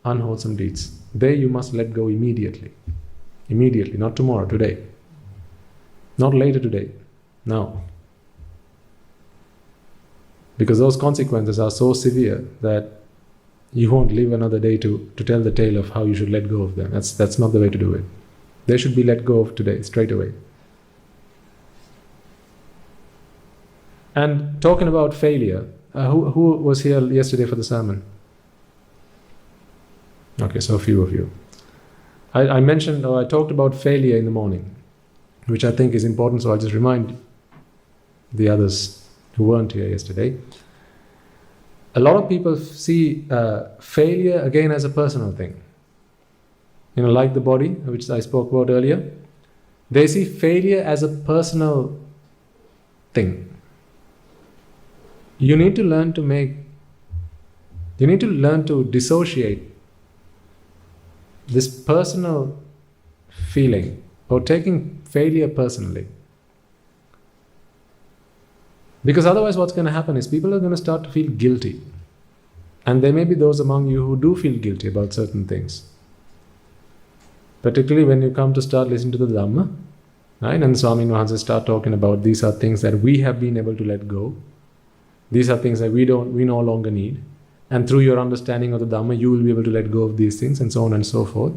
Speaker 1: unwholesome deeds. There you must let go immediately. Immediately, not tomorrow, today. Not later today. Now. Because those consequences are so severe that you won't live another day to tell the tale of how you should let go of them. That's not the way to do it. They should be let go of today, straight away. And talking about failure, who was here yesterday for the sermon? Okay, so a few of you. I mentioned, or I talked about failure in the morning, which I think is important, so I'll just remind the others who weren't here yesterday. A lot of people see failure again as a personal thing. Like the body, which I spoke about earlier. They see failure as a personal thing. You need to learn to dissociate this personal feeling or taking failure personally. Because otherwise what's going to happen is people are going to start to feel guilty. And there may be those among you who do feel guilty about certain things. Particularly when you come to start listening to the Dhamma, right? And Swami Mahansa start talking about these are things that we have been able to let go. These are things that we no longer need. And through your understanding of the Dhamma, you will be able to let go of these things, and so on and so forth.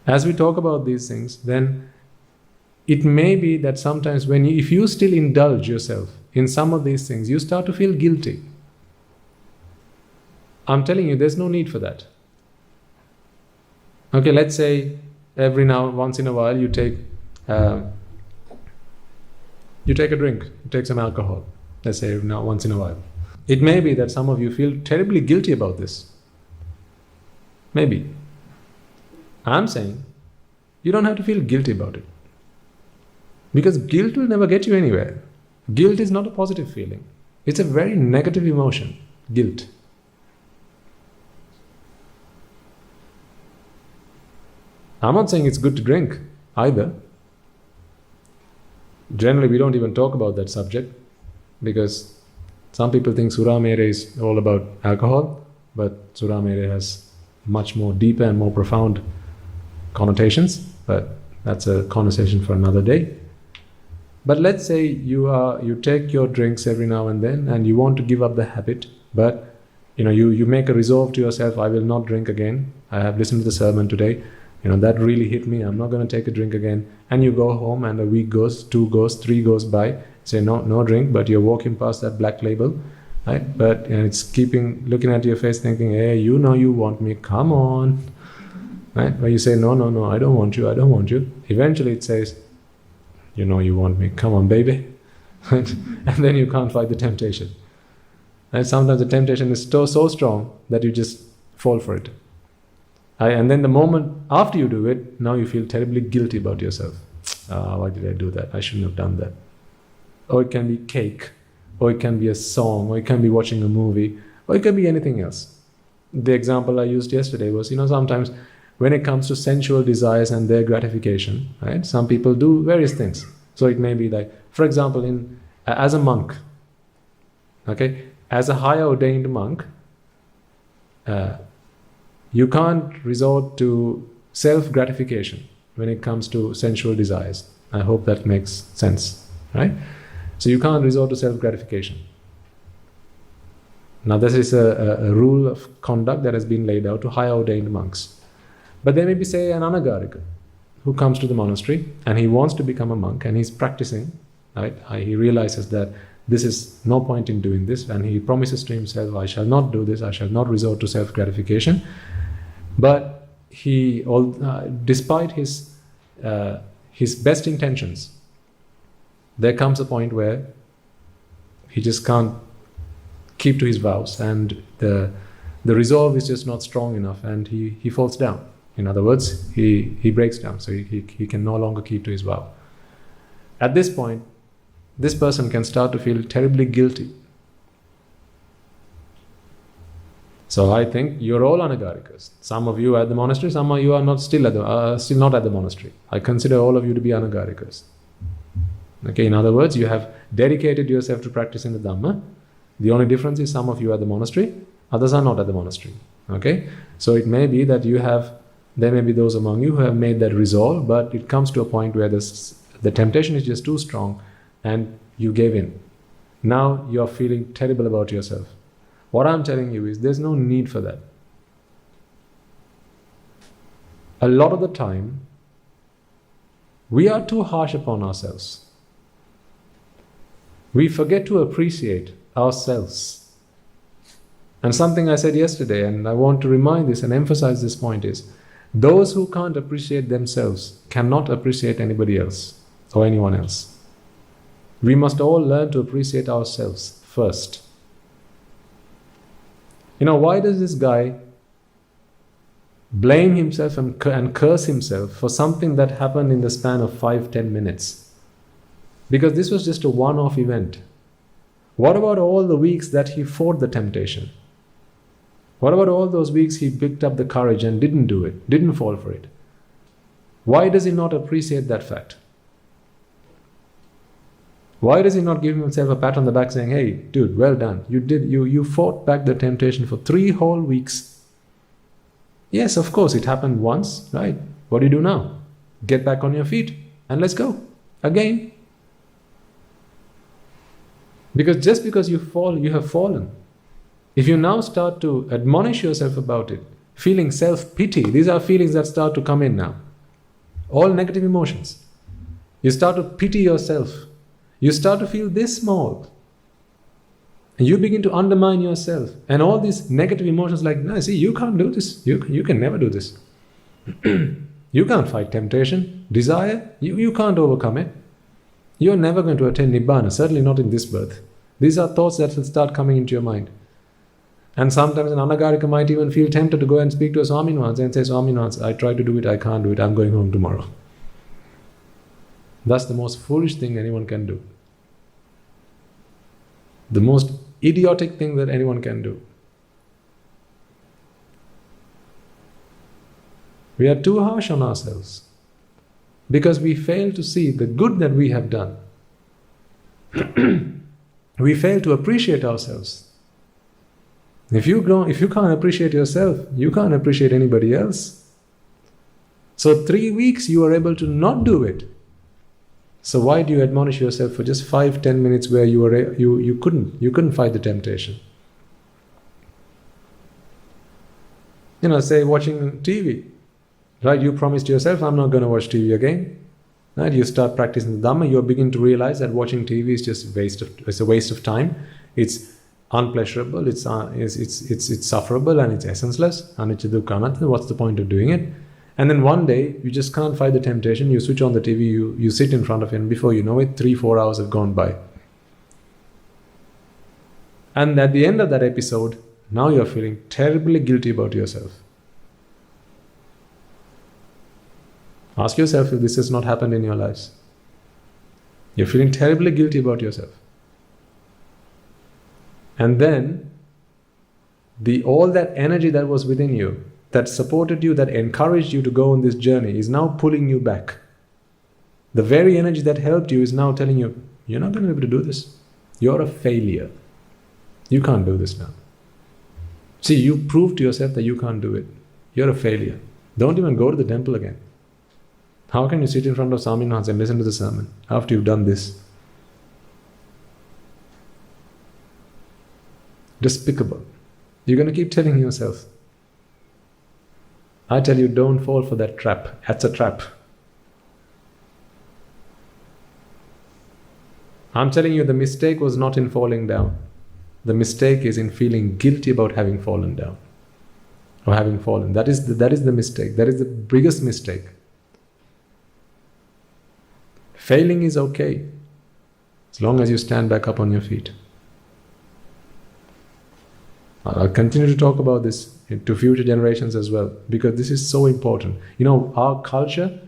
Speaker 1: As we talk about these things, then it may be that sometimes if you still indulge yourself in some of these things, you start to feel guilty. I'm telling you, there's no need for that. Okay, let's say once in a while you take a drink, you take some alcohol. Let's say once in a while. It may be that some of you feel terribly guilty about this. Maybe. I'm saying you don't have to feel guilty about it. Because guilt will never get you anywhere. Guilt is not a positive feeling. It's a very negative emotion, guilt. I'm not saying it's good to drink either. Generally, we don't even talk about that subject because some people think Sura Mere is all about alcohol, but Sura Mere has much more deeper and more profound connotations, but that's a conversation for another day. But let's say you take your drinks every now and then and you want to give up the habit, but you make a resolve to yourself, I will not drink again. I have listened to the sermon today. That really hit me. I'm not going to take a drink again. And you go home and a week goes, 2 goes, 3 goes by. Say no drink, but you're walking past that black label, right? But it's looking at your face thinking, hey, you want me, come on. Right? Where you say, no, I don't want you. Eventually it says, you want me, come on, baby. And then you can't fight the temptation. And sometimes the temptation is so strong that you just fall for it. And then the moment after you do it, now you feel terribly guilty about yourself. Why did I do that? I shouldn't have done that. Or it can be cake, or it can be a song, or it can be watching a movie, or it can be anything else. The example I used yesterday was, sometimes when it comes to sensual desires and their gratification, right? Some people do various things. So it may be like, for example, as a monk, okay, as a higher ordained monk, you can't resort to self-gratification when it comes to sensual desires. I hope that makes sense, right? So you can't resort to self-gratification. Now this is a rule of conduct that has been laid out to higher ordained monks. But there may be, say, an anagarika who comes to the monastery and he wants to become a monk and he's practicing, right? He realizes that this is no point in doing this, and he promises to himself, I shall not do this, I shall not resort to self-gratification. But despite his best intentions, there comes a point where he just can't keep to his vows, and the resolve is just not strong enough, and he falls down. In other words, he breaks down, so he can no longer keep to his vow. At this point, this person can start to feel terribly guilty. So I think you're all anagarikas. Some of you are at the monastery, some of you are still not at the monastery. I consider all of you to be anagarikas. Okay, in other words, you have dedicated yourself to practicing the Dhamma. The only difference is some of you are at the monastery, others are not at the monastery. Okay, so it may be that there may be those among you who have made that resolve, but it comes to a point where the temptation is just too strong and you gave in. Now you're feeling terrible about yourself. What I'm telling you is there's no need for that. A lot of the time, we are too harsh upon ourselves. We forget to appreciate ourselves. And something I said yesterday, and I want to remind this and emphasize this point, is those who can't appreciate themselves cannot appreciate anybody else or anyone else. We must all learn to appreciate ourselves first. Why does this guy blame himself and curse himself for something that happened in the span of 5-10 minutes? Because this was just a one-off event. What about all the weeks that he fought the temptation? What about all those weeks he picked up the courage and didn't do it, didn't fall for it? Why does he not appreciate that fact? Why does he not give himself a pat on the back saying, hey, dude, well done. You fought back the temptation for 3 whole weeks. Yes, of course, it happened once, right? What do you do now? Get back on your feet and let's go again. Because just because you fall, you have fallen. If you now start to admonish yourself about it, feeling self-pity, these are feelings that start to come in now. All negative emotions. You start to pity yourself. You start to feel this small. And you begin to undermine yourself. And all these negative emotions like, no, see, you can't do this. You can never do this. You can't fight temptation, desire. You can't overcome it. You're never going to attain Nibbana, certainly not in this birth. These are thoughts that will start coming into your mind. And sometimes an anagarika might even feel tempted to go and speak to a Swaminatha and say, Swaminatha, I try to do it, I can't do it, I'm going home tomorrow. That's the most foolish thing anyone can do. The most idiotic thing that anyone can do. We are too harsh on ourselves because we fail to see the good that we have done. We fail to appreciate ourselves. If you can't appreciate yourself, you can't appreciate anybody else. So 3 weeks you are able to not do it. So why do you admonish yourself for just 5-10 minutes where you couldn't fight the temptation? Say watching TV. Right? You promised yourself, I'm not going to watch TV again. Right? You start practicing the Dhamma, you begin to realize that watching TV is just it's a waste of time. It's unpleasurable, it's sufferable, and it's essenceless. Anicca dukkha anatta. What's the point of doing it? And then one day, you just can't fight the temptation. You switch on the TV, you sit in front of it, and before you know it, 3-4 hours have gone by. And at the end of that episode, now you're feeling terribly guilty about yourself. Ask yourself if this has not happened in your lives. You're feeling terribly guilty about yourself. And then, all that energy that was within you, that supported you, that encouraged you to go on this journey, is now pulling you back. The very energy that helped you is now telling you, you're not going to be able to do this. You're a failure. You can't do this now. See, you proved to yourself that you can't do it. You're a failure. Don't even go to the temple again. How can you sit in front of Swamin Wahanse and listen to the sermon after you've done this? Despicable. You're going to keep telling yourself. I tell you, don't fall for that trap. That's a trap. I'm telling you, the mistake was not in falling down. The mistake is in feeling guilty about having fallen down or having fallen. That is the mistake. That is the biggest mistake. Failing is okay, as long as you stand back up on your feet. I'll continue to talk about this to future generations as well, because this is so important. You know, our culture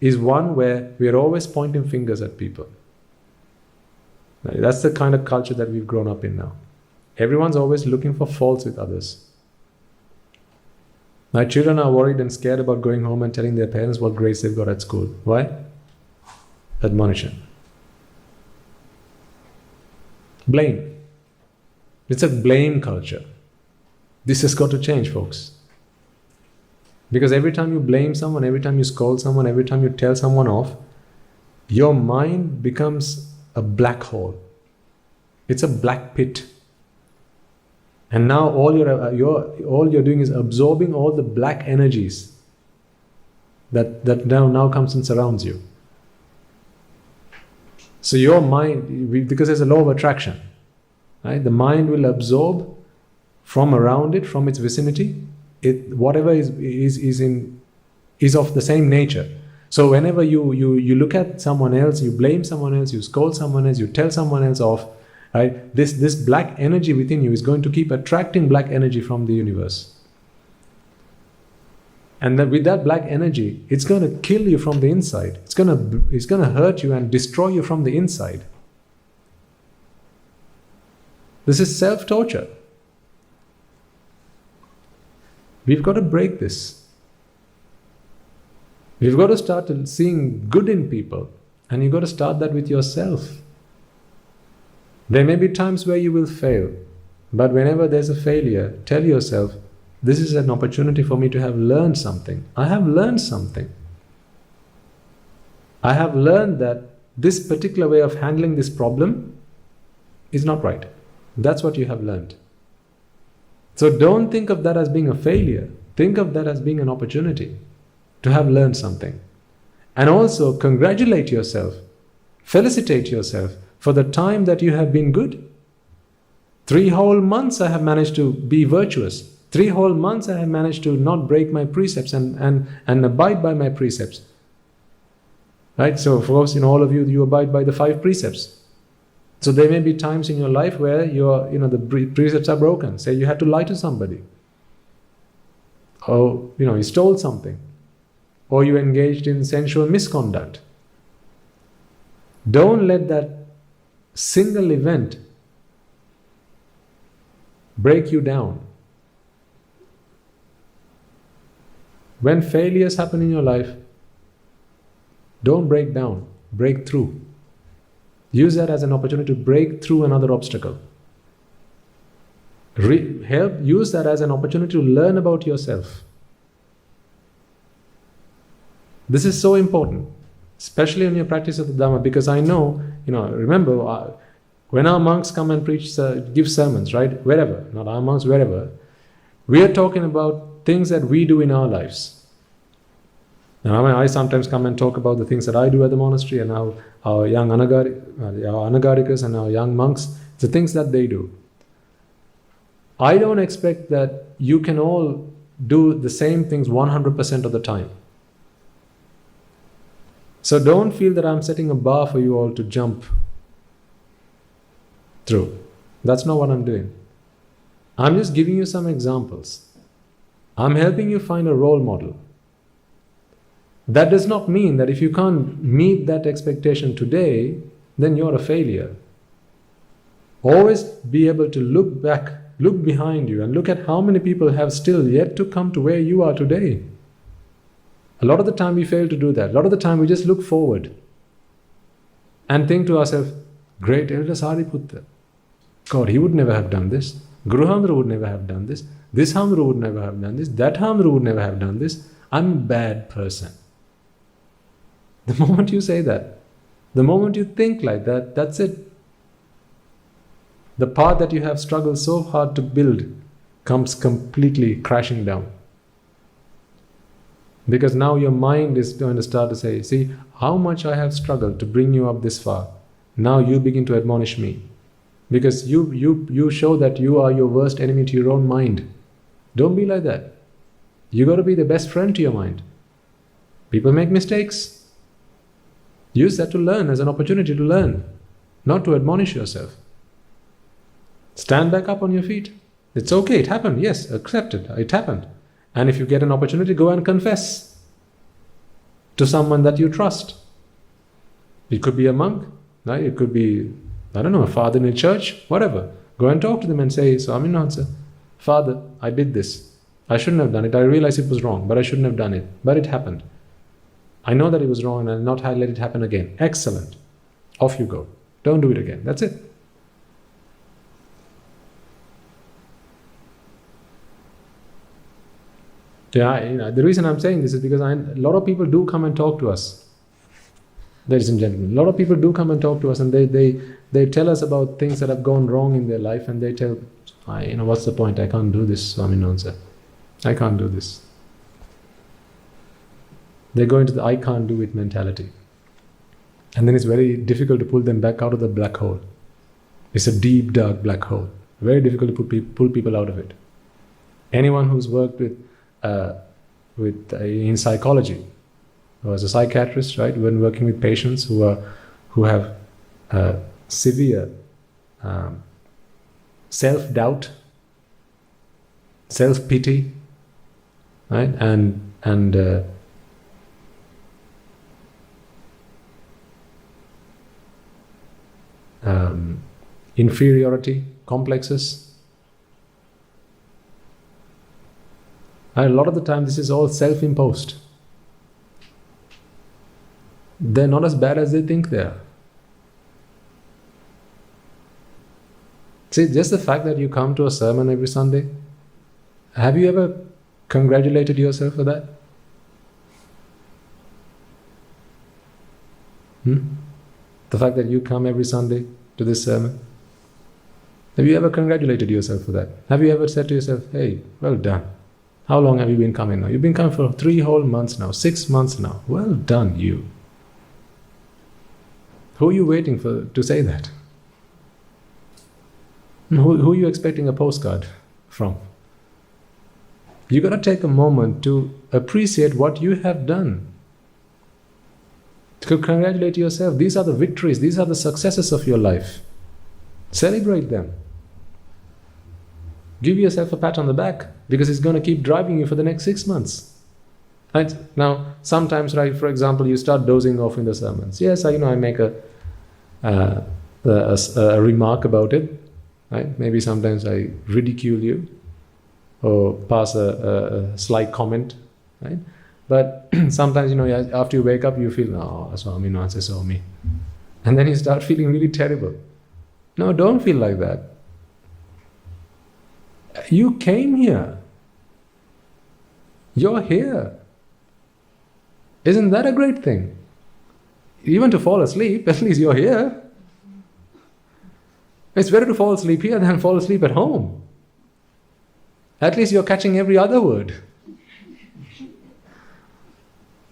Speaker 1: is one where we are always pointing fingers at people. That's the kind of culture that we've grown up in now. Everyone's always looking for faults with others. My children are worried and scared about going home and telling their parents what grades they've got at school. Why? Admonition. Blame. It's a blame culture. This has got to change, folks. Because every time you blame someone, every time you scold someone, every time you tell someone off, your mind becomes a black hole. It's a black pit. And now all you're doing is absorbing all the black energies that now comes and surrounds you. So your mind, because there's a law of attraction, right? The mind will absorb from around it, from its vicinity, whatever is of the same nature. So whenever you look at someone else, you blame someone else, you scold someone else, you tell someone else off, right? This black energy within you is going to keep attracting black energy from the universe. And then with that black energy, it's going to kill you from the inside. It's going to hurt you and destroy you from the inside. This is self-torture. We've got to break this. We've got to start seeing good in people, and you've got to start that with yourself. There may be times where you will fail, but whenever there's a failure, tell yourself, this is an opportunity for me to have learned something. I have learned something. I have learned that this particular way of handling this problem is not right. That's what you have learned. So don't think of that as being a failure. Think of that as being an opportunity to have learned something. And also congratulate yourself, felicitate yourself for the time that you have been good. 3 whole months I have managed to be virtuous. 3 whole months I have managed to not break my precepts and abide by my precepts. Right? So of course, all of you abide by the 5 precepts. So there may be times in your life where the precepts are broken. Say you had to lie to somebody. Or you stole something. Or you engaged in sensual misconduct. Don't let that single event break you down. When failures happen in your life, don't break down, break through. Use that as an opportunity to break through another obstacle. Use that as an opportunity to learn about yourself. This is so important, especially in your practice of the Dhamma, because I know, remember, when our monks come and preach, give sermons, right? Wherever, not our monks, wherever, we are talking about things that we do in our lives. And I sometimes come and talk about the things that I do at the monastery and how our young Anagarikas and our young monks, the things that they do. I don't expect that you can all do the same things 100% of the time. So don't feel that I'm setting a bar for you all to jump through. That's not what I'm doing. I'm just giving you some examples. I'm helping you find a role model. That does not mean that if you can't meet that expectation today, then you're a failure. Always be able to look back, look behind you, and look at how many people have still yet to come to where you are today. A lot of the time we fail to do that. A lot of the time we just look forward and think to ourselves, great Elder Sariputta. God, he would never have done this. Guru Hamdru would never have done this. This Hamdru would never have done this. That Hamdru would never have done this. I'm a bad person. The moment you say that, the moment you think like that, that's it. The path that you have struggled so hard to build comes completely crashing down. Because now your mind is going to start to say, see how much I have struggled to bring you up this far. Now you begin to admonish me. Because you show that you are your worst enemy to your own mind. Don't be like that. You got to be the best friend to your mind. People make mistakes. Use that to learn as an opportunity to learn, not to admonish yourself. Stand back up on your feet. It's okay, it happened. Yes, accept it. It happened. And if you get an opportunity, go and confess to someone that you trust. It could be a monk, right? It could be, I don't know, a father in a church, whatever. Go and talk to them and say, Swaminatha, Father, I did this. I shouldn't have done it. I realize it was wrong, but I shouldn't have done it. But it happened. I know that it was wrong and I'll not let it happen again. Excellent. Off you go. Don't do it again. That's it. Yeah, the reason I'm saying this is because a lot of people do come and talk to us. Ladies and gentlemen, a lot of people do come and talk to us and they tell us about things that have gone wrong in their life and they tell, what's the point? I can't do this, Swaminatha. I can't do this. They go into the I can't do it mentality. And then it's very difficult to pull them back out of the black hole. It's a deep, dark black hole. Very difficult to pull people out of it. Anyone who's worked in psychology, or as a psychiatrist, right, when working with patients who have severe self-doubt, self-pity, right, and inferiority complexes. And a lot of the time this is all self-imposed. They're not as bad as they think they are. See, just the fact that you come to a sermon every Sunday, have you ever congratulated yourself for that? The fact that you come every Sunday to this sermon, have you ever congratulated yourself for that? Have you ever said to yourself, hey, well done. How long have you been coming now? You've been coming for 3 whole months now, 6 months now. Well done, you. Who are you waiting for to say that? Who are you expecting a postcard from? You got to take a moment to appreciate what you have done. To congratulate yourself. These are the victories, these are the successes of your life. Celebrate them. Give yourself a pat on the back because it's going to keep driving you for the next 6 months. Right? Now, sometimes, right, for example, you start dozing off in the sermons. Yes, I make a remark about it. Right? Maybe sometimes I ridicule you or pass a slight comment. Right? But sometimes, after you wake up, you feel, oh, Swaminatha saw me. And then you start feeling really terrible. No, don't feel like that. You came here. You're here. Isn't that a great thing? Even to fall asleep, at least you're here. It's better to fall asleep here than fall asleep at home. At least you're catching every other word.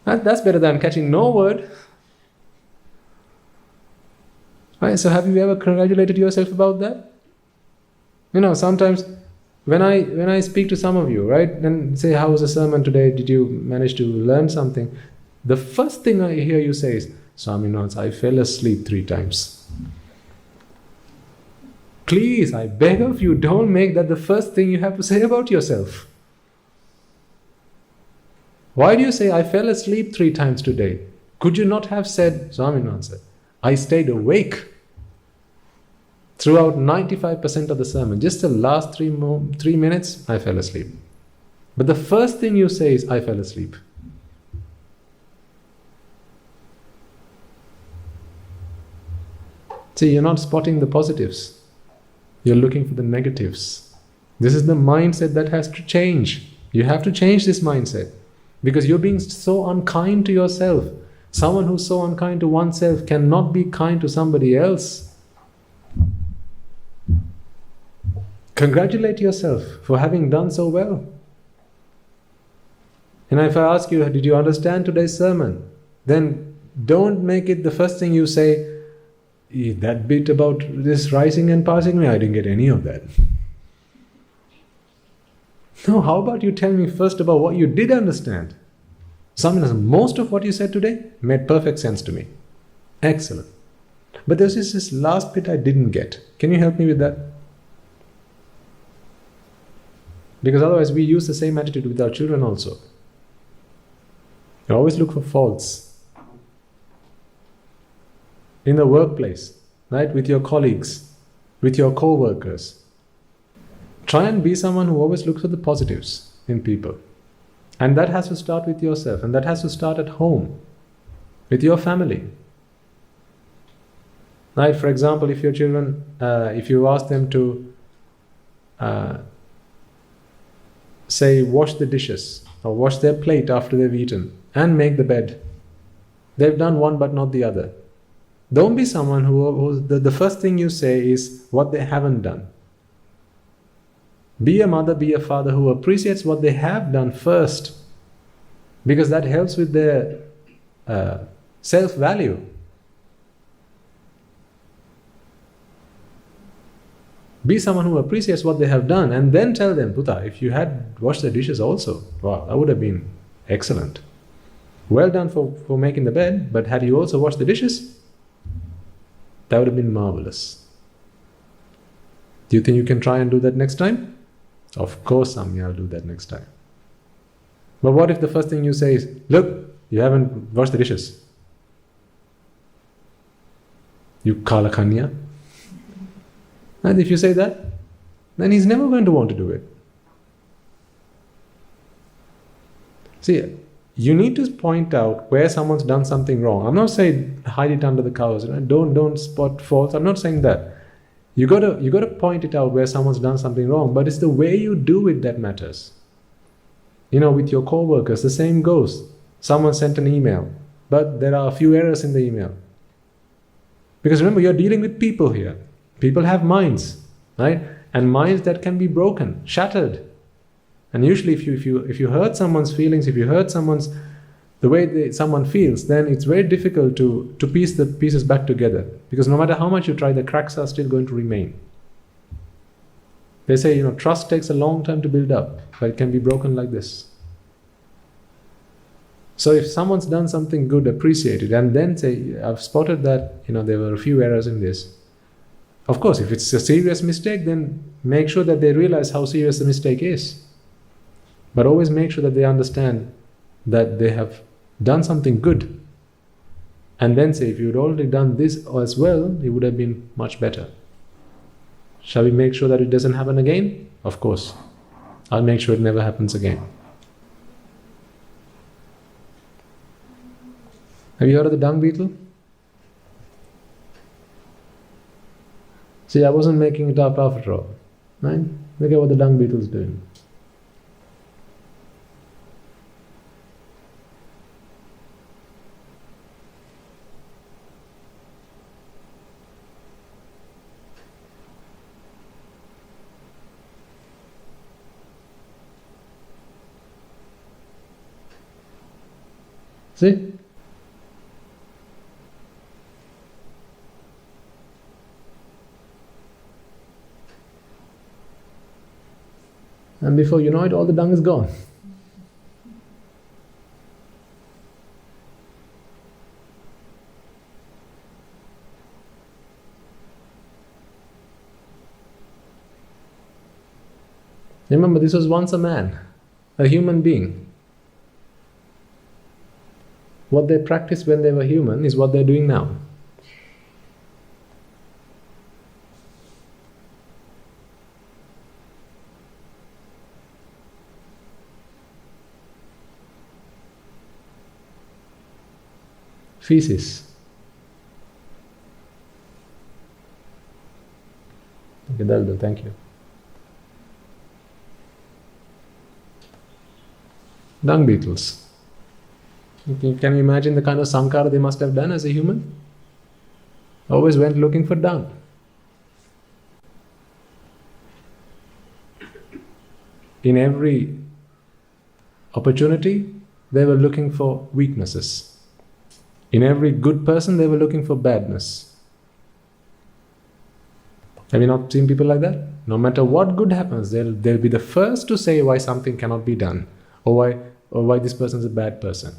Speaker 1: That's better than catching no word. Right? So have you ever congratulated yourself about that? Sometimes when I speak to some of you, right, and say, how was the sermon today? Did you manage to learn something? The first thing I hear you say is, Swaminathan, I fell asleep 3 times. Please, I beg of you, don't make that the first thing you have to say about yourself. Why do you say, I fell asleep 3 times today? Could you not have said, Swaminathan said, I stayed awake throughout 95% of the sermon. Just the last 3 minutes, I fell asleep. But the first thing you say is, I fell asleep. See, you're not spotting the positives. You're looking for the negatives. This is the mindset that has to change. You have to change this mindset. Because you're being so unkind to yourself. Someone who's so unkind to oneself cannot be kind to somebody else. Congratulate yourself for having done so well. And if I ask you, did you understand today's sermon? Then don't make it the first thing you say, that bit about this rising and passing me, I didn't get any of that. No, how about you tell me first about what you did understand? Most of what you said today made perfect sense to me. Excellent. But there's this last bit I didn't get. Can you help me with that? Because otherwise we use the same attitude with our children also. You always look for faults. In the workplace, right? With your colleagues, with your co-workers. Try and be someone who always looks for the positives in people. And that has to start with yourself. And that has to start at home, with your family. Right? For example, if your children, if you ask them to say wash the dishes or wash their plate after they've eaten and make the bed, they've done one but not the other. Don't be someone who the first thing you say is what they haven't done. Be a mother, be a father who appreciates what they have done first, because that helps with their self-value. Be someone who appreciates what they have done, and then tell them, Puta, if you had washed the dishes also, wow, that would have been excellent. Well done for making the bed, but had you also washed the dishes, that would have been marvelous. Do you think you can try and do that next time? Of course, Samya, I'll do that next time. But what if the first thing you say is, look, you haven't washed the dishes. You kalakanya. And if you say that, then he's never going to want to do it. See, you need to point out where someone's done something wrong. I'm not saying hide it under the covers. Don't spot faults. I'm not saying that. You gotta point it out where someone's done something wrong. But it's the way you do it that matters. With your co-workers, the same goes. Someone sent an email, but there are a few errors in the email. Because remember, you're dealing with people here. People have minds, right? And minds that can be broken, shattered. And usually if you hurt someone's feelings, if you hurt the way someone feels, then it's very difficult to piece the pieces back together. Because no matter how much you try, the cracks are still going to remain. They say, trust takes a long time to build up, but it can be broken like this. So if someone's done something good, appreciate it, and then say, I've spotted that, there were a few errors in this. Of course, if it's a serious mistake, then make sure that they realize how serious the mistake is. But always make sure that they understand that they have done something good. And then say, if you'd already done this as well, it would have been much better. Shall we make sure that it doesn't happen again? Of course. I'll make sure it never happens again. Have you heard of the dung beetle? See, I wasn't making it up after all. Right? Look at what the dung beetle's doing. See? And before you know it, all the dung is gone. Remember, this was once a man, a human being. What they practiced when they were human is what they're doing now. Feces. Okay, that'll do. Thank you. Dung beetles. Okay, can you imagine the kind of sankara they must have done as a human? Always went looking for dung. In every opportunity, they were looking for weaknesses. In every good person, they were looking for badness. Have you not seen people like that? No matter what good happens, they'll be the first to say why something cannot be done, or why this person is a bad person.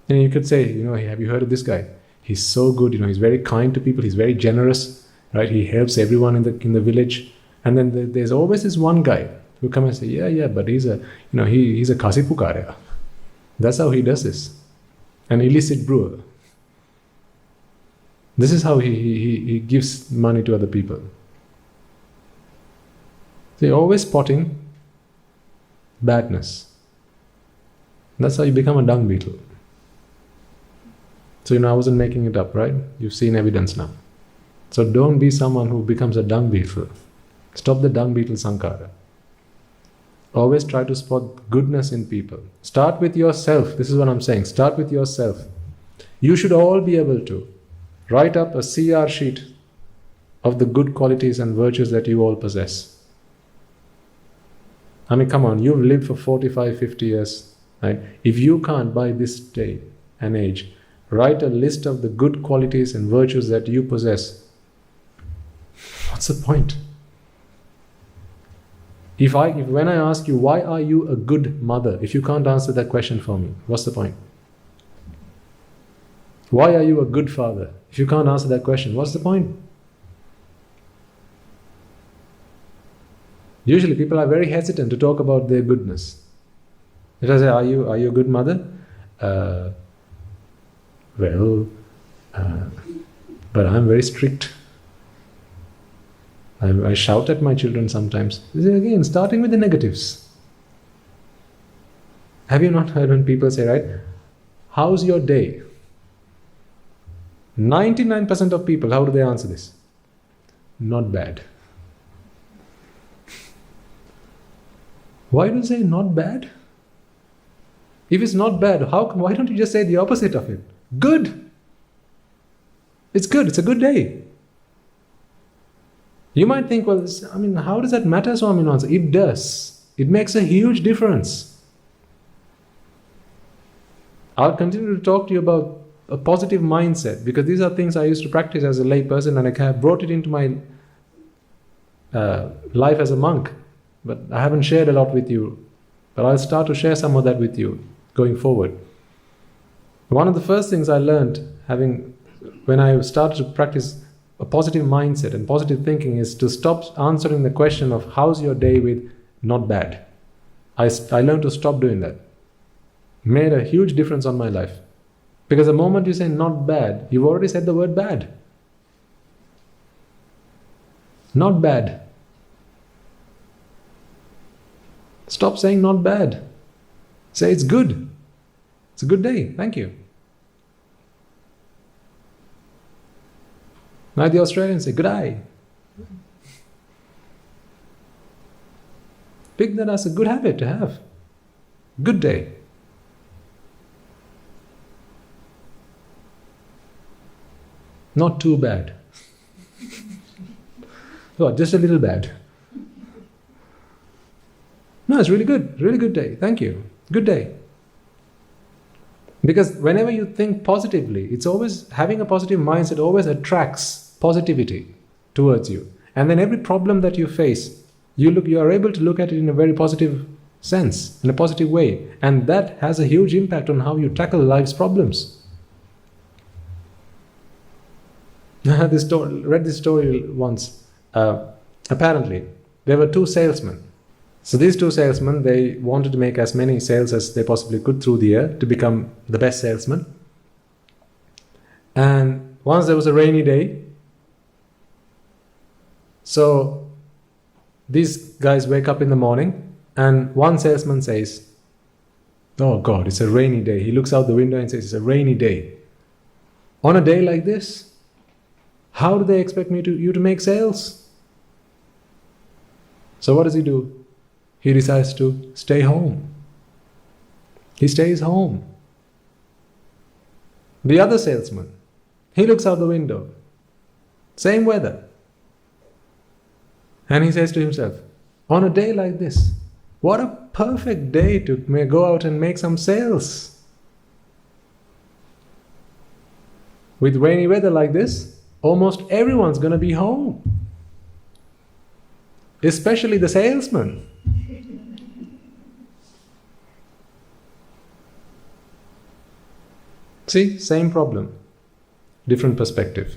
Speaker 1: And you could say, hey, have you heard of this guy? He's so good, he's very kind to people, he's very generous, right? He helps everyone in the village. And then there's always this one guy who come and say, yeah, but he's a Kasipukarya. That's how he does this. An illicit brewer. This is how he gives money to other people. So you're always spotting badness. That's how you become a dung beetle. So I wasn't making it up, right? You've seen evidence now. So don't be someone who becomes a dung beetle. Stop the dung beetle sankara. Always try to spot goodness in people. Start with yourself. This is what I'm saying. Start with yourself. You should all be able to write up a CR sheet of the good qualities and virtues that you all possess. I mean, come on, you've lived for 45, 50 years, right? If you can't, by this day and age, write a list of the good qualities and virtues that you possess, what's the point? When I ask you, why are you a good mother? If you can't answer that question for me, what's the point? Why are you a good father? If you can't answer that question, what's the point? Usually people are very hesitant to talk about their goodness. If I say, are you a good mother? But I'm very strict. I shout at my children sometimes. Again, starting with the negatives. Have you not heard when people say, right, how's your day? 99% of people, how do they answer this? Not bad. Why do you say not bad? If it's not bad, why don't you just say the opposite of it? Good. It's good. It's a good day. You might think, well, how does that matter, Swaminathan? It does. It makes a huge difference. I'll continue to talk to you about a positive mindset, because these are things I used to practice as a lay person, and I have brought it into my life as a monk. But I haven't shared a lot with you. But I'll start to share some of that with you going forward. One of the first things I learned when I started to practice a positive mindset and positive thinking is to stop answering the question of how's your day with not bad. I learned to stop doing that. Made a huge difference on my life. Because the moment you say not bad, you've already said the word bad. Not bad. Stop saying not bad. Say it's good. It's a good day. Thank you. Now the Australians say, good day. Pick that as a good habit to have. Good day. Not too bad. Oh, just a little bad. No, it's really good. Really good day. Thank you. Good day. Because whenever you think positively, it's always having a positive mindset always attracts positivity towards you. And then every problem that you face, you are able to look at it in a very positive sense, in a positive way. And that has a huge impact on how you tackle life's problems. I read this story once. Apparently, there were two salesmen. So these two salesmen, they wanted to make as many sales as they possibly could through the year to become the best salesman. And once there was a rainy day, so these guys wake up in the morning and one salesman says, "Oh God, it's a rainy day." He looks out the window and says, "It's a rainy day." On a day like this, how do they expect you to make sales? So what does he do? He decides to stay home. He stays home. The other salesman, he looks out the window. Same weather. And he says to himself, on a day like this, what a perfect day to go out and make some sales. With rainy weather like this, almost everyone's going to be home. Especially the salesman. See, same problem, different perspective.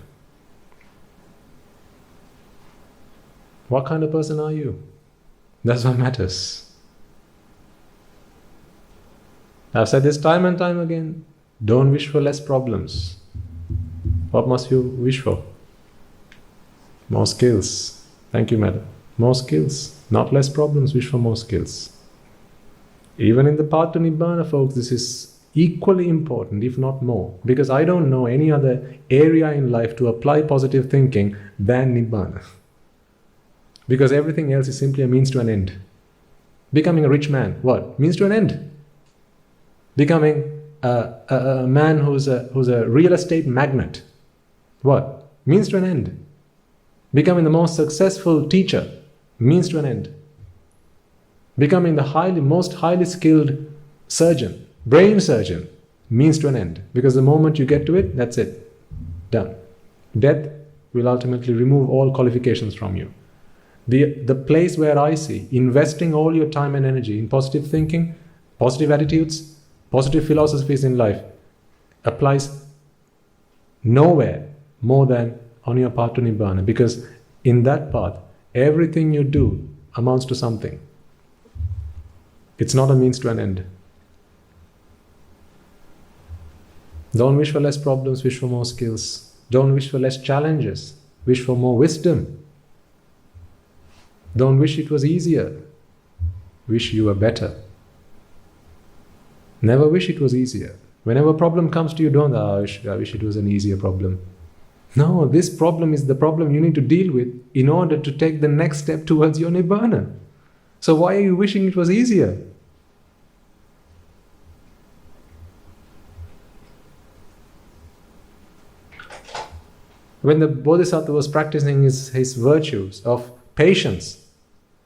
Speaker 1: What kind of person are you? That's what matters. I've said this time and time again. Don't wish for less problems. What must you wish for? More skills. Thank you, madam. More skills. Not less problems, wish for more skills. Even in the path to Nibbana, folks, this is equally important, if not more. Because I don't know any other area in life to apply positive thinking than Nibbana. Because everything else is simply a means to an end. Becoming a rich man, what? Means to an end. Becoming a man who's a real estate magnate, what? Means to an end. Becoming the most successful teacher, means to an end. Becoming the most highly skilled surgeon, brain surgeon, means to an end. Because the moment you get to it, that's it. Done. Death will ultimately remove all qualifications from you. The place where I see investing all your time and energy in positive thinking, positive attitudes, positive philosophies in life applies nowhere more than on your path to Nibbana. Because in that path, everything you do amounts to something. It's not a means to an end. Don't wish for less problems, wish for more skills. Don't wish for less challenges, wish for more wisdom. Don't wish it was easier, wish you were better. Never wish it was easier. Whenever a problem comes to you, don't, I wish it was an easier problem. No, this problem is the problem you need to deal with in order to take the next step towards your Nibbana. So why are you wishing it was easier? When the Bodhisattva was practicing his virtues of patience,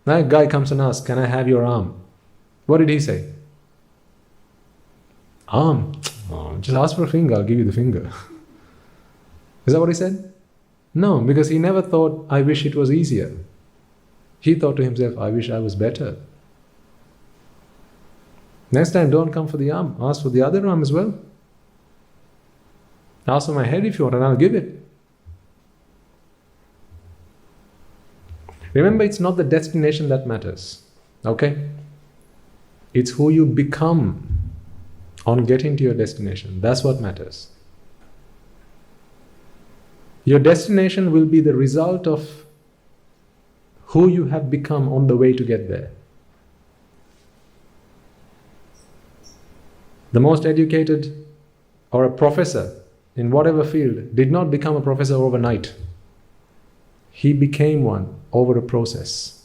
Speaker 1: now a guy comes and asks, "Can I have your arm?" What did he say? Arm? Oh, just ask for a finger, I'll give you the finger. Is that what he said? No, because he never thought, "I wish it was easier." He thought to himself, "I wish I was better." Next time, don't come for the arm, ask for the other arm as well. Ask for my head if you want, and I'll give it. Remember, it's not the destination that matters, okay? It's who you become on getting to your destination. That's what matters. Your destination will be the result of who you have become on the way to get there. The most educated or a professor in whatever field did not become a professor overnight. He became one over a process.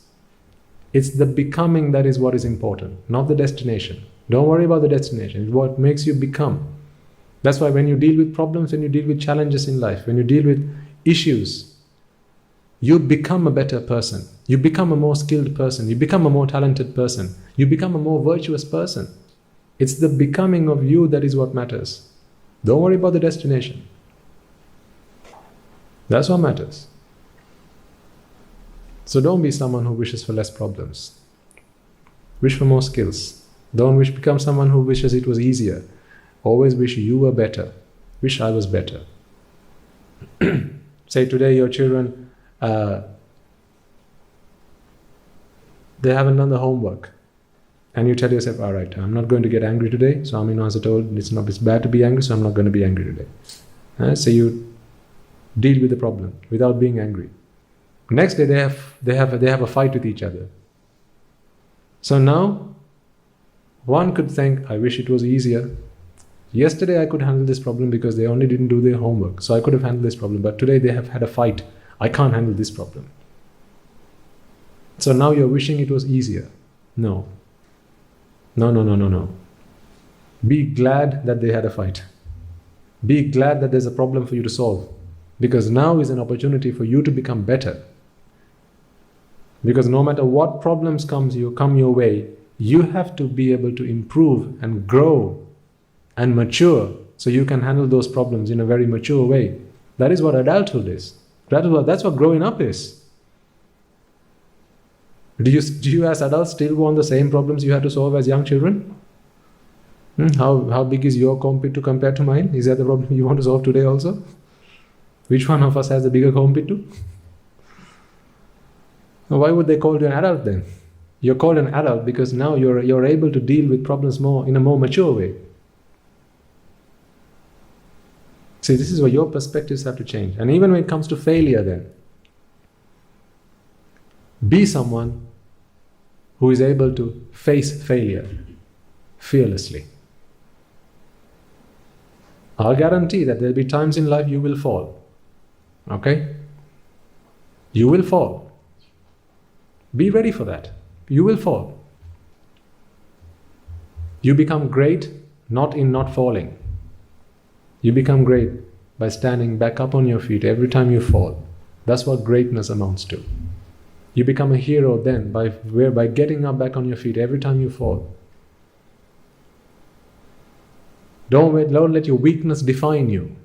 Speaker 1: It's the becoming that is what is important, not the destination. Don't worry about the destination. It's what makes you become. That's why when you deal with problems, when you deal with challenges in life, when you deal with issues, you become a better person. You become a more skilled person. You become a more talented person. You become a more virtuous person. It's the becoming of you that is what matters. Don't worry about the destination. That's what matters. So don't be someone who wishes for less problems. Wish for more skills. Don't become someone who wishes it was easier. Always wish you were better. Wish I was better. Say today your children, they haven't done the homework. And you tell yourself, all right, I'm not going to get angry today. Swami Nasa told it's bad to be angry, so I'm not going to be angry today. So you deal with the problem without being angry. Next day they have a fight with each other. So now one could think, I wish it was easier. Yesterday I could handle this problem because they only didn't do their homework, so I could have handled this problem. But today they have had a fight. I can't handle this problem. So now you're wishing it was easier. No. No. Be glad that they had a fight. Be glad that there's a problem for you to solve. Because now is an opportunity for you to become better. Because no matter what problems come your way, you have to be able to improve and grow and mature so you can handle those problems in a very mature way. That is what adulthood is. That's what growing up is. Do you as adults still want the same problems you had to solve as young children? How big is your compit to compare to mine? Is that the problem you want to solve today also? Which one of us has the bigger compit to? Why would they call you an adult then? You're called an adult because now you're able to deal with problems in a more mature way. See, this is where your perspectives have to change. And even when it comes to failure then, be someone who is able to face failure fearlessly. I'll guarantee that there'll be times in life you will fall. Okay? You will fall. Be ready for that. You will fall. You become great not in not falling. You become great by standing back up on your feet every time you fall. That's what greatness amounts to. You become a hero then by getting up back on your feet every time you fall. Don't let your weakness define you.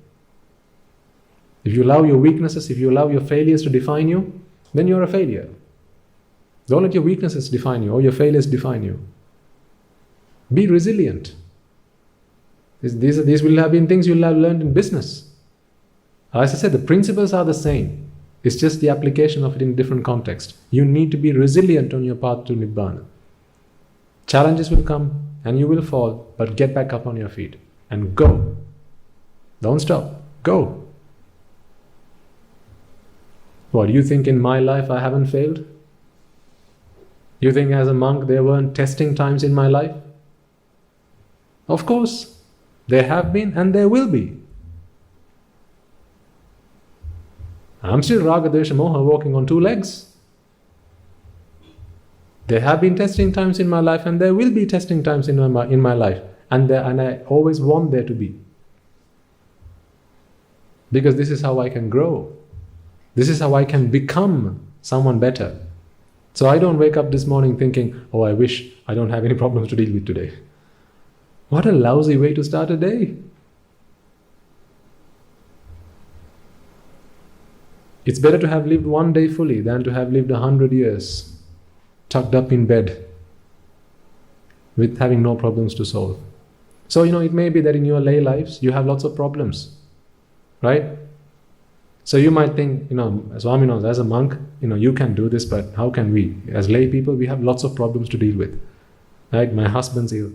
Speaker 1: If you allow your weaknesses, if you allow your failures to define you, then you're a failure. Don't let your weaknesses define you or your failures define you. Be resilient. These will have been things you'll have learned in business. As I said, the principles are the same. It's just the application of it in different context. You need to be resilient on your path to Nibbana. Challenges will come and you will fall, but get back up on your feet and go. Don't stop. Go. What, you think in my life I haven't failed? You think as a monk there weren't testing times in my life? Of course, there have been and there will be. I'm still Raga, Dvesha, Moha walking on two legs. There have been testing times in my life and there will be testing times in my life. And I always want there to be. Because this is how I can grow. This is how I can become someone better. So I don't wake up this morning thinking, oh, I wish I don't have any problems to deal with today. What a lousy way to start a day. It's better to have lived one day fully than to have lived 100 years tucked up in bed with having no problems to solve. So, it may be that in your lay lives you have lots of problems, right? So you might think, Swami knows, as a monk, you can do this, but how can we? As lay people, we have lots of problems to deal with, right? My husband's ill.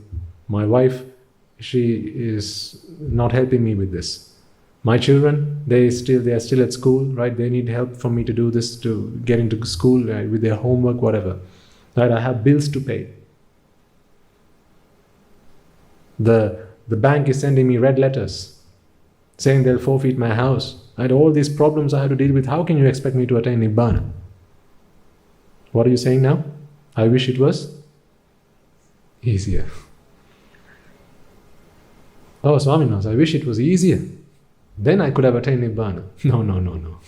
Speaker 1: My wife, she is not helping me with this. My children, they are still at school, right? They need help from me to do this, to get into school, right? With their homework, whatever. Right? I have bills to pay. The bank is sending me red letters saying they'll forfeit my house. Right? All these problems I have to deal with. How can you expect me to attain Nibbana? What are you saying now? I wish it was easier. Oh, Swami knows, I wish it was easier. Then I could have attained Nibbana. No.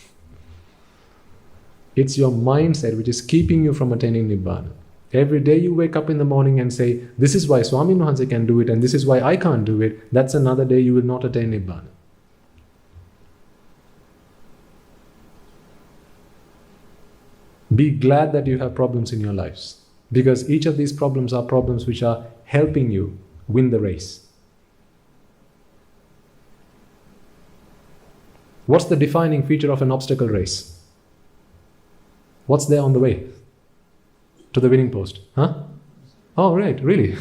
Speaker 1: It's your mindset which is keeping you from attaining Nibbana. Every day you wake up in the morning and say, this is why Swami Mahansa can do it and this is why I can't do it, that's another day you will not attain Nibbana. Be glad that you have problems in your lives, because each of these problems are problems which are helping you win the race. What's the defining feature of an obstacle race? What's there on the way to the winning post? Huh? Oh, right, really?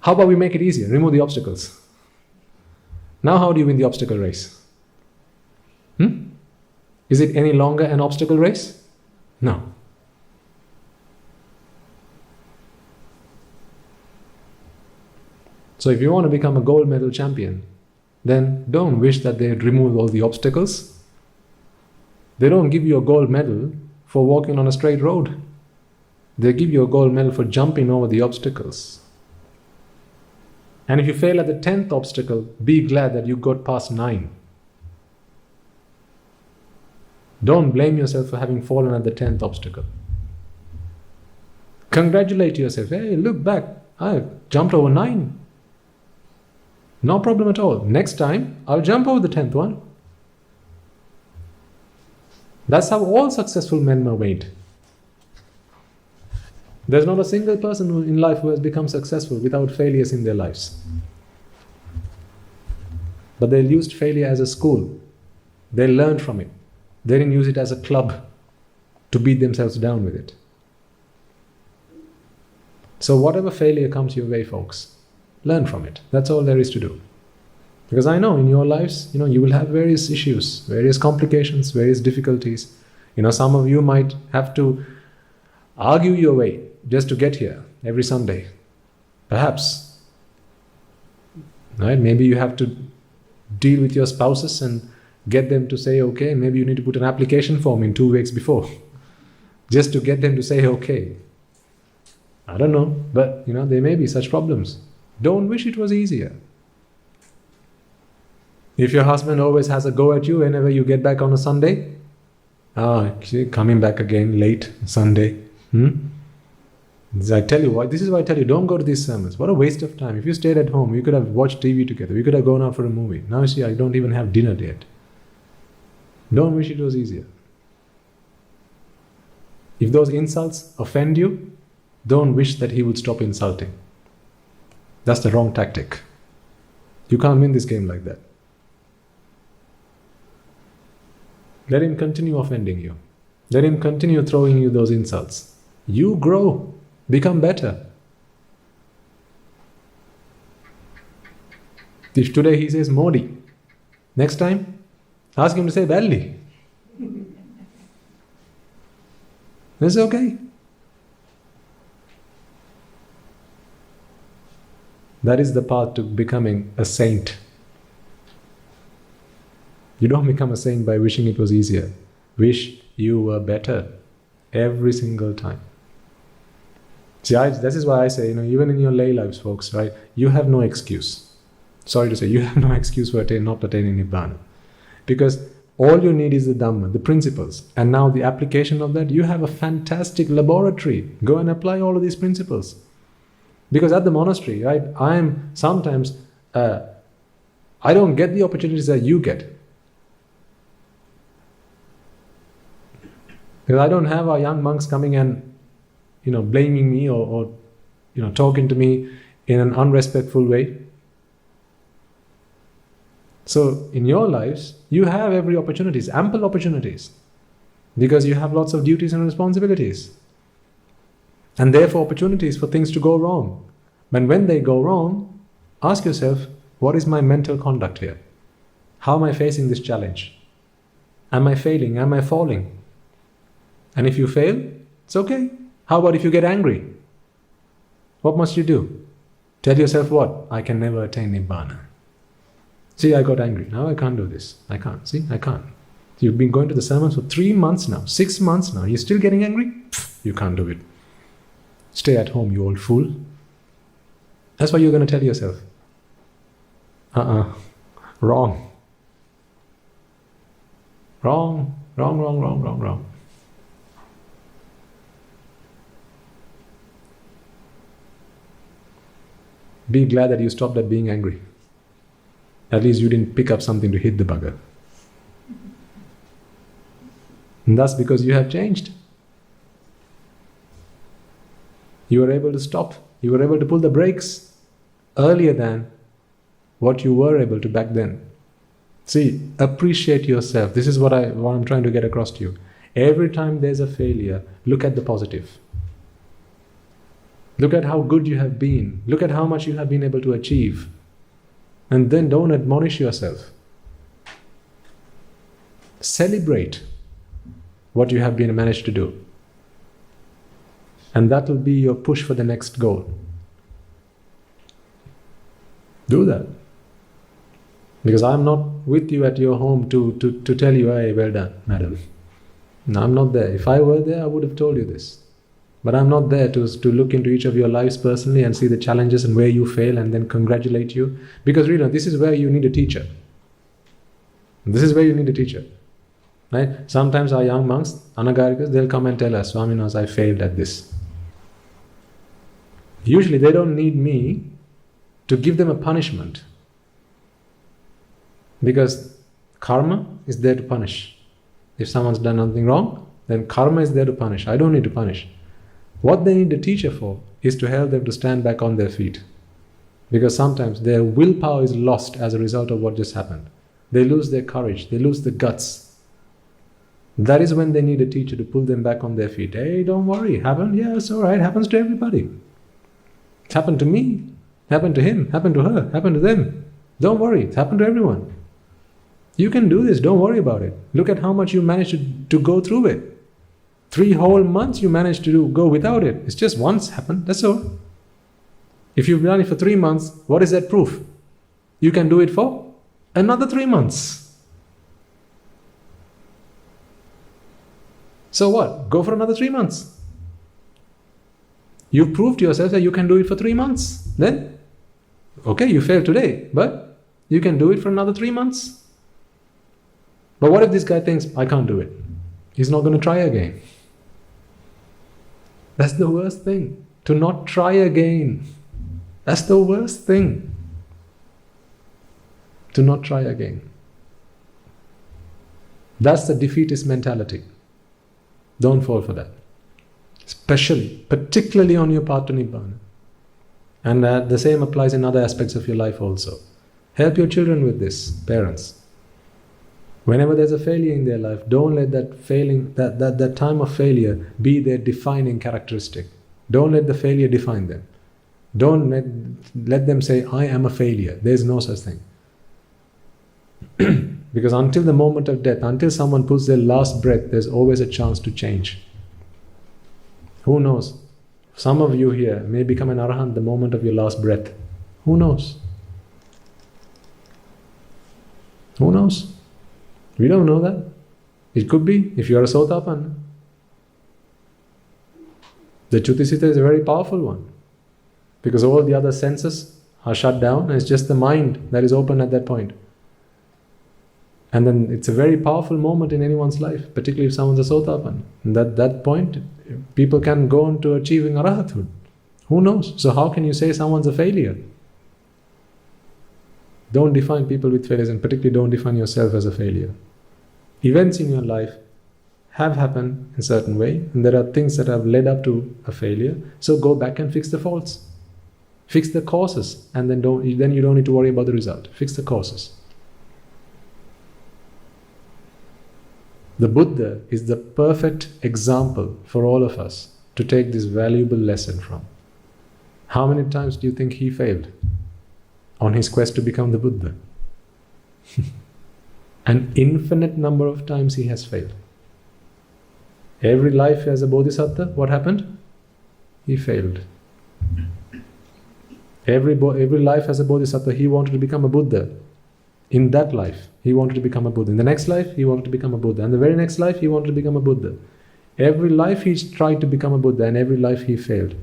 Speaker 1: How about we make it easier? Remove the obstacles. Now how do you win the obstacle race? Is it any longer an obstacle race? No. So if you want to become a gold medal champion, then don't wish that they had removed all the obstacles. They don't give you a gold medal for walking on a straight road. They give you a gold medal for jumping over the obstacles. And if you fail at the 10th obstacle, be glad that you got past 9. Don't blame yourself for having fallen at the 10th obstacle. Congratulate yourself. Hey, look back. I jumped over 9. No problem at all. Next time, I'll jump over the 10th one. That's how all successful men are made. There's not a single person in life who has become successful without failures in their lives. But they used failure as a school. They learned from it. They didn't use it as a club to beat themselves down with it. So whatever failure comes your way, folks, learn from it. That's all there is to do. Because I know in your lives, you will have various issues, various complications, various difficulties. Some of you might have to argue your way just to get here every Sunday. Perhaps. Right? Maybe you have to deal with your spouses and get them to say okay. Maybe you need to put an application form in 2 weeks before just to get them to say okay. I don't know, but there may be such problems. Don't wish it was easier. If your husband always has a go at you whenever you get back on a Sunday, coming back again late Sunday. I tell you why. This is why I tell you, don't go to these sermons. What a waste of time. If you stayed at home, we could have watched TV together. We could have gone out for a movie. Now see, I don't even have dinner yet. Don't wish it was easier. If those insults offend you, don't wish that he would stop insulting. That's the wrong tactic. You can't win this game like that. Let him continue offending you. Let him continue throwing you those insults. You grow. Become better. If today he says Modi, next time, ask him to say Valli. It's okay. That is the path to becoming a saint. You don't become a saint by wishing it was easier. Wish you were better every single time. See, this is why I say, even in your lay lives, folks, right, you have no excuse. Sorry to say, you have no excuse for not attaining Nibbana. Because all you need is the Dhamma, the principles. And now the application of that, you have a fantastic laboratory. Go and apply all of these principles. Because at the monastery, right, I don't get the opportunities that you get. Because I don't have our young monks coming and, blaming me or talking to me in an unrespectful way. So in your lives, you have every opportunities, ample opportunities. Because you have lots of duties and responsibilities. And therefore opportunities for things to go wrong. But when they go wrong, ask yourself, what is my mental conduct here? How am I facing this challenge? Am I failing? Am I falling? And if you fail, it's okay. How about if you get angry? What must you do? Tell yourself what? I can never attain Nibbana. See, I got angry. Now I can't do this. I can't. See, I can't. You've been going to the sermons for 3 months now, 6 months now. You're still getting angry? You can't do it. Stay at home, you old fool. That's what you're going to tell yourself. Wrong. Wrong. Be glad that you stopped at being angry. At least you didn't pick up something to hit the bugger. And that's because you have changed. You were able to stop. You were able to pull the brakes earlier than what you were able to back then. See, appreciate yourself. This is what I'm trying to get across to you. Every time there's a failure, look at the positive. Look at how good you have been. Look at how much you have been able to achieve. And then don't admonish yourself. Celebrate what you have been managed to do. And that will be your push for the next goal. Do that. Because I'm not with you at your home to tell you, hey, well done, madam. No, I'm not there. If I were there, I would have told you this. But I'm not there to look into each of your lives personally and see the challenges and where you fail and then congratulate you. Because really, this is where you need a teacher. This is where you need a teacher. Right? Sometimes our young monks, Anagarikas, they'll come and tell us, Swaminas, I failed at this. Usually they don't need me to give them a punishment. Because karma is there to punish. If someone's done something wrong, then karma is there to punish. I don't need to punish. What they need a teacher for is to help them to stand back on their feet. Because sometimes their willpower is lost as a result of what just happened. They lose their courage, they lose the guts. That is when they need a teacher to pull them back on their feet. Hey, don't worry, happened? Yeah, it's alright, happens to everybody. It's happened to me, happened to him, happened to her, happened to them. Don't worry, it's happened to everyone. You can do this, don't worry about it. Look at how much you managed to go through it. 3 whole months you managed to go without it. It's just once happened, that's all. If you've done it for 3 months, what is that proof? You can do it for another 3 months. So what? Go for another 3 months. You've proved to yourself that you can do it for 3 months. Then, okay, you failed today, but you can do it for another 3 months. But what if this guy thinks, I can't do it? He's not going to try again. That's the worst thing. To not try again. That's the worst thing. To not try again. That's the defeatist mentality. Don't fall for that. Particularly on your path to Nibbana. And the same applies in other aspects of your life also. Help your children with this, parents. Whenever there's a failure in their life, don't let that time of failure be their defining characteristic. Don't let the failure define them. Don't let them say, I am a failure. There's no such thing. Because until the moment of death, until someone pulls their last breath, there's always a chance to change. Who knows? Some of you here may become an arahant the moment of your last breath. Who knows? Who knows? We don't know that. It could be, if you are a Sotapanna. The Chutisita is a very powerful one. Because all the other senses are shut down and it's just the mind that is open at that point. And then it's a very powerful moment in anyone's life, particularly if someone's a Sotapanna. And at that point, people can go on to achieving Arahathood. Who knows? So how can you say someone's a failure? Don't define people with failures, and particularly don't define yourself as a failure. Events in your life have happened in a certain way, and there are things that have led up to a failure. So go back and fix the faults. Fix the causes, and then you don't need to worry about the result. Fix the causes. The Buddha is the perfect example for all of us to take this valuable lesson from. How many times do you think he failed on his quest to become the Buddha? An infinite number of times he has failed. Every life as a Bodhisattva, what happened? He failed. Every life as a Bodhisattva, he wanted to become a Buddha. In that life, he wanted to become a Buddha. In the next life, he wanted to become a Buddha. And the very next life, he wanted to become a Buddha. Every life he tried to become a Buddha, and every life he failed.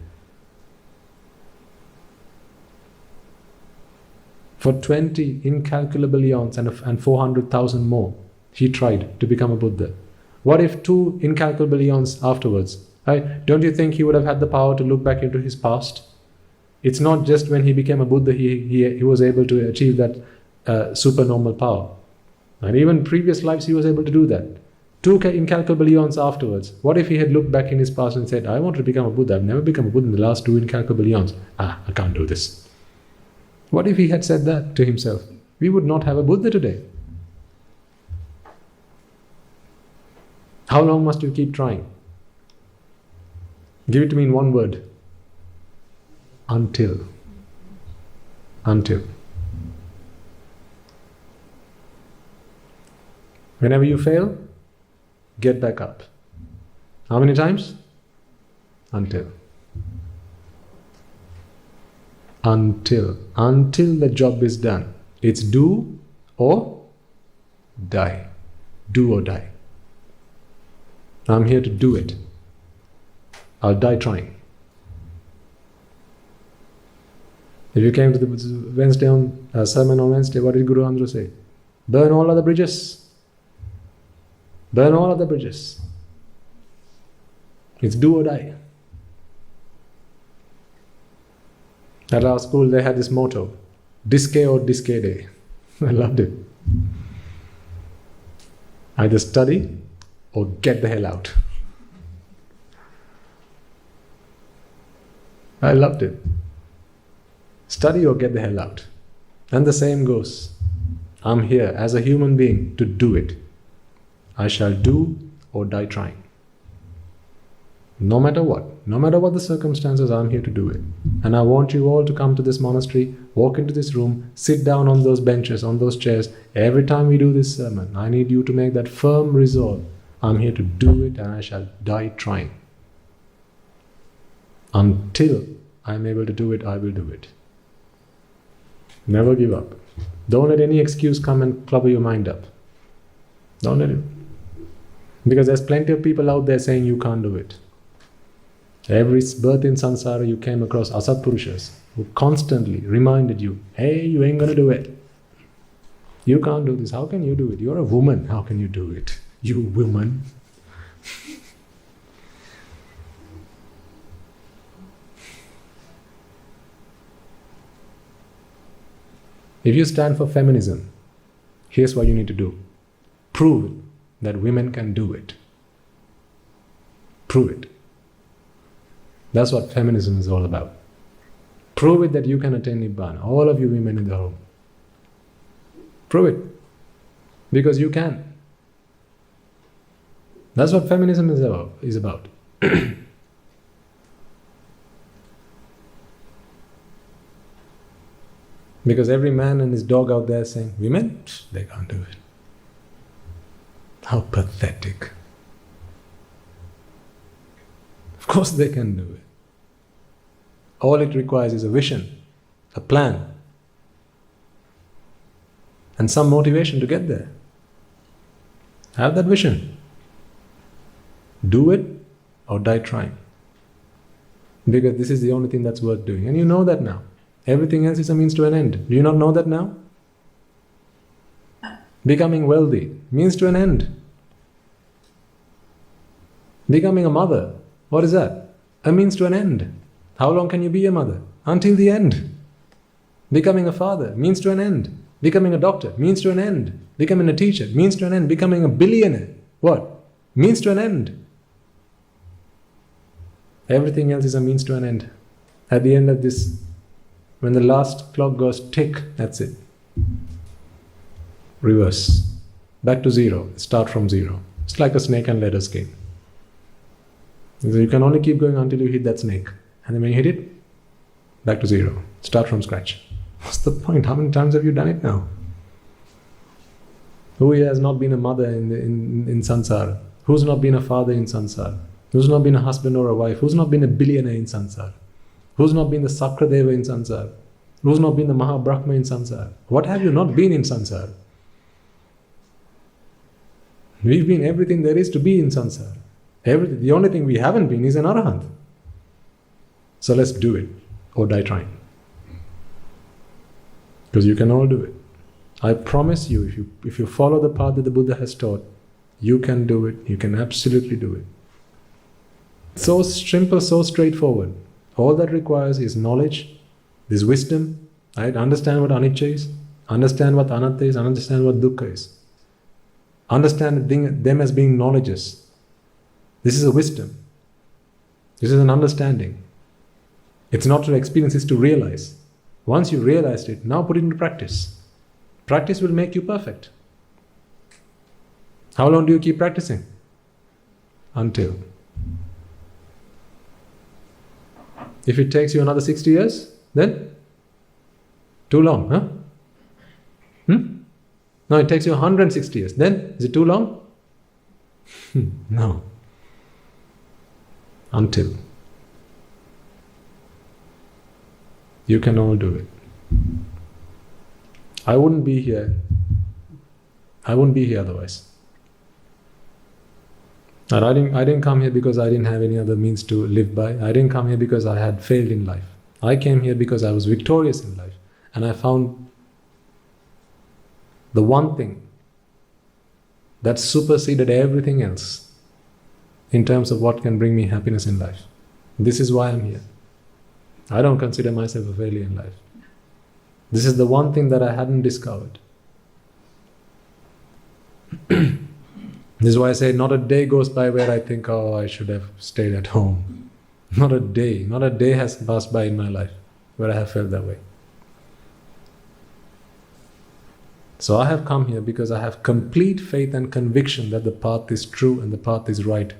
Speaker 1: For 20 incalculable eons and 400,000 more, he tried to become a Buddha. What if 2 incalculable eons afterwards? Right? Don't you think he would have had the power to look back into his past It's not just when he became a Buddha he was able to achieve that supernormal power. And even previous lives he was able to do that. 2 incalculable eons afterwards, what if he had looked back in his past and said, I want to become a Buddha, I've never become a Buddha in the last 2 incalculable eons. I can't do this. What if he had said that to himself? We would not have a Buddha today. How long must you keep trying? Give it to me in one word. Until. Until. Whenever you fail, get back up. How many times? Until. Until. Until the job is done. It's do or die. Do or die. I'm here to do it. I'll die trying. If you came to the sermon on Wednesday, what did Guru Andhra say? Burn all other bridges. Burn all other bridges. It's do or die. At our school they had this motto, Disque or Discede. I loved it. Either study or get the hell out. I loved it. Study or get the hell out. And the same goes. I'm here as a human being to do it. I shall do or die trying. No matter what the circumstances, I'm here to do it. And I want you all to come to this monastery, walk into this room, sit down on those benches, on those chairs. Every time we do this sermon, I need you to make that firm resolve. I'm here to do it and I shall die trying. Until I'm able to do it, I will do it. Never give up. Don't let any excuse come and clutter your mind up. Don't let it. Because there's plenty of people out there saying you can't do it. Every birth in samsara you came across asatpurushas who constantly reminded you, hey, you ain't gonna do it. You can't do this. How can you do it? You're a woman. How can you do it? You woman. If you stand for feminism, here's what you need to do. Prove that women can do it. Prove it. That's what feminism is all about. Prove it that you can attain Nibbana. All of you women in the room. Prove it. Because you can. That's what feminism is about. Because every man and his dog out there saying, women, they can't do it. How pathetic. Of course they can do it. All it requires is a vision, a plan, and some motivation to get there. Have that vision. Do it or die trying. Because this is the only thing that's worth doing. And you know that now. Everything else is a means to an end. Do you not know that now? Becoming wealthy, means to an end. Becoming a mother, what is that? A means to an end. How long can you be a mother? Until the end. Becoming a father, means to an end. Becoming a doctor, means to an end. Becoming a teacher, means to an end. Becoming a billionaire, what? Means to an end. Everything else is a means to an end. At the end of this, when the last clock goes tick, that's it. Reverse. Back to zero. Start from zero. It's like a snake and ladder game. So you can only keep going until you hit that snake. And then when you hit it, back to zero. Start from scratch. What's the point? How many times have you done it now? Who here has not been a mother in samsara? Who's not been a father in samsara? Who's not been a husband or a wife? Who's not been a billionaire in samsara? Who's not been the Sakradeva in samsara? Who's not been the Mahabrahma in samsara? What have you not been in samsara? We've been everything there is to be in samsara. Everything. The only thing we haven't been is an arahant. So let's do it or die trying. Because you can all do it. I promise you, if you follow the path that the Buddha has taught, you can do it. You can absolutely do it. So simple, so straightforward. All that requires is knowledge This wisdom, right? Understand what anicca is, understand what anatta is, understand what dukkha is. Understand them as being knowledges. This is a wisdom. This is an understanding. It's not to experience, it's to realize. Once you realized it, now put it into practice. Practice will make you perfect. How long do you keep practicing? Until. If it takes you another 60 years, then too long, huh? No, it takes you 160 years. Then, is it too long? No. Until. You can all do it. I wouldn't be here. I wouldn't be here otherwise. And I didn't come here because I didn't have any other means to live by. I didn't come here because I had failed in life. I came here because I was victorious in life. And I found the one thing that superseded everything else in terms of what can bring me happiness in life. This is why I'm here. I don't consider myself a failure in life. This is the one thing that I hadn't discovered. This is why I say not a day goes by where I think, oh, I should have stayed at home. Not a day has passed by in my life where I have felt that way. So I have come here because I have complete faith and conviction that the path is true and the path is right.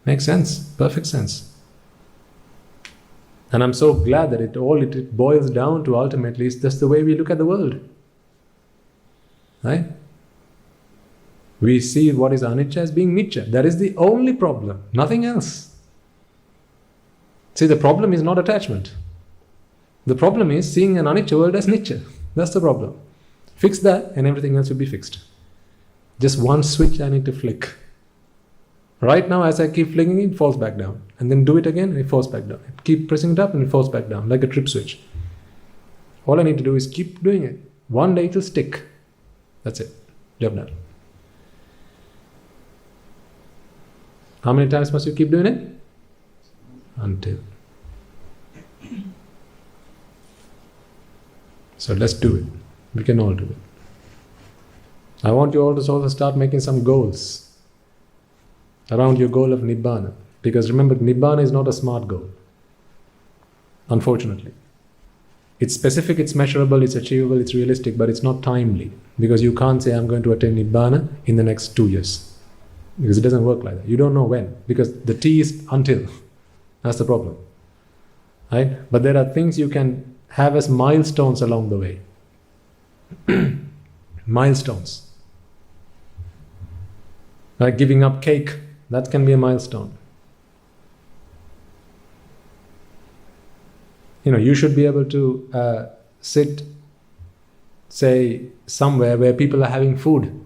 Speaker 1: Makes sense, perfect sense. And I'm so glad that it boils down to ultimately is just the way we look at the world. Right? We see what is anicca as being nicca. That is the only problem, nothing else. See, the problem is not attachment. The problem is seeing an anicca world as nicca. That's the problem. Fix that and everything else will be fixed. Just one switch I need to flick. Right now, as I keep flicking it falls back down. And then do it again and it falls back down. Keep pressing it up and it falls back down, like a trip switch. All I need to do is keep doing it. One day it will stick. That's it. Job done. How many times must you keep doing it? Until. So let's do it. We can all do it. I want you all to also start making some goals around your goal of Nibbana. Because remember, Nibbana is not a smart goal. Unfortunately. It's specific, it's measurable, it's achievable, it's realistic, but it's not timely. Because you can't say, I'm going to attain Nibbana in the next 2 years. Because it doesn't work like that. You don't know when. Because the T is until. That's the problem. Right? But there are things you can have as milestones along the way. Milestones. Like giving up cake. That can be a milestone. You should be able to sit, say, somewhere where people are having food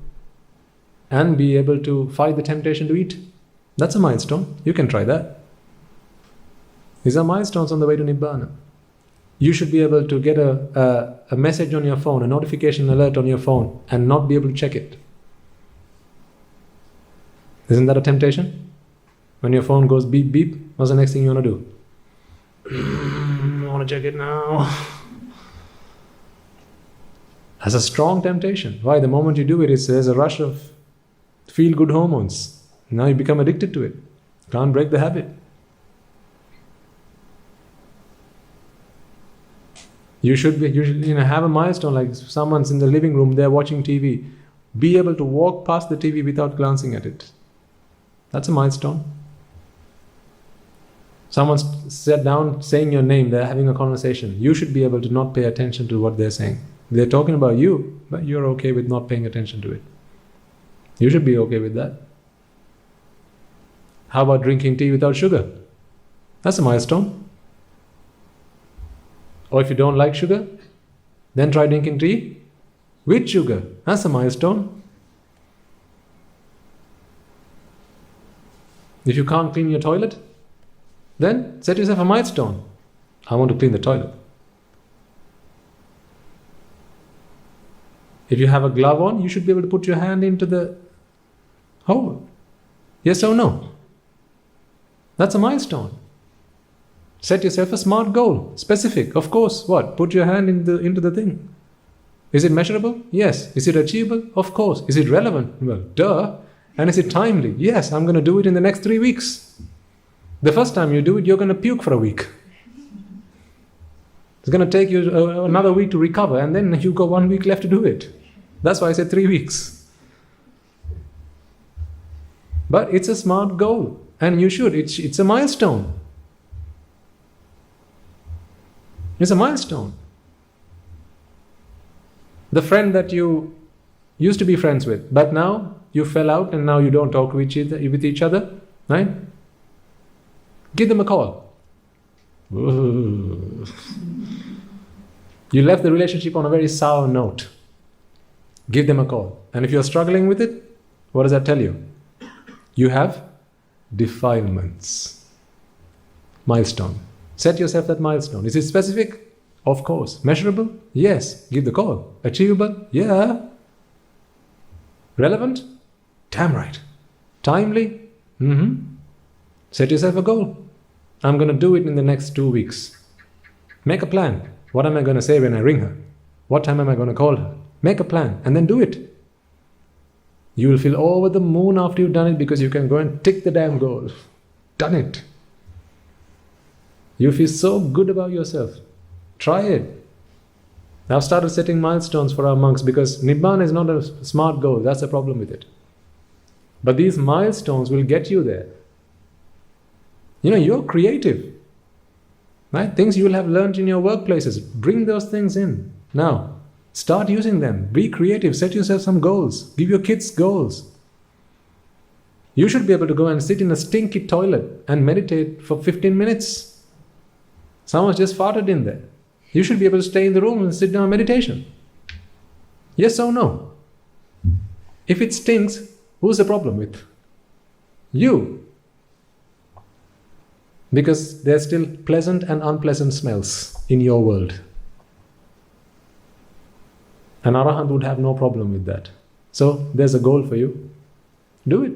Speaker 1: and be able to fight the temptation to eat. That's a milestone. You can try that. These are milestones on the way to Nibbana. You should be able to get a message on your phone, a notification alert on your phone, and not be able to check it. Isn't that a temptation? When your phone goes beep beep, what's the next thing you want to do? I want to check it now. That's a strong temptation. Why? The moment you do it, there's a rush of feel-good hormones. Now you become addicted to it. Can't break the habit. You should have a milestone, like someone's in the living room, they're watching TV. Be able to walk past the TV without glancing at it. That's a milestone. Someone's sat down saying your name, they're having a conversation. You should be able to not pay attention to what they're saying. They're talking about you, but you're okay with not paying attention to it. You should be okay with that. How about drinking tea without sugar? That's a milestone. Or if you don't like sugar, then try drinking tea with sugar. That's a milestone. If you can't clean your toilet, then set yourself a milestone. I want to clean the toilet. If you have a glove on, you should be able to put your hand into the hole. Yes or no? That's a milestone. Set yourself a smart goal, specific. Of course, what? Put your hand into the thing. Is it measurable? Yes. Is it achievable? Of course. Is it relevant? Well, duh. And is it timely? Yes, I'm going to do it in the next 3 weeks. The first time you do it, you're going to puke for a week. It's going to take you another week to recover, and then you've got 1 week left to do it. That's why I said 3 weeks. But it's a smart goal, and you should. It's a milestone. It's a milestone. The friend that you used to be friends with, but now you fell out and now you don't talk with each other, right? Give them a call. Ooh. You left the relationship on a very sour note. Give them a call. And if you're struggling with it, what does that tell you? You have defilements. Milestone. Set yourself that milestone. Is it specific? Of course. Measurable? Yes. Give the call. Achievable? Yeah. Relevant? Damn right. Timely? Set yourself a goal. I'm going to do it in the next 2 weeks. Make a plan. What am I going to say when I ring her? What time am I going to call her? Make a plan and then do it. You will feel over the moon after you've done it because you can go and tick the damn goal. Done it. You feel so good about yourself. Try it. I've started setting milestones for our monks because Nibbana is not a smart goal. That's the problem with it. But these milestones will get you there. You're creative. Right? Things you will have learned in your workplaces. Bring those things in. Now, start using them. Be creative. Set yourself some goals. Give your kids goals. You should be able to go and sit in a stinky toilet and meditate for 15 minutes. Someone's just farted in there. You should be able to stay in the room and sit down in meditation. Yes or no? If it stinks, who's the problem with? You. Because there's still pleasant and unpleasant smells in your world. An Arahant would have no problem with that. So there's a goal for you. Do it.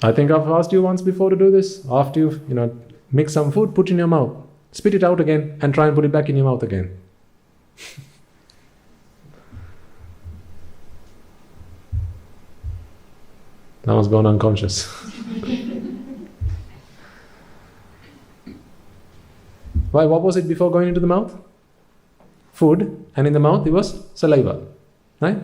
Speaker 1: I think I've asked you once before to do this. After you've, mix some food, put in your mouth. Spit it out again and try and put it back in your mouth again. That one's gone unconscious. Why? What was it before going into the mouth? Food, and in the mouth it was saliva. Right?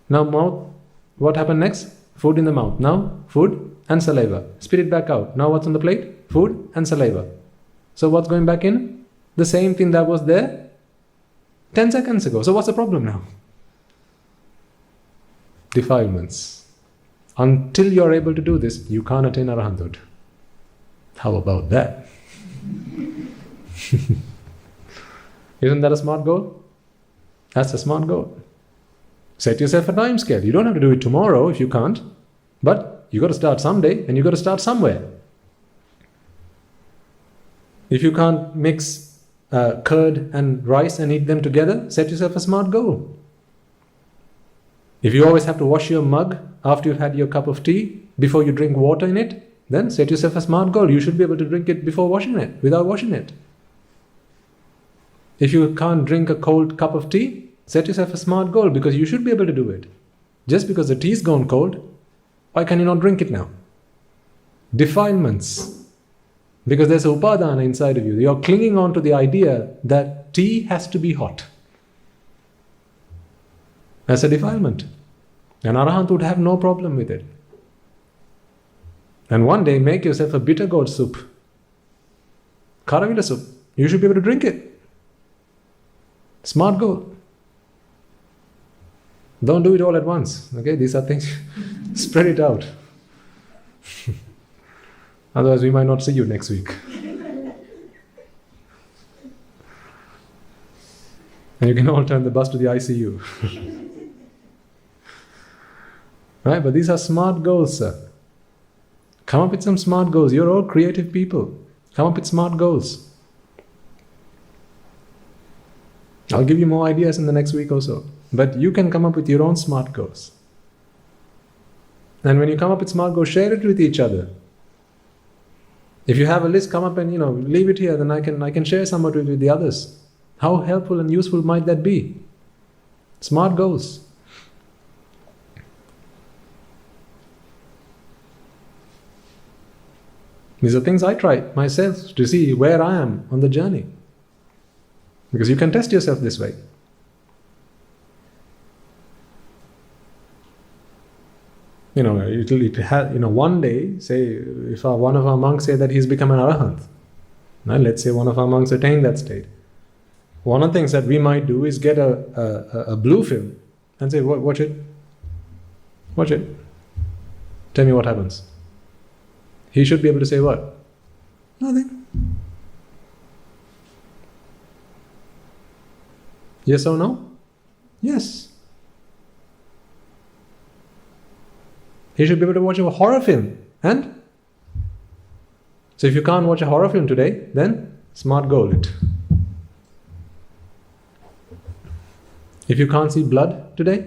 Speaker 1: Now mouth, what happened next? Food in the mouth. Now food and saliva. Spit it back out. Now what's on the plate? Food and saliva. So what's going back in? The same thing that was there 10 seconds ago. So what's the problem now? Defilements. Until you're able to do this, you can't attain Arahanthood. How about that? Isn't that a smart goal? That's a smart goal. Set yourself a time scale. You don't have to do it tomorrow if you can't. But you got to start someday and you got to start somewhere. If you can't mix curd and rice and eat them together, set yourself a smart goal. If you always have to wash your mug after you've had your cup of tea before you drink water in it, then set yourself a smart goal. You should be able to drink it before washing it, without washing it. If you can't drink a cold cup of tea, set yourself a smart goal because you should be able to do it. Just because the tea's gone cold, why can you not drink it now? Defilements. Because there's a upadana inside of you. You're clinging on to the idea that tea has to be hot. That's a defilement. An Arahant would have no problem with it. And one day make yourself a bitter gourd soup. Karavila soup. You should be able to drink it. Smart goal. Don't do it all at once. Okay, these are things. Spread it out. Otherwise, we might not see you next week. And you can all turn the bus to the ICU. Right? But these are smart goals, sir. Come up with some smart goals. You're all creative people. Come up with smart goals. I'll give you more ideas in the next week or so. But you can come up with your own smart goals. And when you come up with smart goals, share it with each other. If you have a list, come up and leave it here. Then I can share some of it with the others. How helpful and useful might that be? Smart goals. These are things I try myself to see where I am on the journey. Because you can test yourself this way. One day, say, if one of our monks say that he's become an arahant, now let's say one of our monks attained that state. One of the things that we might do is get a blue film and say, watch it. Watch it. Tell me what happens. He should be able to say what? Nothing. Yes or no? Yes. He should be able to watch a horror film. And? So if you can't watch a horror film today, then smart goal it. If you can't see blood today,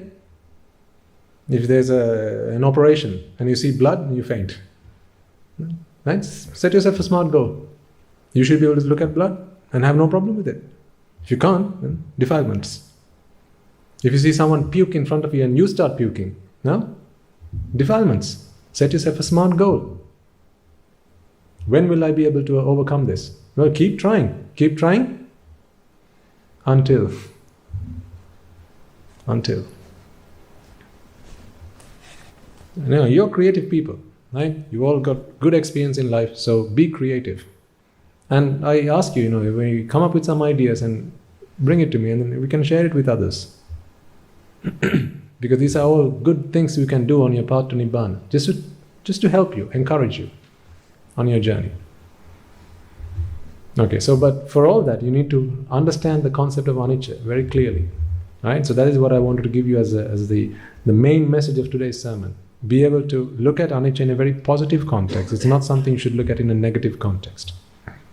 Speaker 1: if there's an operation and you see blood, you faint. Right? Set yourself a smart goal. You should be able to look at blood and have no problem with it. If you can't, then defilements. If you see someone puke in front of you and you start puking, no? Defilements. Set yourself a smart goal. When will I be able to overcome this? Well, keep trying. Keep trying until. You're creative people, right? You've all got good experience in life, so be creative. And I ask you, when you come up with some ideas and bring it to me, and then we can share it with others. Because these are all good things you can do on your path to Nibbana, just to help you, encourage you on your journey. Okay, but for all that, you need to understand the concept of anicca very clearly. Right? So that is what I wanted to give you as the main message of today's sermon. Be able to look at anicca in a very positive context. It's not something you should look at in a negative context.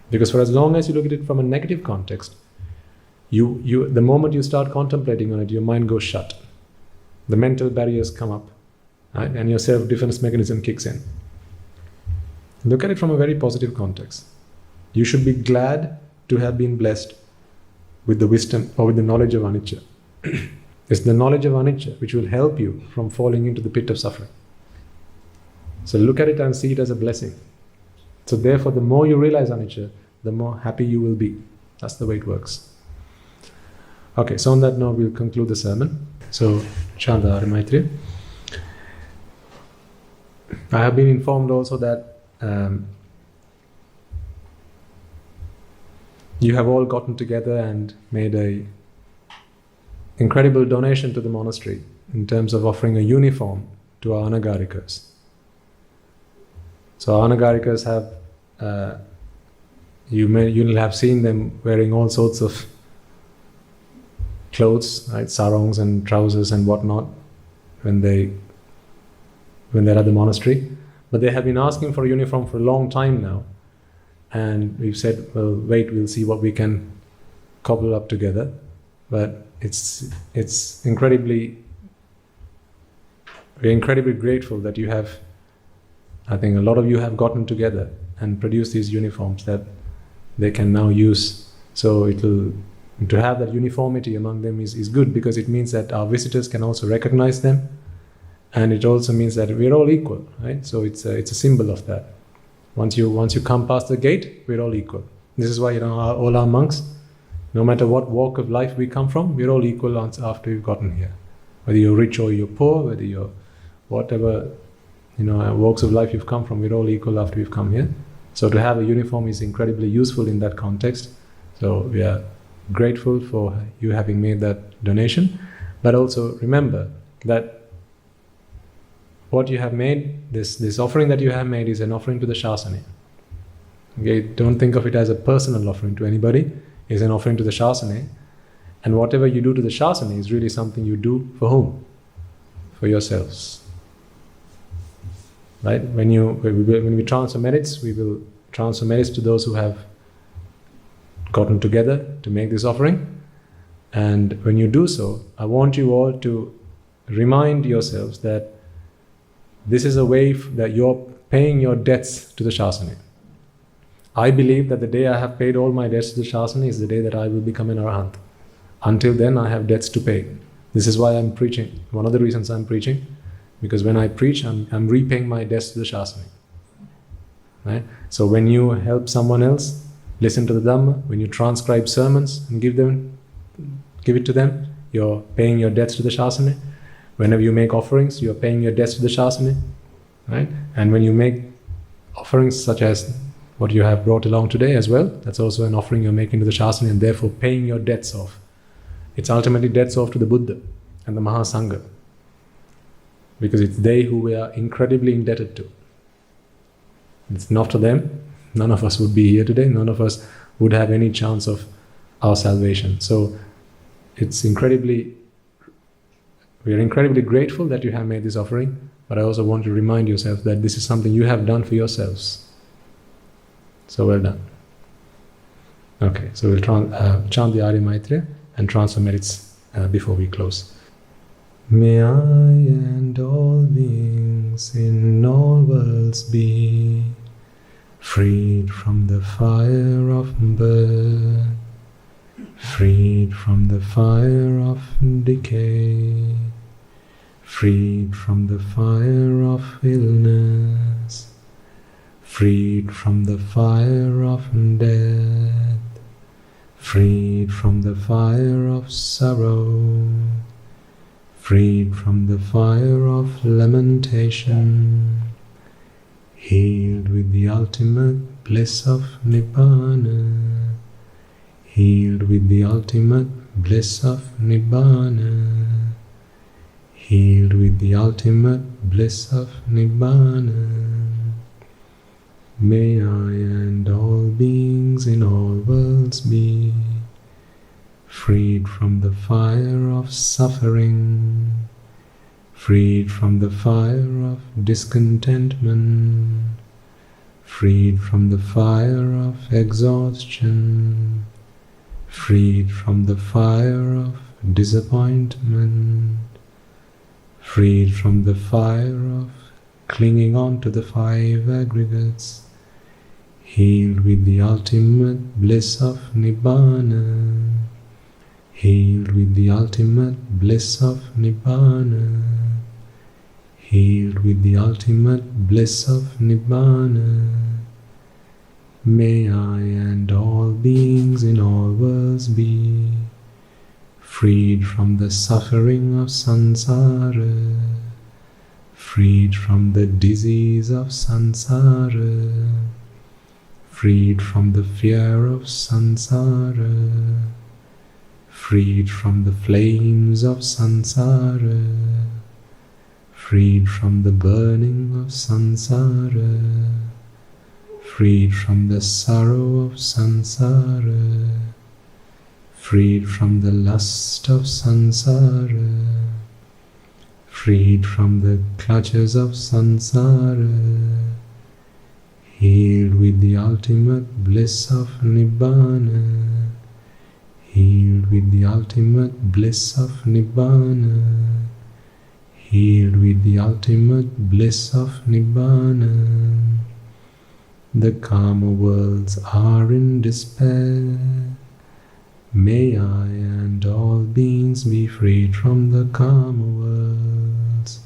Speaker 1: Because for as long as you look at it from a negative context, the moment you start contemplating on it, your mind goes shut. The mental barriers come up, right? And your self-defense mechanism kicks in. Look at it from a very positive context. You should be glad to have been blessed with the wisdom or with the knowledge of anicca. It's the knowledge of anicca which will help you from falling into the pit of suffering. So look at it and see it as a blessing. So therefore, the more you realize anicca, the more happy you will be. That's the way it works. Okay, so on that note, we'll conclude the sermon. So, Chanda Maitri. I have been informed also that you have all gotten together and made a incredible donation to the monastery in terms of offering a uniform to our Anagarikas. So our Anagarikas have, you'll have seen them wearing all sorts of clothes, right, sarongs and trousers and whatnot, when they're at the monastery. But they have been asking for a uniform for a long time now, and we've said, well, wait, we'll see what we can cobble up together. But it's incredibly, we're incredibly grateful that you have, I think a lot of you have gotten together and produced these uniforms that they can now use. So to have that uniformity among them is good, because it means that our visitors can also recognize them, and it also means that we're all equal, right? So it's a symbol of that. Once you come past the gate, we're all equal. This is why all our monks, no matter what walk of life we come from, we're all equal after we've gotten here. Whether you're rich or you're poor, whether you're whatever walks of life you've come from, we're all equal after we've come here. So to have a uniform is incredibly useful in that context. So we are grateful for you having made that donation. But also remember that what you have made, this offering that you have made, is an offering to the Shasana. Okay, don't think of it as a personal offering to anybody. It's an offering to the Shasana. And whatever you do to the Shasana is really something you do for whom? For yourselves. Right? When we transfer merits, we will transfer merits to those who have gotten together to make this offering. And when you do so, I want you all to remind yourselves that this is a way that you're paying your debts to the Shasana. I believe that the day I have paid all my debts to the Shasana is the day that I will become an Arahant. Until then, I have debts to pay. This is why I'm preaching. One of the reasons I'm preaching, because when I preach, I'm repaying my debts to the Shasana. Right? So when you help someone else listen to the Dhamma, when you transcribe sermons and give it to them, you're paying your debts to the Shasana. Whenever you make offerings, you're paying your debts to the Shasana. Right? And when you make offerings such as what you have brought along today as well, that's also an offering you're making to the Shasana, and therefore paying your debts off. It's ultimately debts off to the Buddha and the Mahasangha, because it's they who we are incredibly indebted to. It's not to them, none of us would be here today, none of us would have any chance of our salvation. So it's we are incredibly grateful that you have made this offering, but I also want to remind yourself that this is something you have done for yourselves. So well done. Okay, so we'll chant the Arya Maitreya and transfer merits before we close. May I and all beings in all worlds be freed from the fire of birth, freed from the fire of decay, freed from the fire of illness, freed from the fire of death, freed from the fire of sorrow, freed from the fire of lamentation, healed with the ultimate bliss of Nibbana, healed with the ultimate bliss of Nibbana, healed with the ultimate bliss of Nibbana. May I and all beings in all worlds be freed from the fire of suffering, freed from the fire of discontentment, freed from the fire of exhaustion, freed from the fire of disappointment, freed from the fire of clinging on to the five aggregates, healed with the ultimate bliss of Nibbana, healed with the ultimate bliss of Nibbana, healed with the ultimate bliss of Nibbana. May I and all beings in all worlds be freed from the suffering of samsara, freed from the disease of samsara, freed from the fear of samsara, freed from the flames of samsara, freed from the burning of samsara, freed from the sorrow of samsara, freed from the lust of samsara, freed from the clutches of samsara, healed with the ultimate bliss of Nibbana, healed with the ultimate bliss of Nibbana, healed with the ultimate bliss of Nibbana. The Kama worlds are in despair. May I and all beings be freed from the Kama worlds.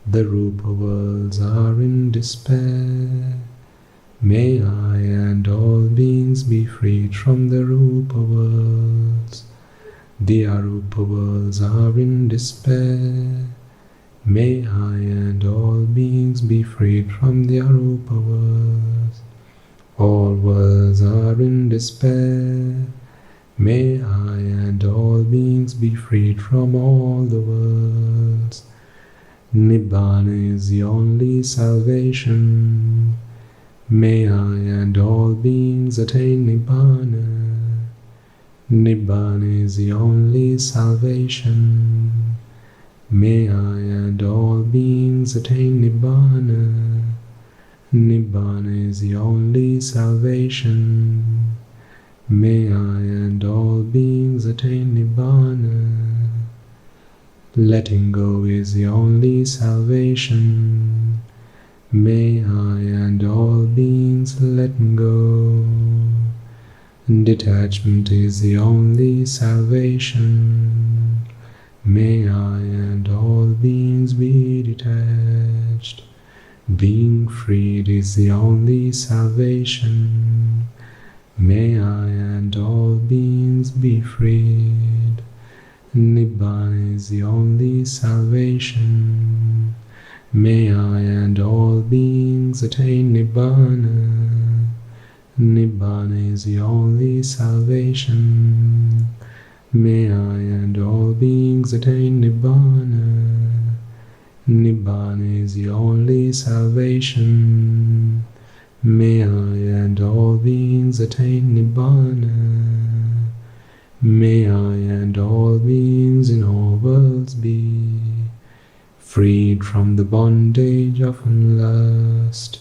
Speaker 1: The Rupa worlds are in despair. May I and all beings be freed from the Rupa worlds. The Arupa worlds are in despair. May I and all beings be freed from the Arupa worlds. All worlds are in despair. May I and all beings be freed from all the worlds. Nibbana is the only salvation. May I and all beings attain Nibbana. Nibbana is the only salvation. May I and all beings attain Nibbana. Nibbana is the only salvation. May I and all beings attain Nibbana. Letting go is the only salvation. May I and all beings let go. Detachment is the only salvation. May I and all beings be detached. Being freed is the only salvation. May I and all beings be freed. Nibbana is the only salvation. May I and all beings attain Nibbana. Nibbana is the only salvation. May I and all beings attain Nibbana. Nibbana is the only salvation. May I and all beings attain Nibbana. May I and all beings in all worlds be freed from the bondage of lust,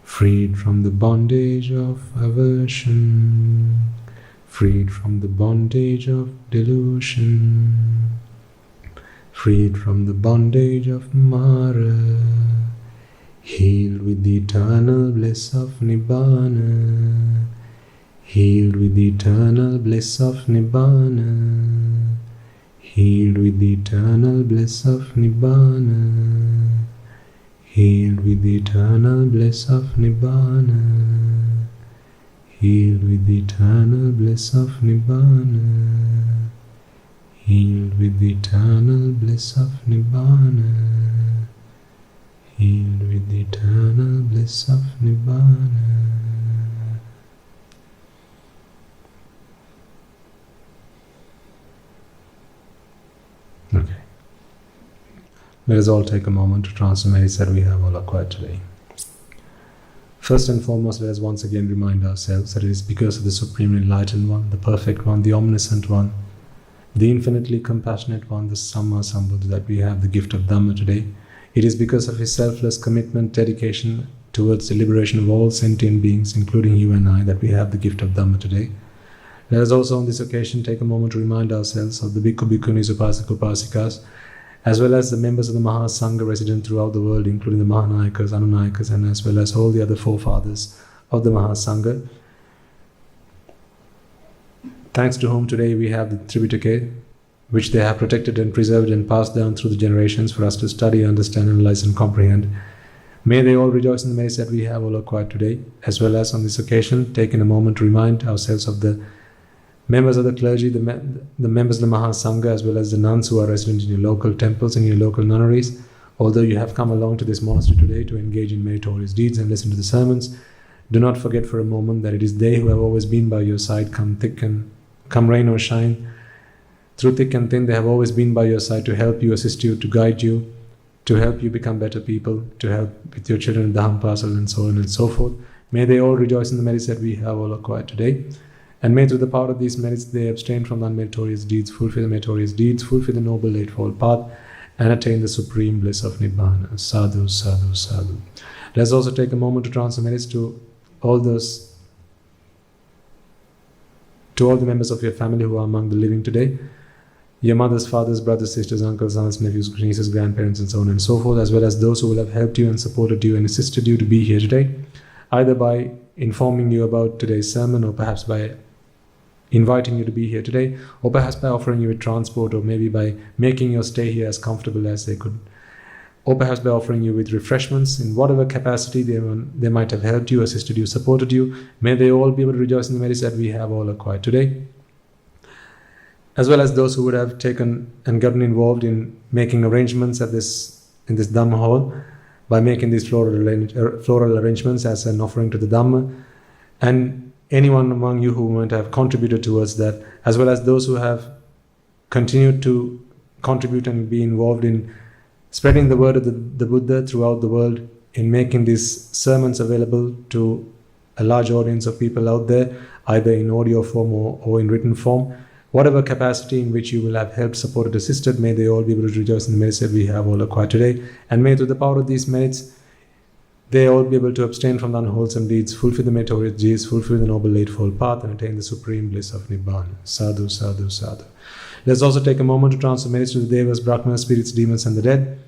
Speaker 1: freed from the bondage of aversion, freed from the bondage of delusion, freed from the bondage of Mara, healed with the eternal bliss of Nibbana, healed with the eternal bliss of Nibbana, healed with the eternal bliss of Nibbana, healed with the eternal bliss of Nibbana, healed with the eternal bliss of Nibbana, healed with the eternal bliss of Nibbana, healed with the eternal bliss of Nibbana. Okay. Let us all take a moment to transform the that we have all acquired today. First and foremost, let us once again remind ourselves that it is because of the Supreme Enlightened One, the Perfect One, the Omniscient One, the Infinitely Compassionate One, the Samma Sambuddha, that we have the gift of Dhamma today. It is because of His selfless commitment, dedication towards the liberation of all sentient beings, including you and I, that we have the gift of Dhamma today. Let us also on this occasion take a moment to remind ourselves of the Bhikkhu, Bhikkhunis, Upasaka, Upasikas, as well as the members of the Mahasangha resident throughout the world, including the Mahanayakas, Anunayakas, and as well as all the other forefathers of the Mahasangha, thanks to whom today we have the Tripitaka, which they have protected and preserved and passed down through the generations for us to study, understand, analyze, and comprehend. May they all rejoice in the merits that we have all acquired today, as well as on this occasion, taking a moment to remind ourselves of the members of the clergy, the members of the Mahasangha, as well as the nuns who are resident in your local temples and your local nunneries. Although you have come along to this monastery today to engage in meritorious deeds and listen to the sermons, do not forget for a moment that it is they who have always been by your side, come rain or shine. Through thick and thin, they have always been by your side to help you, assist you, to guide you, to help you become better people, to help with your children in the Dham parcel, and so on and so forth. May they all rejoice in the merits that we have all acquired today. And may through the power of these merits they abstain from the unmeritorious deeds, fulfill the meritorious deeds, fulfill the noble eightfold path, and attain the supreme bliss of Nibbana. Sadhu, sadhu, sadhu. Let's also take a moment to transfer merits to all the members of your family who are among the living today. Your mothers, fathers, brothers, sisters, uncles, aunts, nephews, nieces, grandparents, and so on and so forth, as well as those who will have helped you and supported you and assisted you to be here today, either by informing you about today's sermon, or perhaps by inviting you to be here today, or perhaps by offering you with transport, or maybe by making your stay here as comfortable as they could, or perhaps by offering you with refreshments in whatever capacity they might have helped you, assisted you, supported you. May they all be able to rejoice in the merits that we have all acquired today, as well as those who would have taken and gotten involved in making arrangements in this Dhamma hall by making these floral arrangements as an offering to the Dhamma, and anyone among you who might have contributed towards that, as well as those who have continued to contribute and be involved in spreading the word of the Buddha throughout the world, in making these sermons available to a large audience of people out there, either in audio form or in written form. Whatever capacity in which you will have helped, supported, assisted, may they all be able to rejoice in the merits that we have all acquired today. And may through the power of these merits, they all be able to abstain from the unwholesome deeds, fulfill the meritorious deeds, fulfill the noble eightfold path, and attain the supreme bliss of Nibbana. Sadhu, sadhu, sadhu. Let's also take a moment to transfer merits to the Devas, Brahmanas, spirits, demons, and the dead,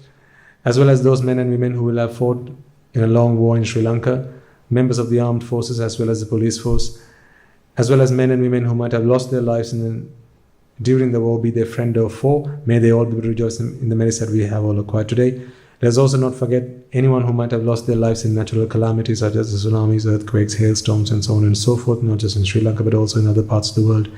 Speaker 1: as well as those men and women who will have fought in a long war in Sri Lanka, members of the armed forces as well as the police force, as well as men and women who might have lost their lives during the war, be they friend or foe, may they all be rejoiced in the merits that we have all acquired today. Let us also not forget anyone who might have lost their lives in natural calamities such as the tsunamis, earthquakes, hailstorms, and so on and so forth, not just in Sri Lanka but also in other parts of the world.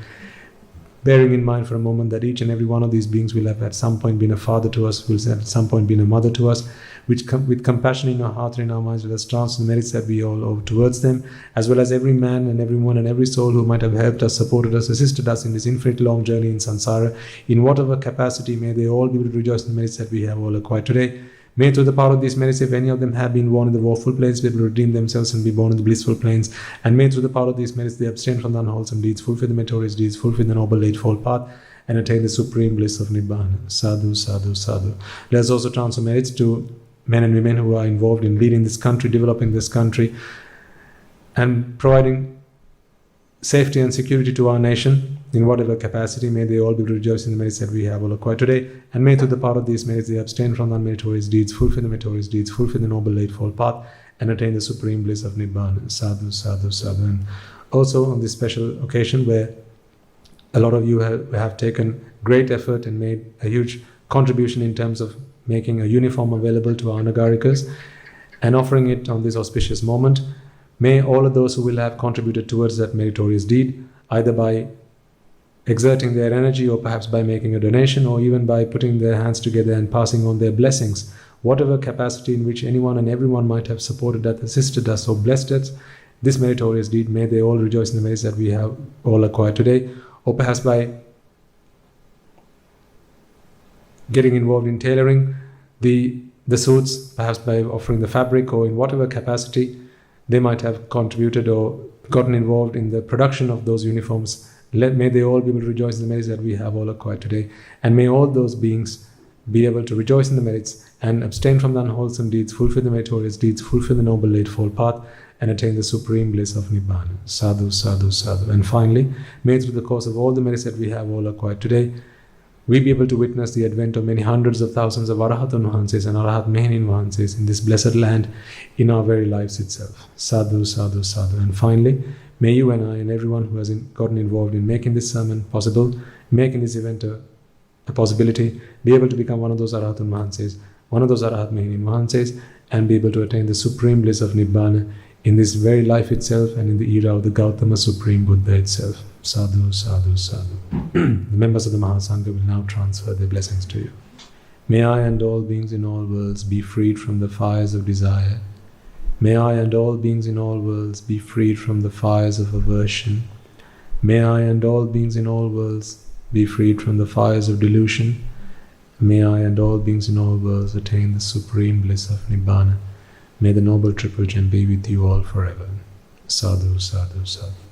Speaker 1: Bearing in mind for a moment that each and every one of these beings will have at some point been a father to us, will have at some point been a mother to us, which with compassion in our heart and in our minds, let us transfer the merits that we all owe towards them, as well as every man and every woman and every soul who might have helped us, supported us, assisted us in this infinite long journey in samsara, in whatever capacity, may they all be able to rejoice in the merits that we have all acquired today. May through the power of these merits, if any of them have been born in the woeful planes, be able to redeem themselves and be born in the blissful planes. And may through the power of these merits, they abstain from the unwholesome deeds, fulfill the meritorious deeds, fulfill the noble eightfold path, and attain the supreme bliss of Nibbana. Sadhu, sadhu, sadhu. Let us also transfer merits to men and women who are involved in leading this country, developing this country, and providing safety and security to our nation. In whatever capacity, may they all be rejoiced in the merits that we have all acquired today. And may through the power of these merits, they abstain from the unmeritorious deeds, fulfill the meritorious deeds, fulfill the noble eightfold path, and attain the supreme bliss of Nibbana. Sadhu, sadhu, sadhu. And also on this special occasion where a lot of you have taken great effort and made a huge contribution in terms of making a uniform available to our Anagarikas and offering it on this auspicious moment, may all of those who will have contributed towards that meritorious deed, either by exerting their energy or perhaps by making a donation or even by putting their hands together and passing on their blessings, whatever capacity in which anyone and everyone might have supported us, assisted us or blessed us, this meritorious deed, may they all rejoice in the merits that we have all acquired today, or perhaps by getting involved in tailoring the suits, perhaps by offering the fabric, or in whatever capacity they might have contributed or gotten involved in the production of those uniforms. May they all be able to rejoice in the merits that we have all acquired today. And may all those beings be able to rejoice in the merits and abstain from the unwholesome deeds, fulfill the meritorious deeds, fulfill the noble eightfold path, and attain the supreme bliss of Nibbana. Sadhu, sadhu, sadhu. And finally, may through the course of all the merits that we have all acquired today, we be able to witness the advent of many hundreds of thousands of Arahatun Vahanses and Arahat Mehenin Vahanses in this blessed land in our very lives itself. Sadhu, sadhu, sadhu. And finally, may you and I and everyone who has gotten involved in making this sermon possible, making this event a possibility, be able to become one of those Arahatun Vahanses, one of those Arahat Mehenin Vahanses, and be able to attain the supreme bliss of Nibbana in this very life itself and in the era of the Gautama Supreme Buddha itself. Sadhu, sadhu, sadhu. The members of the Mahasangha will now transfer their blessings to you. May I and all beings in all worlds be freed from the fires of desire. May I and all beings in all worlds be freed from the fires of aversion. May I and all beings in all worlds be freed from the fires of delusion. May I and all beings in all worlds attain the supreme bliss of Nibbana. May the Noble Triple Gem be with you all forever. Sadhu, sadhu, sadhu.